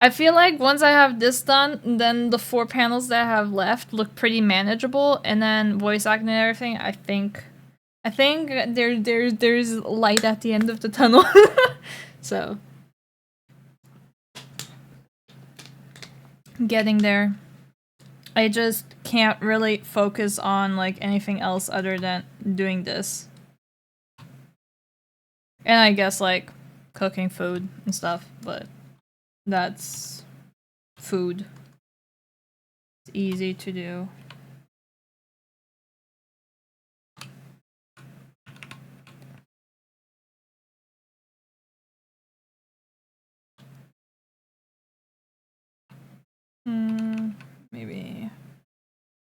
I feel like once I have this done, then the 4 panels that I have left look pretty manageable. And then voice acting and everything, I think there's light at the end of the tunnel. So getting there. I just can't really focus on like anything else other than doing this. And I guess like cooking food and stuff, but that's food. It's easy to do. Maybe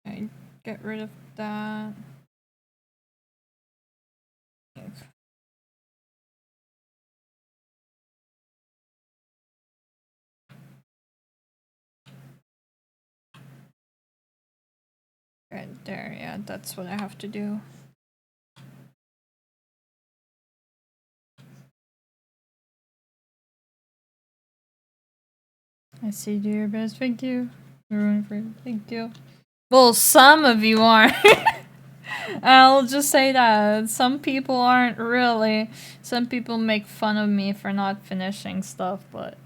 I get rid of that. Right there, yeah, that's what I have to do. I see, do your best. Thank you. Thank you. Well, some of you aren't. I'll just say that. Some people aren't really. Some people make fun of me for not finishing stuff, but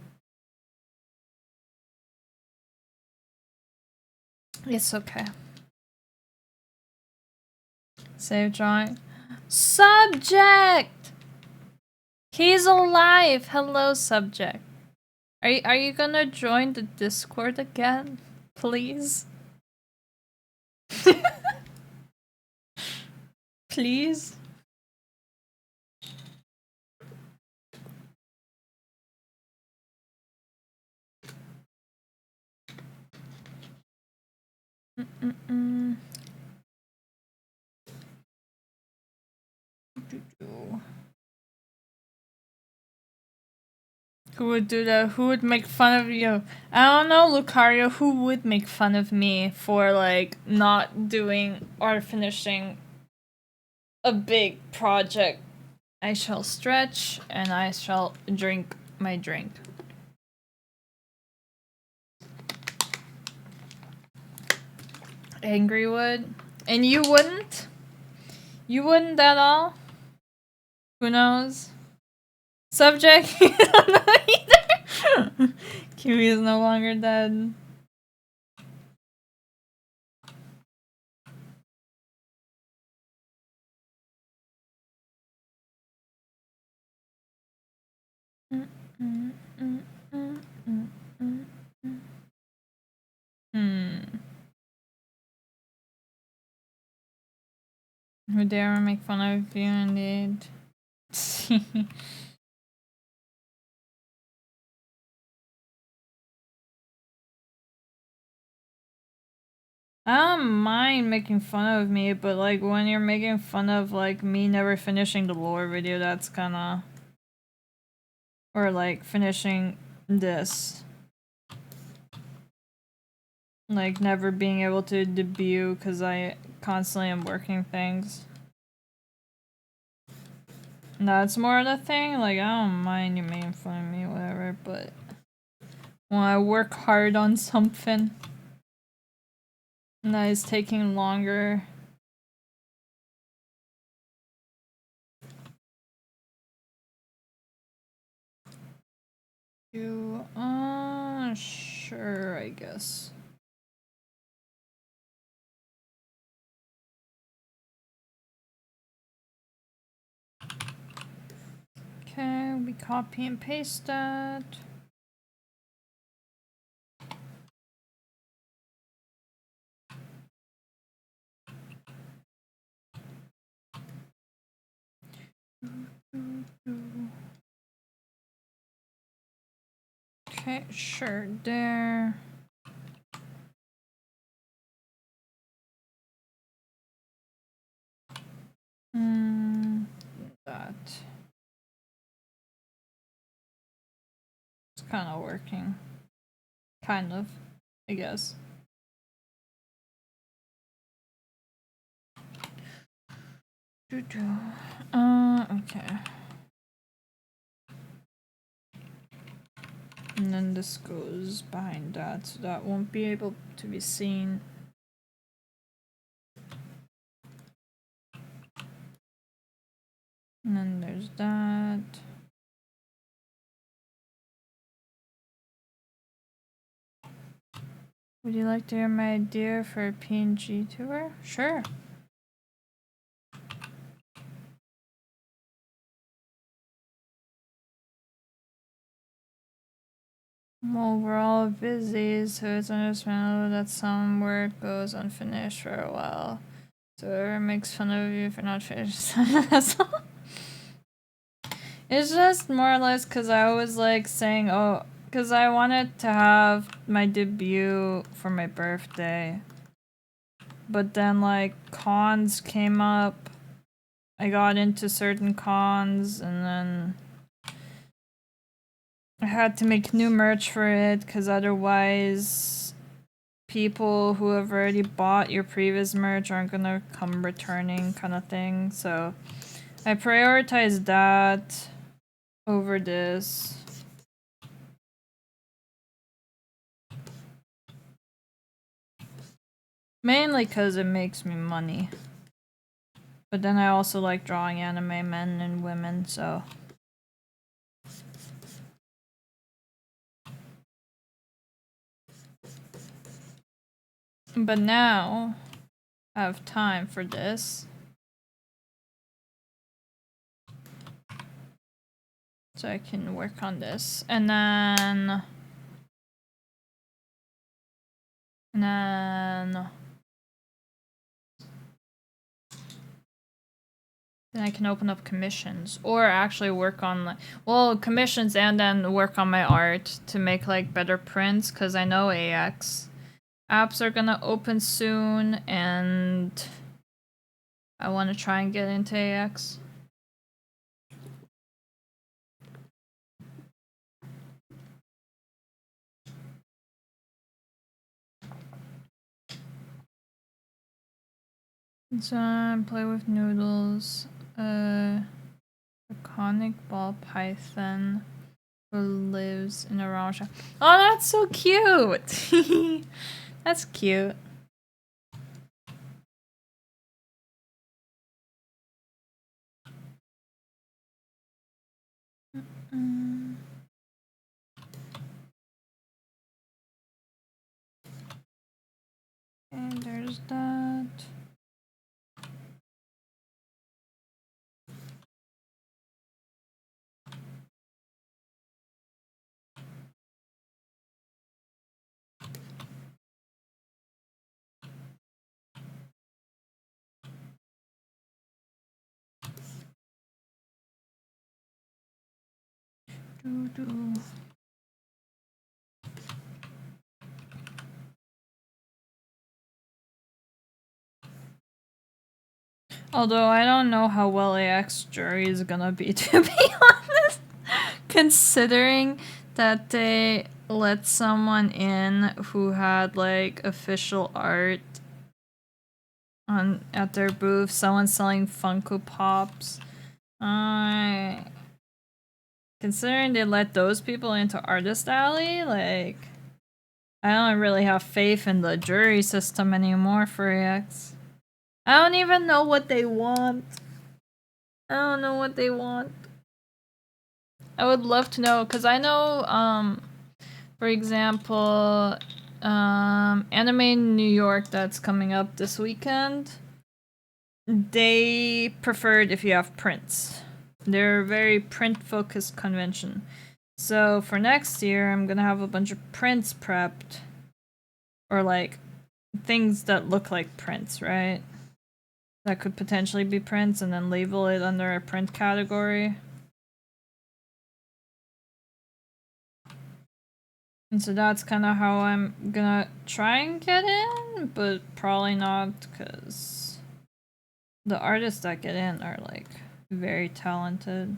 It's okay. Save drawing. Subject! He's alive! Hello, subject. Are you gonna join the Discord again? Please? Please? Mm-mm-mm. Who would do that? Who would make fun of you? I don't know, Lucario. Who would make fun of me for, like, not doing or finishing a big project? I shall stretch and I shall drink my drink. Angry would? And you wouldn't? You wouldn't at all? Who knows? Subject? You don't know either? Kiwi is no longer dead. Who dare make fun of you indeed? I don't mind making fun of me, but like when you're making fun of like me never finishing the lore video, that's kinda... Or like finishing this. Like never being able to debut because I constantly am working things. That's more the thing, like I don't mind you making fun of me, whatever, but when I work hard on something and that is taking longer. Sure, I guess. Okay, we copy and paste that. Okay, sure, there. That. It's kind of working. Kind of, I guess. Okay. And then this goes behind that, so that won't be able to be seen. And then there's that. Would you like to hear my idea for a PNG tour? Sure. Well, we're all busy, so it's understandable that some work goes unfinished for a while. So whoever makes fun of you for not finishing, that's all. It's just more or less because I was like saying, oh, because I wanted to have my debut for my birthday. But then like cons came up. I got into certain cons and then I had to make new merch for it because otherwise people who have already bought your previous merch aren't gonna come returning kind of thing. So I prioritized that over this. Mainly because it makes me money. But then I also like drawing anime men and women, so... But now I have time for this. So I can work on this. And then I can open up commissions or actually work on like, well, commissions and then work on my art to make like better prints, because I know AX apps are gonna open soon and I want to try and get into AX. So play with noodles, iconic ball python who lives in a round shop. Oh, that's so cute. That's cute. And there's that. Although I don't know how well AX jury is gonna be, to be honest. Considering that they let someone in who had like official art on at their booth, someone selling Funko Pops. Considering they let those people into Artist Alley, like, I don't really have faith in the jury system anymore for AX. I don't even know what they want. I don't know what they want. I would love to know, because I know, for example, Anime New York that's coming up this weekend, they preferred if you have prints. They're a very print-focused convention. So for next year, I'm gonna have a bunch of prints prepped. Or like, things that look like prints, right? That could potentially be prints, and then label it under a print category. And so that's kind of how I'm gonna try and get in, but probably not, because the artists that get in are like very talented.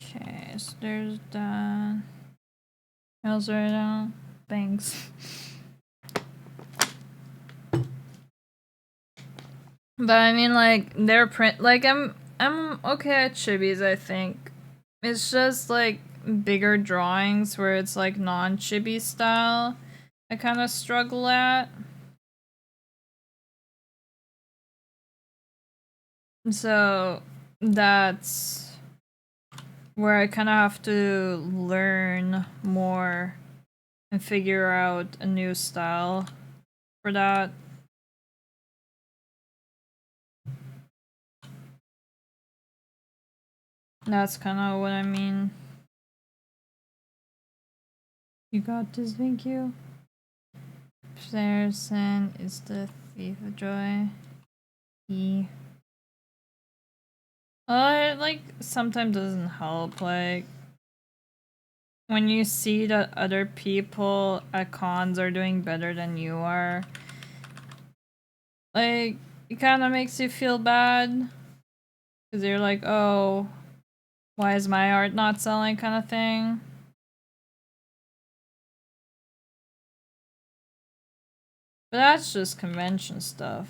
Okay, so there's that. Else right now. Thanks. But I mean, like, their print, like, I'm okay at chibis, I think. It's just like bigger drawings where it's like non-chibi style I kind of struggle at. So that's where I kind of have to learn more and figure out a new style for that. That's kind of what I mean. You got this, thank you. Saracen is the thief of joy. He. It like sometimes doesn't help. Like when you see that other people at cons are doing better than you are, like it kind of makes you feel bad because you're like, oh, why is my art not selling, kind of thing. But that's just convention stuff.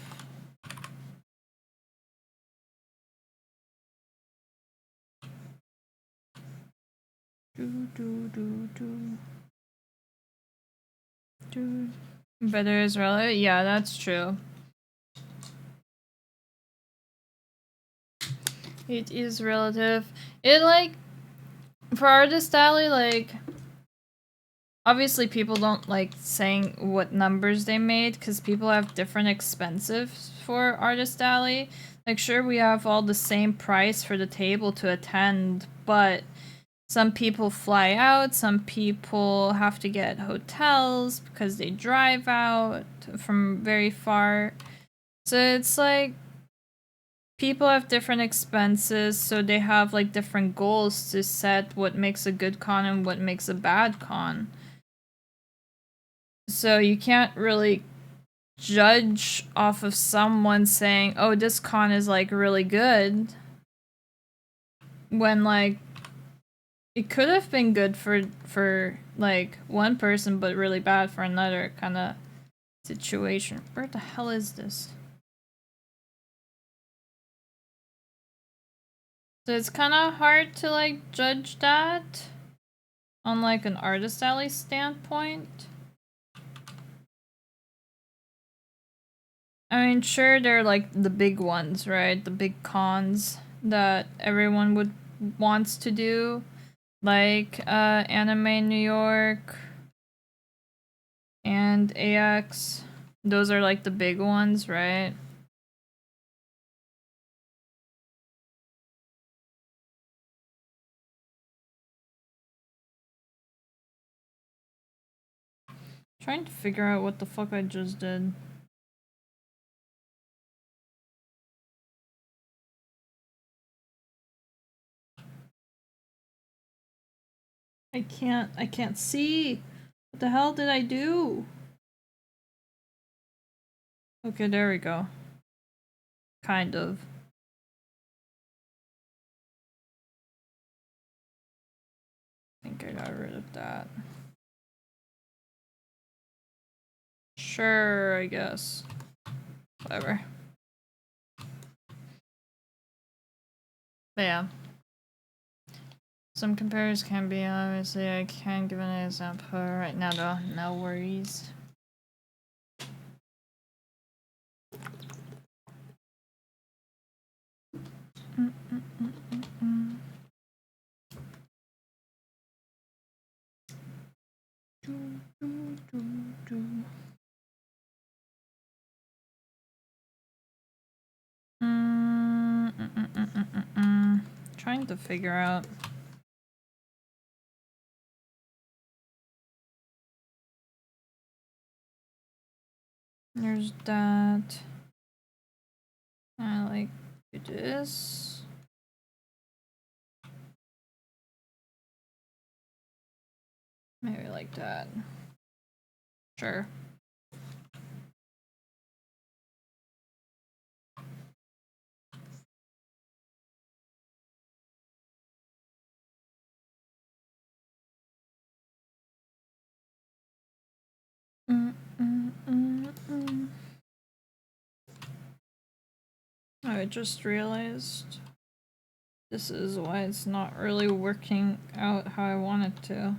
Better is relative? Yeah, that's true. It is relative. It, like, for Artist Alley, like, obviously people don't like saying what numbers they made because people have different expenses for Artist Alley. Like, sure, we have all the same price for the table to attend, but some people fly out, some people have to get hotels because they drive out from very far. So it's like people have different expenses, so they have like different goals to set what makes a good con and what makes a bad con. So you can't really judge off of someone saying, oh, this con is like really good, when like it could have been good for like one person but really bad for another kind of situation. Where the hell is this? So it's kind of hard to like judge that on like an Artist Alley standpoint. I mean, sure, they're like the big ones, right? The big cons that everyone would wants to do, like Anime New York and AX. Those are like the big ones, right? Trying to figure out what the fuck I just did. I can't see. What the hell did I do? Okay, there we go. Kind of. I think I got rid of that. Sure, I guess. Whatever. But yeah. Some comparisons can be, obviously, I can't give an example right now though. No worries. Trying to figure out. There's that. I like do this. Maybe like that. Sure. I just realized this is why it's not really working out how I want it to.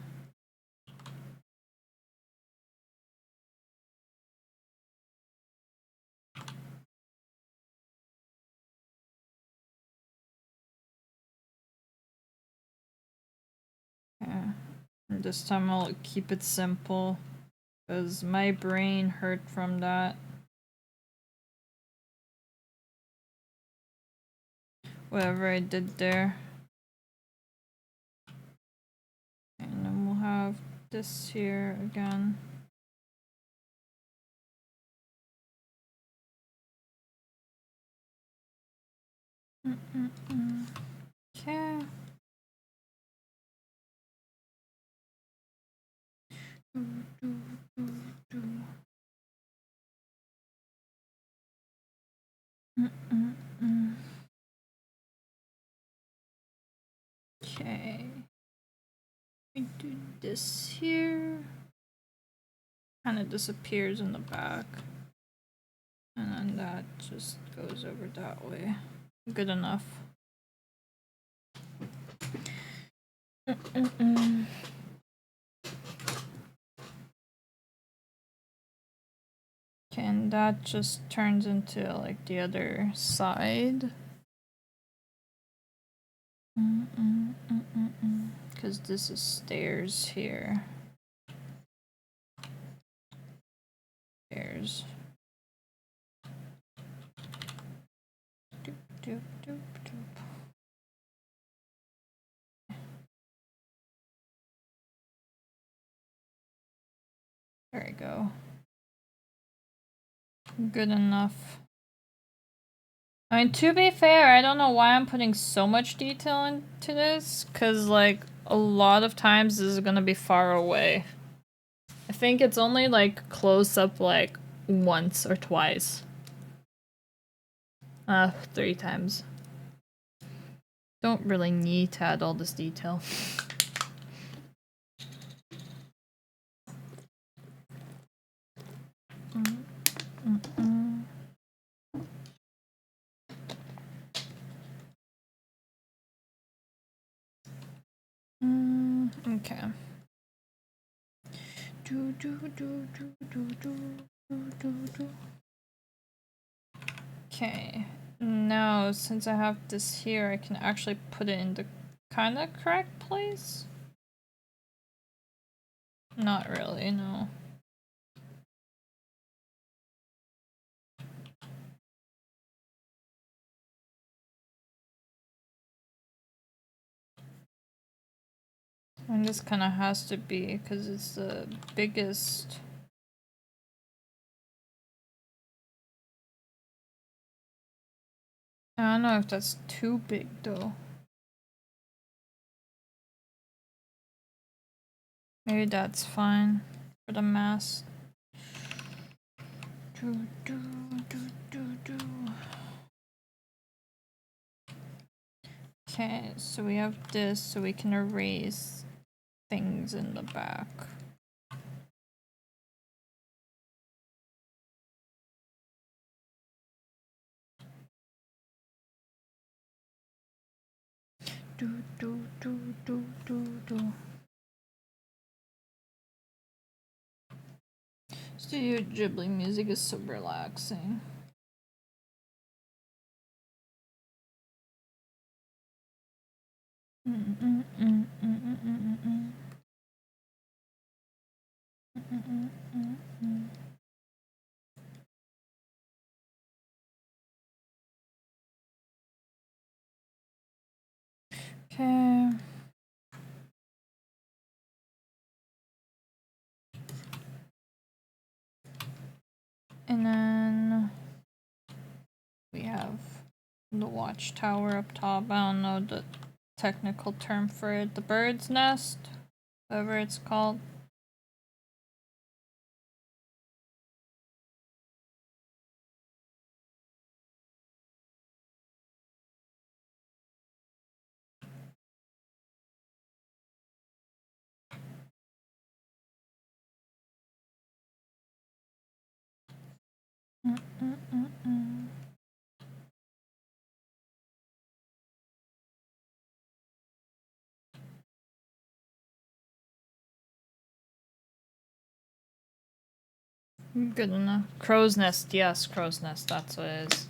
Yeah. And this time I'll keep it simple, because my brain hurt from that. Whatever I did there. And then we'll have this here again. Okay. Okay. We do this here. Kind of disappears in the back. And then that just goes over that way. Good enough. Okay, and that just turns into like the other side. Because this is stairs here. Stairs. Doop, doop, doop, doop. There we go. Good enough. I mean, to be fair, I don't know why I'm putting so much detail into this, because, like, a lot of times this is gonna be far away. I think it's only, like, close up, like, once or twice. 3 times. Don't really need to add all this detail. Okay. Okay. Now, since I have this here, I can actually put it in the kind of correct place? Not really, no. And this kind of has to be, because it's the biggest. I don't know if that's too big, though. Maybe that's fine for the mass. Okay, so we have this, so we can erase things in the back. Studio Ghibli music is so relaxing. Okay. And then we have the watchtower up top. I don't know the technical term for it. The bird's nest, whatever it's called. Good enough. Crow's nest, yes, crow's nest, that's what it is.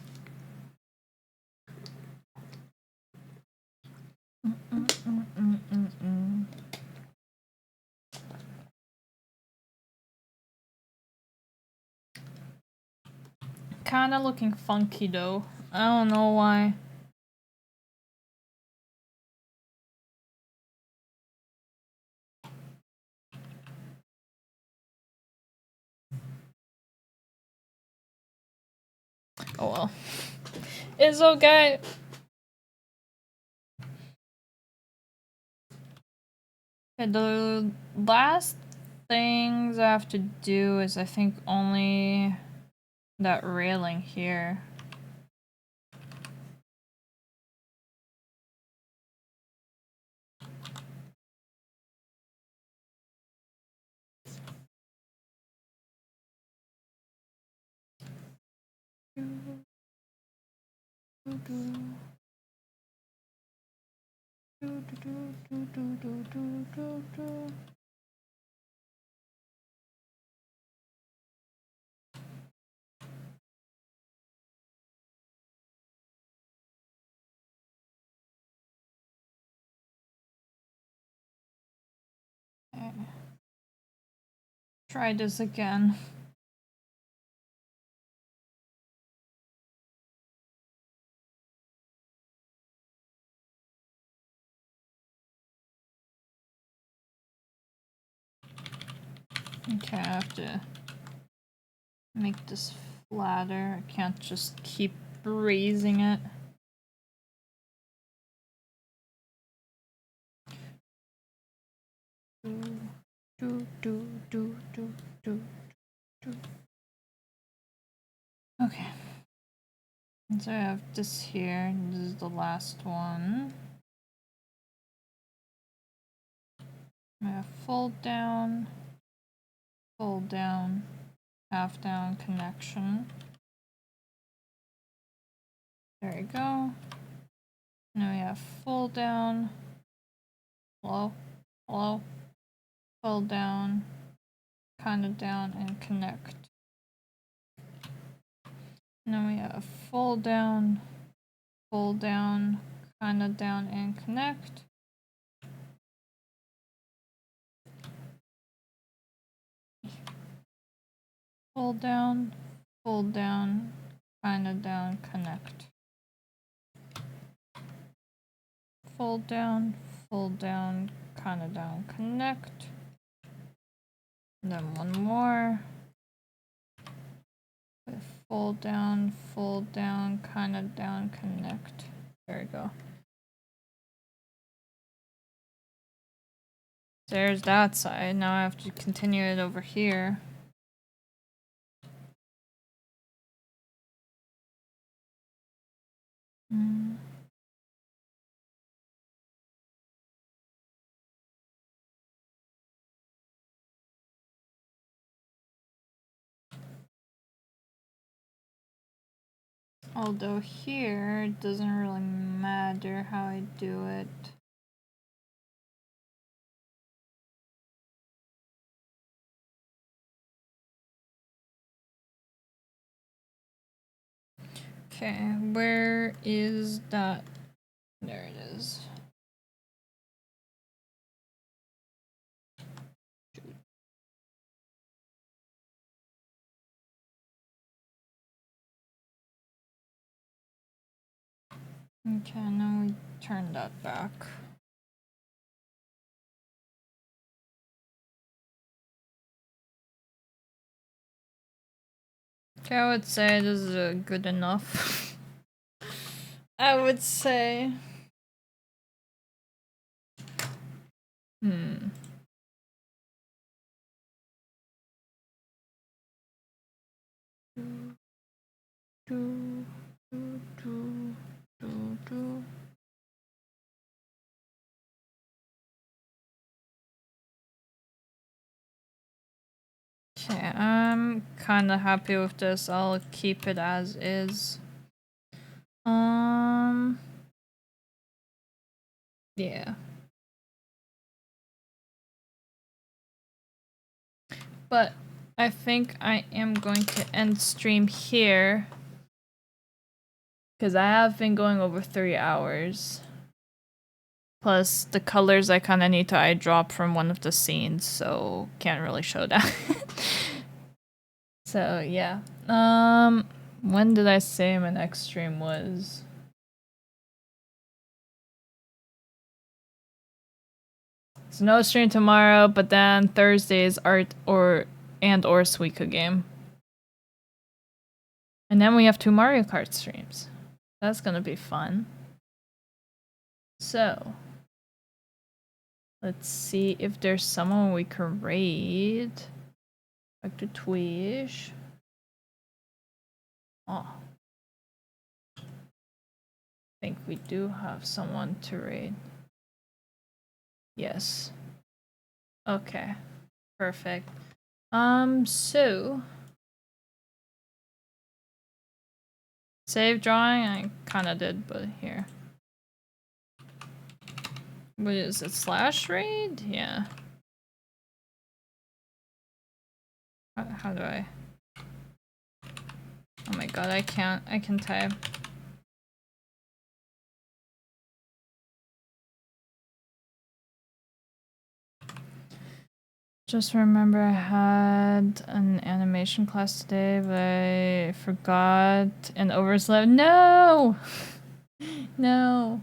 Kinda looking funky though. I don't know why. Oh well. It's okay. Okay, the last things I have to do is I think only that railing here. Okay. Try this again. Okay, I have to make this flatter. I can't just keep raising it. Okay. So I have this here. This is the last one. I have fold down, half down connection. There we go. Now we have fold down, hello, fold down, kind of down, and connect. Now we have fold down, kind of down, and connect. Fold down, kind of down, connect. Fold down, kind of down, connect. And then one more. With fold down, kind of down, connect. There we go. There's that side. Now I have to continue it over here. Although here, it doesn't really matter how I do it. Okay, where is that? There it is. Okay, now we turn that back. Okay, I would say this is good enough. I would say. Okay, I'm kind of happy with this. I'll keep it as is. Yeah. But I think I am going to end stream here. Because I have been going over 3 hours. Plus, the colors I kind of need to eyedrop from one of the scenes, so can't really show that. So, yeah. When did I say my next stream was? So no stream tomorrow, but then Thursday is art or Suika game. And then we have 2 Mario Kart streams. That's gonna be fun. So, let's see if there's someone we can raid. Back to Twitch. Oh. I think we do have someone to raid. Yes. Okay. Perfect. So save drawing, I kinda did, but here. What is it? Slash raid? Yeah. How do I? Oh my god, I can't. I can type. Just remember I had an animation class today, but I forgot and overslept. No! No.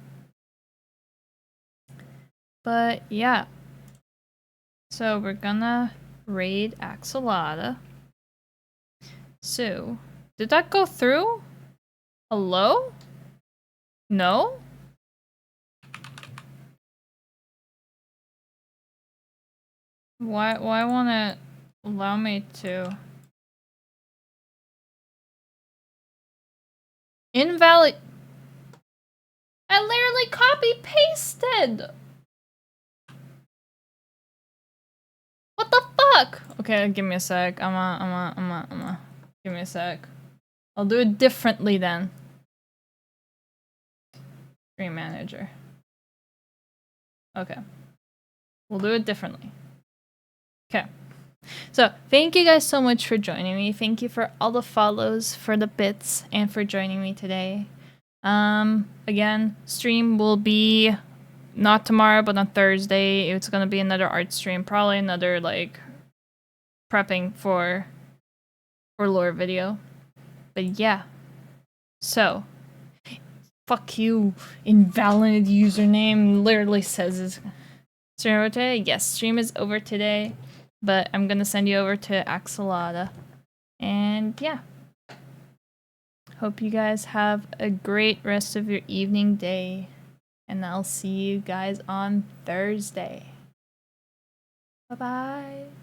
But yeah. So we're gonna raid Axolotl. So, did that go through? Hello? No? Why won't it allow me to? Invalid. I literally copy pasted. What the fuck? Okay, give me a sec. Give me a sec. I'll do it differently then. Stream manager. Okay. We'll do it differently. Okay. So, thank you guys so much for joining me. Thank you for all the follows, for the bits, and for joining me today. Again, stream will be not tomorrow, but on Thursday. It's gonna be another art stream, probably another like prepping for lore video. But yeah. So, fuck you, invalid username literally says it's stream over today. Yes, stream is over today, but I'm gonna send you over to Axolotl. And yeah. Hope you guys have a great rest of your evening, day. And I'll see you guys on Thursday. Bye-bye.